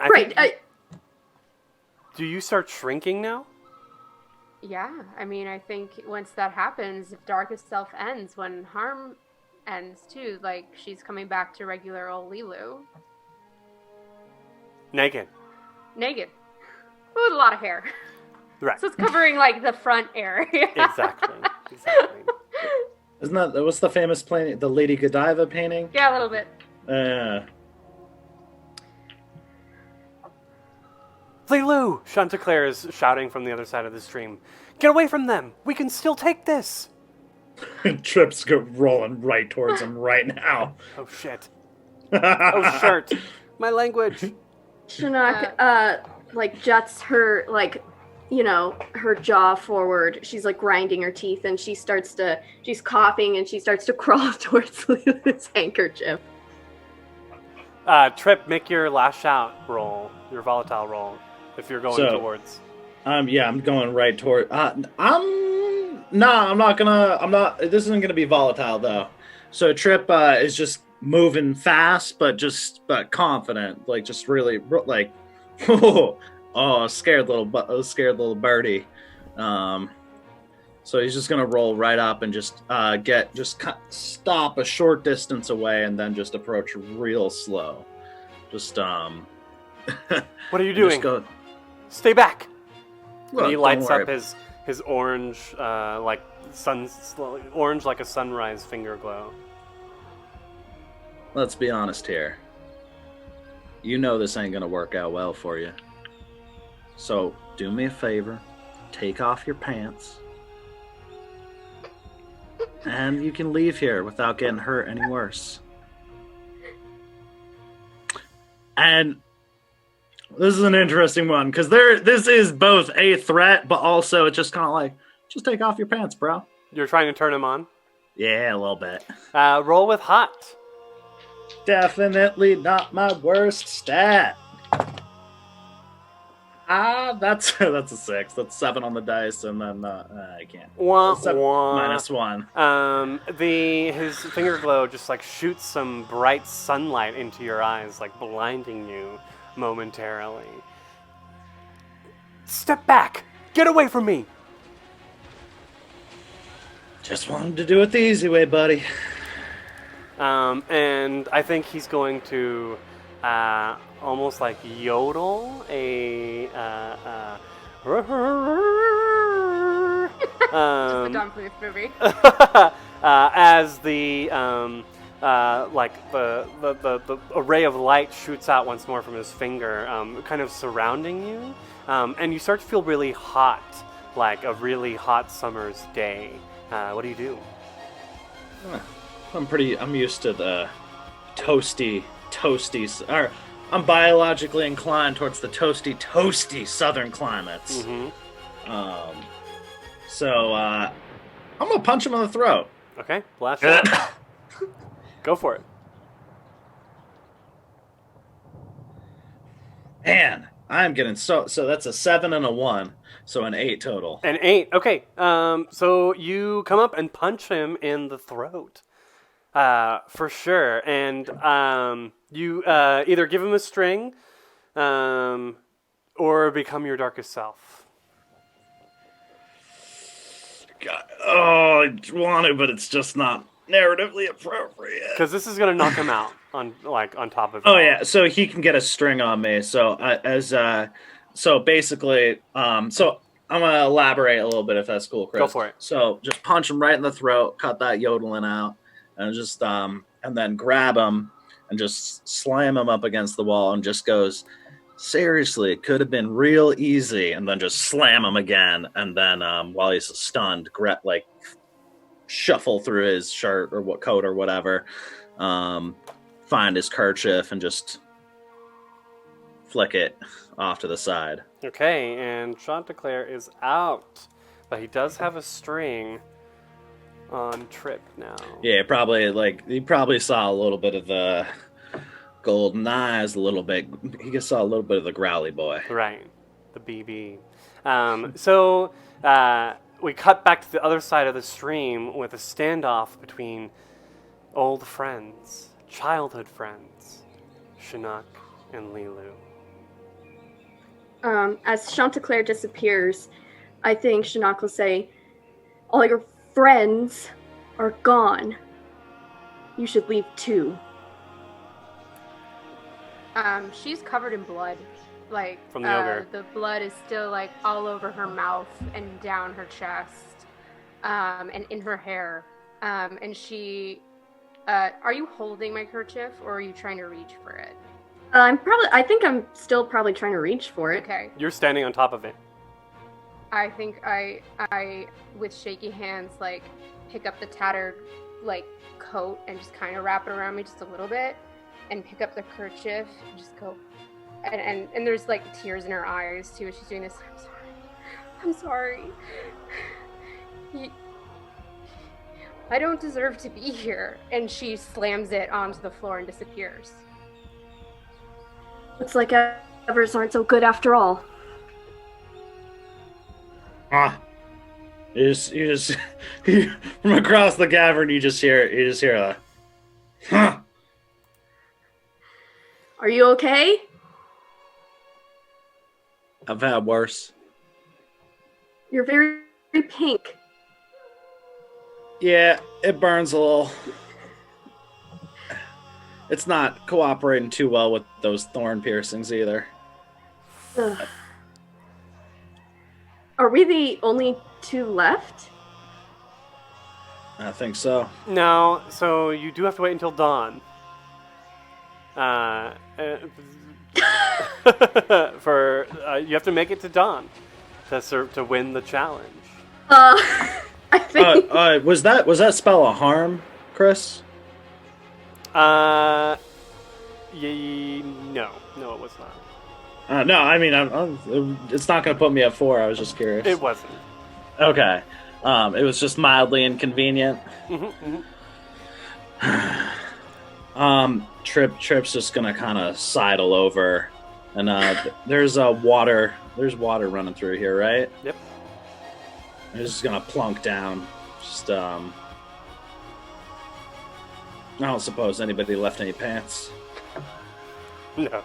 do you start shrinking now? Yeah, I mean, I think once that happens, if Darkest Self ends, when harm ends too, she's coming back to regular old Lilu. Naked. With a lot of hair. Right. So it's covering the front area. Exactly. Isn't that what's the famous painting, the Lady Godiva painting? Yeah, a little bit. Lilu! Chanticleer is shouting from the other side of the stream. Get away from them! We can still take this! Trips go rolling right towards him right now. Oh shit. Oh shirt. My language. Shinnok, juts her, her jaw forward. She's like grinding her teeth, and she's coughing, and she starts to crawl towards Lulu's handkerchief. Trip, make your lash out roll, your volatile roll, if you're going towards. Yeah, I'm going right toward. I'm not. This isn't gonna be volatile though. So Trip is just moving fast, but confident, like just really like, scared little birdie. So he's just gonna roll right up and just stop a short distance away, and then just approach real slow. Just What are you doing? Stay back. Look, and he lights up his orange, like orange like a sunrise finger glow. Let's be honest here. You know this ain't gonna work out well for you. So do me a favor, take off your pants, and you can leave here without getting hurt any worse. And this is an interesting one, because this is both a threat, but also it's just kind of like, just take off your pants, bro. You're trying to turn him on? Yeah, a little bit. Roll with hot. Definitely not my worst stat. That's a 6. That's 7 on the dice, and then I can't. -1. His finger glow just like shoots some bright sunlight into your eyes, like blinding you momentarily. Step back! Get away from me! Just wanted to do it the easy way, buddy. And I think he's going to almost like yodel a Just the Don Bluth movie. as the like the array of light shoots out once more from his finger, kind of surrounding you, and you start to feel really hot, like a really hot summer's day. What do you do? I'm used to the toasty, or I'm biologically inclined towards the toasty southern climates. Mm-hmm. So I'm gonna punch him in the throat. Okay, blast shot. Go for it. Man, I'm getting so that's a 7 and a 1, so an 8 total. An 8. Okay. So you come up and punch him in the throat. For sure. And you either give him a string, or become your darkest self. God, I want to, but it's just not narratively appropriate. Because this is gonna knock him out on top of. Oh yeah, so he can get a string on me. So so basically, so I'm gonna elaborate a little bit if that's cool, Chris. Go for it. So just punch him right in the throat, cut that yodeling out, and just and then grab him and just slam him up against the wall and just goes, seriously, it could have been real easy, and then just slam him again, and then while he's stunned, shuffle through his shirt or coat or whatever, find his kerchief and just flick it off to the side. Okay, and Chanticleer is out, but he does have a string on Trip now. Yeah, he probably saw a little bit of the golden eyes, a little bit. He saw a little bit of the growly boy. Right, the BB. So we cut back to the other side of the stream with a standoff between old friends, childhood friends, Shinnok and Lilu. As Chanticleer disappears, I think Shinnok will say, all your friends are gone. You should leave too. She's covered in blood. Like, from the ogre. The blood is still like all over her mouth and down her chest, and in her hair. And she, are you holding my kerchief or are you trying to reach for it? I think I'm still probably trying to reach for it. Okay. You're standing on top of it. I think I with shaky hands, like, pick up the tattered, like, coat and just kind of wrap it around me just a little bit, and pick up the kerchief and just go, and there's like tears in her eyes too as she's doing this. I'm sorry. I don't deserve to be here. And she slams it onto the floor and disappears. Looks like Evers aren't so good after all. You just from across the cavern, you just hear a, huh. Are you okay? I've had worse. You're very pink. Yeah, it burns a little. It's not cooperating too well with those thorn piercings either. Ugh. Are we the only two left? I think so. No, so you do have to wait until dawn. You have to make it to dawn to win the challenge. I think. Was that spell a harm, Chris? No, it was not. No, I mean, it's not going to put me at 4. I was just curious. It wasn't. Okay. It was just mildly inconvenient. Trip's just gonna kind of sidle over, and there's water running through here, right? Yep. I'm just gonna plunk down. I don't suppose anybody left any pants. No.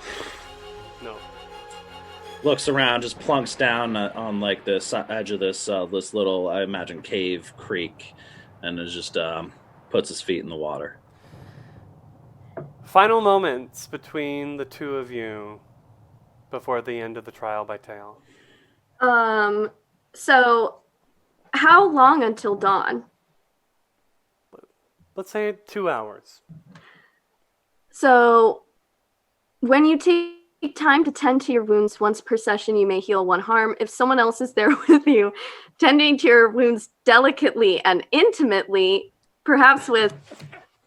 Looks around, just plunks down on like this edge of this little, I imagine, cave creek, and is just puts his feet in the water. Final moments between the two of you before the end of the trial by tale. So how long until dawn? Let's say 2 hours. So when you take time to tend to your wounds once per session, you may heal 1 harm. If someone else is there with you, tending to your wounds delicately and intimately, perhaps with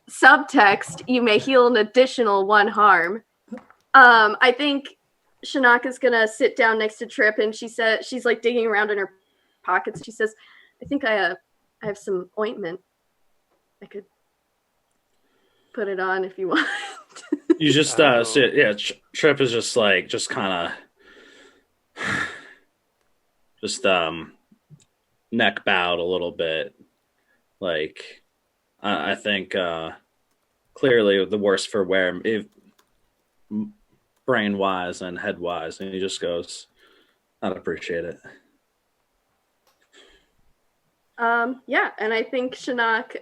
subtext, you may heal an additional 1 harm. I think Shanaka's gonna sit down next to Trip, and she said she's like digging around in her pockets. She says, "I think I have some ointment. I could put it on if you want." You just sit. Yeah, Trip is just like kind of just neck bowed a little bit. Like I think clearly the worse for wear, if brain wise and head wise, and he just goes, "I'd appreciate it." Yeah, and I think Shinnok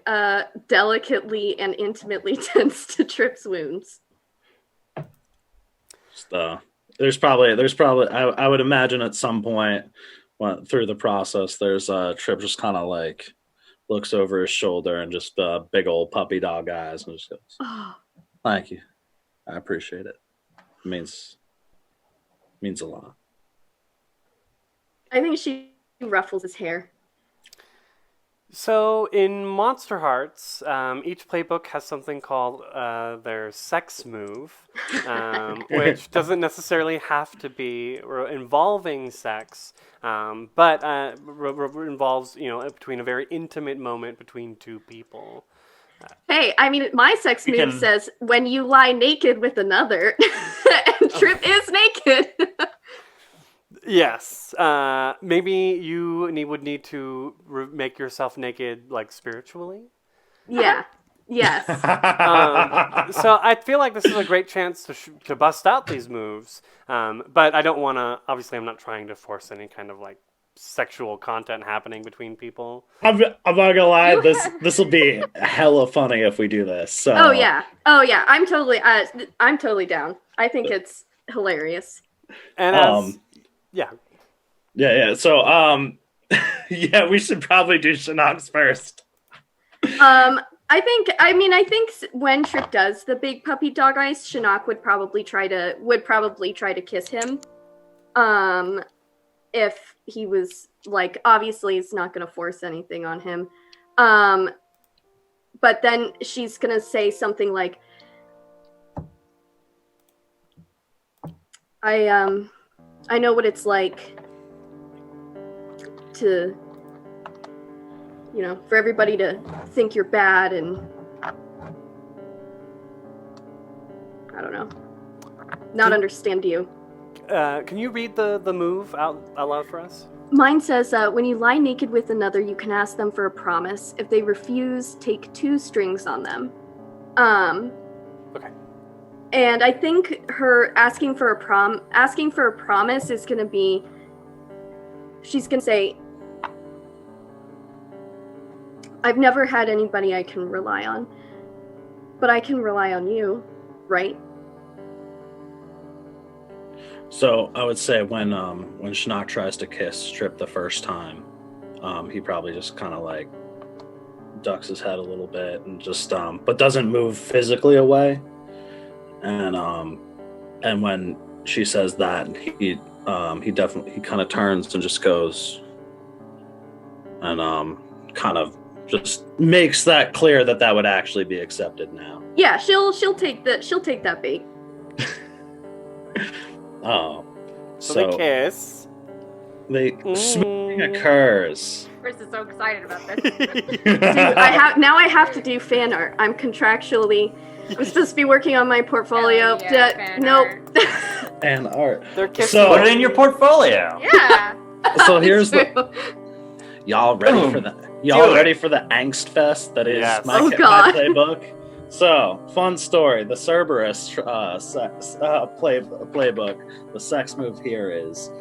delicately and intimately tends to Trip's wounds. Just, there's probably I would imagine at some point through the process, there's Trip just kind of like looks over his shoulder and just big old puppy dog eyes and just goes, Oh. "Thank you, I appreciate it. It means a lot." I think she ruffles his hair. So in Monster Hearts, each playbook has something called their sex move, which doesn't necessarily have to be involving sex, but involves, between a very intimate moment between two people. Hey, I mean, my sex move says when you lie naked with another, and Trip is naked. Yes. Maybe you would need to make yourself naked, like, spiritually? Yeah. Yes. So I feel like this is a great chance to bust out these moves. But I don't want to... Obviously, I'm not trying to force any kind of, like, sexual content happening between people. I'm not gonna lie, this will be hella funny if we do this. So. Oh yeah. I'm totally down. I think it's hilarious. And Yeah. So, yeah, we should probably do Shinnok's first. I think when Trip does the big puppy dog eyes, Shinnok would probably try to kiss him. If he was like, obviously it's not going to force anything on him. But then she's going to say something like, I know what it's like to, for everybody to think you're bad and, I don't know, not understand you. Can you read the move out loud for us? Mine says, when you lie naked with another, you can ask them for a promise. If they refuse, take 2 strings on them. Okay. And I think her asking for a promise is gonna be, she's gonna say, I've never had anybody I can rely on, but I can rely on you, right? So I would say when Shinnok tries to kiss Trip the first time, he probably just kind of like ducks his head a little bit and just but doesn't move physically away. And when she says that, he kind of turns and just goes and kind of just makes that clear that would actually be accepted now. Yeah, she'll take that bait. Oh, So they kiss. Smoothing occurs. Chris is so excited about this. Dude, I have to do fan art. I'm supposed to be working on my portfolio. Hell yeah, fan Nope. And art. They're kissing. So- Put it in your portfolio. Yeah. So here's True. y'all ready for the angst fest that is Yes. my playbook. So, fun story. The Cerberus playbook. The sex move here is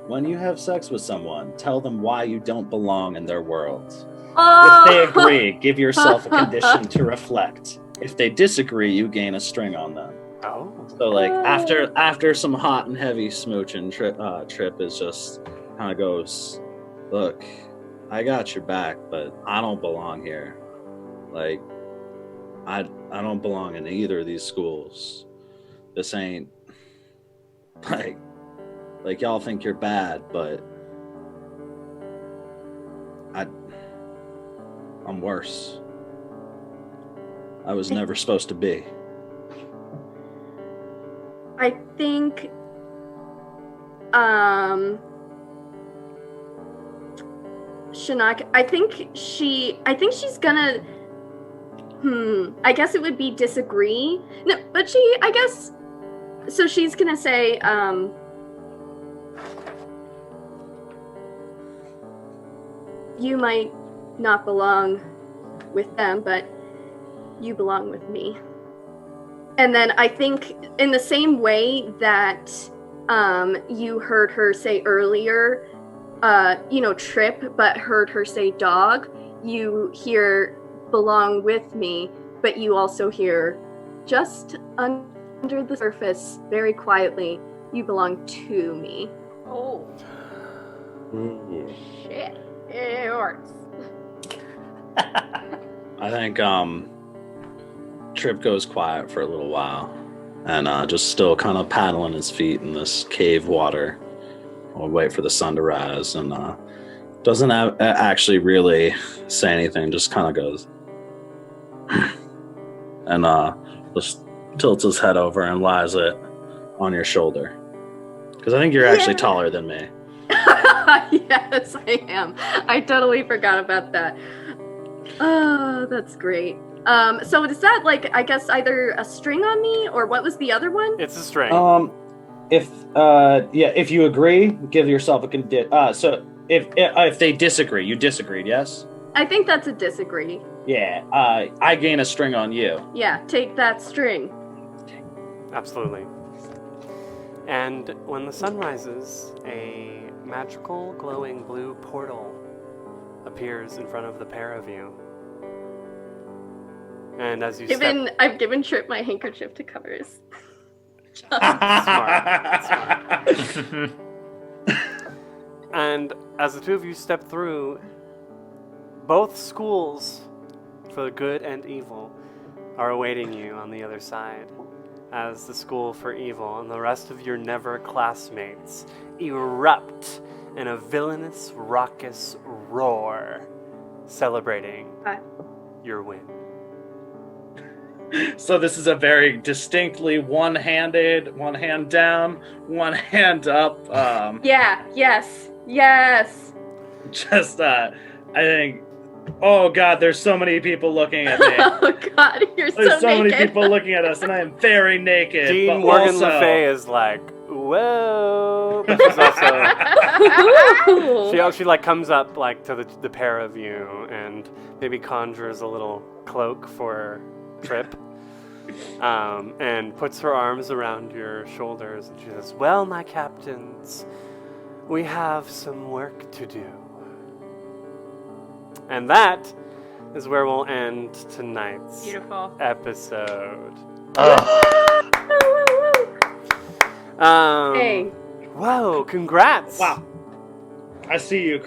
when you have sex with someone, tell them why you don't belong in their world. If they agree, give yourself a condition to reflect. If they disagree, you gain a string on them. Oh. So, like after some hot and heavy smooching, Trip is just kind of goes, look, I got your back, but I don't belong here. Like, I don't belong in either of these schools. This ain't like y'all think you're bad, but I'm worse. I was never supposed to be. I think Shinnok, I think she's gonna I guess it would be disagree. No, but so she's gonna say, you might not belong with them, but you belong with me. And then I think in the same way that you heard her say earlier, Trip, but heard her say dog, you hear belong with me, but you also hear just under the surface, very quietly, you belong to me. Oh. Shit. It works. I think Trip goes quiet for a little while and just still kind of paddling his feet in this cave water. We'll wait for the sun to rise and doesn't actually really say anything, just kind of goes and just tilts his head over and lies it on your shoulder. Because I think you're actually taller than me. Yes, I am. I totally forgot about that. Oh, that's great. So is that like, I guess, either a string on me, or what was the other one? It's a string. If you agree, give yourself a condition. So if they disagree, you disagreed, yes? I think that's a disagree. Yeah. I gain a string on you. Yeah, take that string. Absolutely. And when the sun rises, a magical glowing blue portal appears in front of the pair of you. And as you I've given Trip my handkerchief to cover his. Smart. And as the two of you step through, both schools for good and evil are awaiting you on the other side, as the school for evil and the rest of your never classmates erupt in a villainous, raucous roar, celebrating your win. So this is a very distinctly one-handed, one hand down, one hand up. Yes. Just, I think, oh God, there's so many people looking at me. Oh God, you're There's so many naked. people looking at us, and I am very naked. Dean but Morgan also... Le Fay is like, whoa, but she's also she like comes up like to the pair of you and maybe conjures a little cloak for Trip, and puts her arms around your shoulders and she says, "Well, my captains, we have some work to do." And that is where we'll end tonight's Beautiful. episode. Hey. Whoa, congrats. Wow. I see you,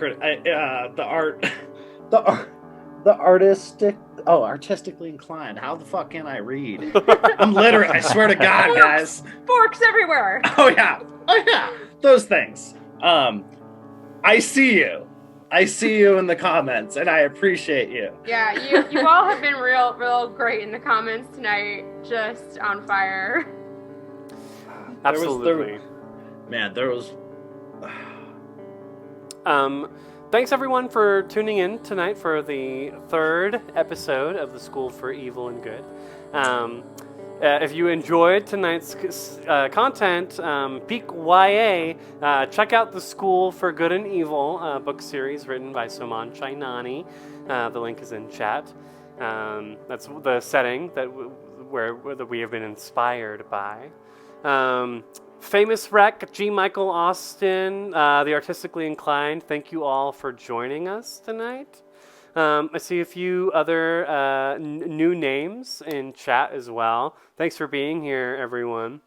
artistically inclined. How the fuck can I read? I'm literate. I swear to God, guys. Forks everywhere. Oh yeah, those things. I see you. I see you in the comments, and I appreciate you. Yeah, you all have been real great in the comments tonight. Just on fire. Absolutely. There was. Thanks everyone for tuning in tonight for the third episode of the School for Evil and Good. If you enjoyed tonight's content, Peak YA, check out the School for Good and Evil book series written by Soman Chainani. The link is in chat. That's the setting that we have been inspired by. Famous Rec, G. Michael Austin, the Artistically Inclined, thank you all for joining us tonight. I see a few other new names in chat as well. Thanks for being here, everyone.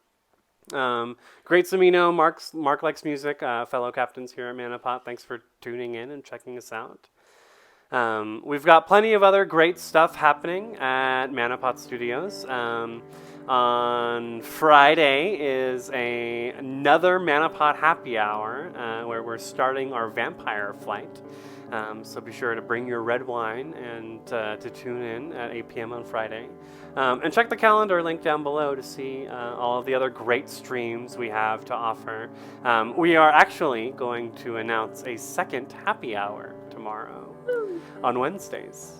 Great Samino, Mark Likes Music, fellow captains here at ManaPot, thanks for tuning in and checking us out. We've got plenty of other great stuff happening at ManaPot Studios. On Friday is another ManaPot happy hour where we're starting our vampire flight. So be sure to bring your red wine and to tune in at 8 p.m. on Friday. And check the calendar link down below to see all of the other great streams we have to offer. We are actually going to announce a second happy hour tomorrow on Wednesdays.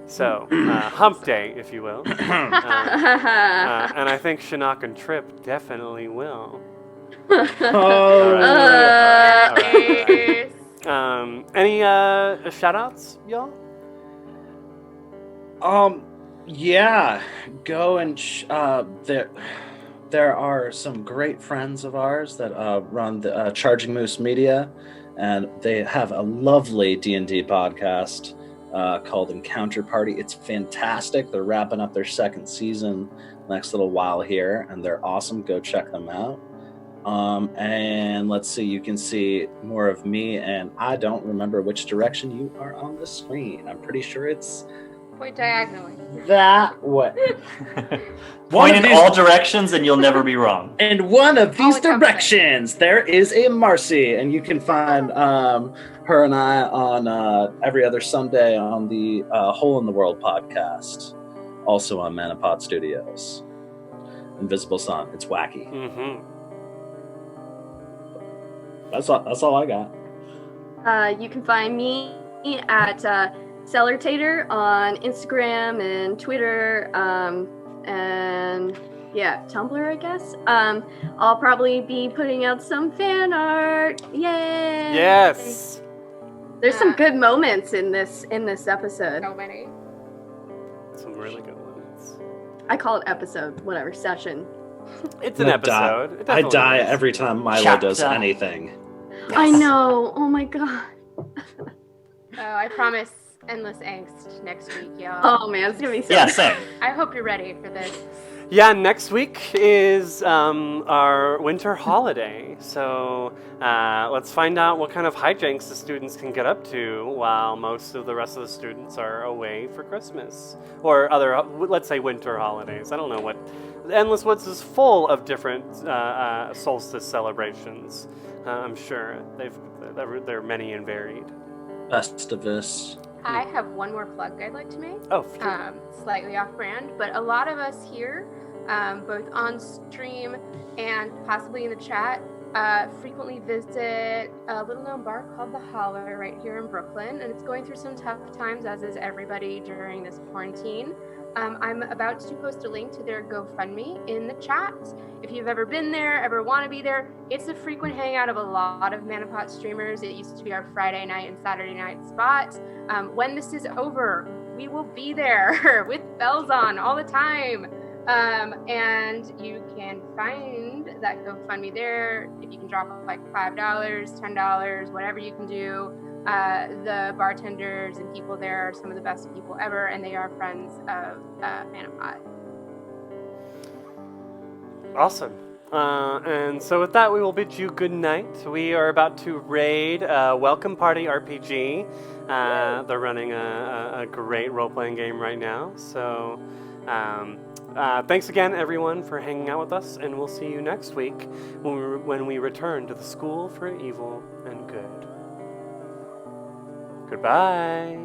So, hump day, if you will. And I think Shinnok and Trip definitely will. Oh. Any shout-outs, y'all? Yeah, go and there are some great friends of ours that run the Charging Moose Media, and they have a lovely D&D podcast called Encounter Party. It's fantastic. They're wrapping up their second season next little while here, and they're awesome. Go check them out. And let's see, you can see more of me, and I don't remember which direction you are on the screen. I'm pretty sure it's Point diagonally. that way. Point in all directions and you'll never be wrong. In one of these All directions, there is a Marcy, and you can find her and I on every other Sunday on the Hole in the World podcast, also on ManaPot Studios. Invisible Sun, it's wacky. Mm-hmm. That's all I got. You can find me at Cellartator on Instagram and Twitter, and yeah, Tumblr, I guess. I'll probably be putting out some fan art. Yay! Yes! There's some good moments in this episode. So many. Some really good ones. I call it episode, whatever, session. It's an episode. It I definitely die is. every time Milo Chapter. does anything. I know. Oh my god. I promise endless angst next week, y'all. Oh man, it's gonna be so. Yeah, same. I hope you're ready for this. Yeah, next week is our winter holiday. So let's find out what kind of hijinks the students can get up to while most of the rest of the students are away for Christmas. Or other, let's say, winter holidays. I don't know what. Endless Woods is full of different solstice celebrations. I'm sure there are many and varied. Festivus. I have one more plug I'd like to make. Oh, sure. Slightly off brand, but a lot of us here, both on stream and possibly in the chat, frequently visit a little known bar called The Holler right here in Brooklyn, and it's going through some tough times, as is everybody during this quarantine. I'm about to post a link to their GoFundMe in the chat. If you've ever been there, ever want to be there, it's a frequent hangout of a lot of ManaPot streamers. It used to be our Friday night and Saturday night spot. When this is over, we will be there with bells on all the time. And you can find that GoFundMe there. If you can drop like $5, $10, whatever you can do. The bartenders and people there are some of the best people ever, and they are friends of ManaPot. Awesome. And so with that, we will bid you good night. We are about to raid Welcome Party RPG. They're running a great role-playing game right now. So thanks again, everyone, for hanging out with us, and we'll see you next week when we return to the School for Evil and Good. Goodbye.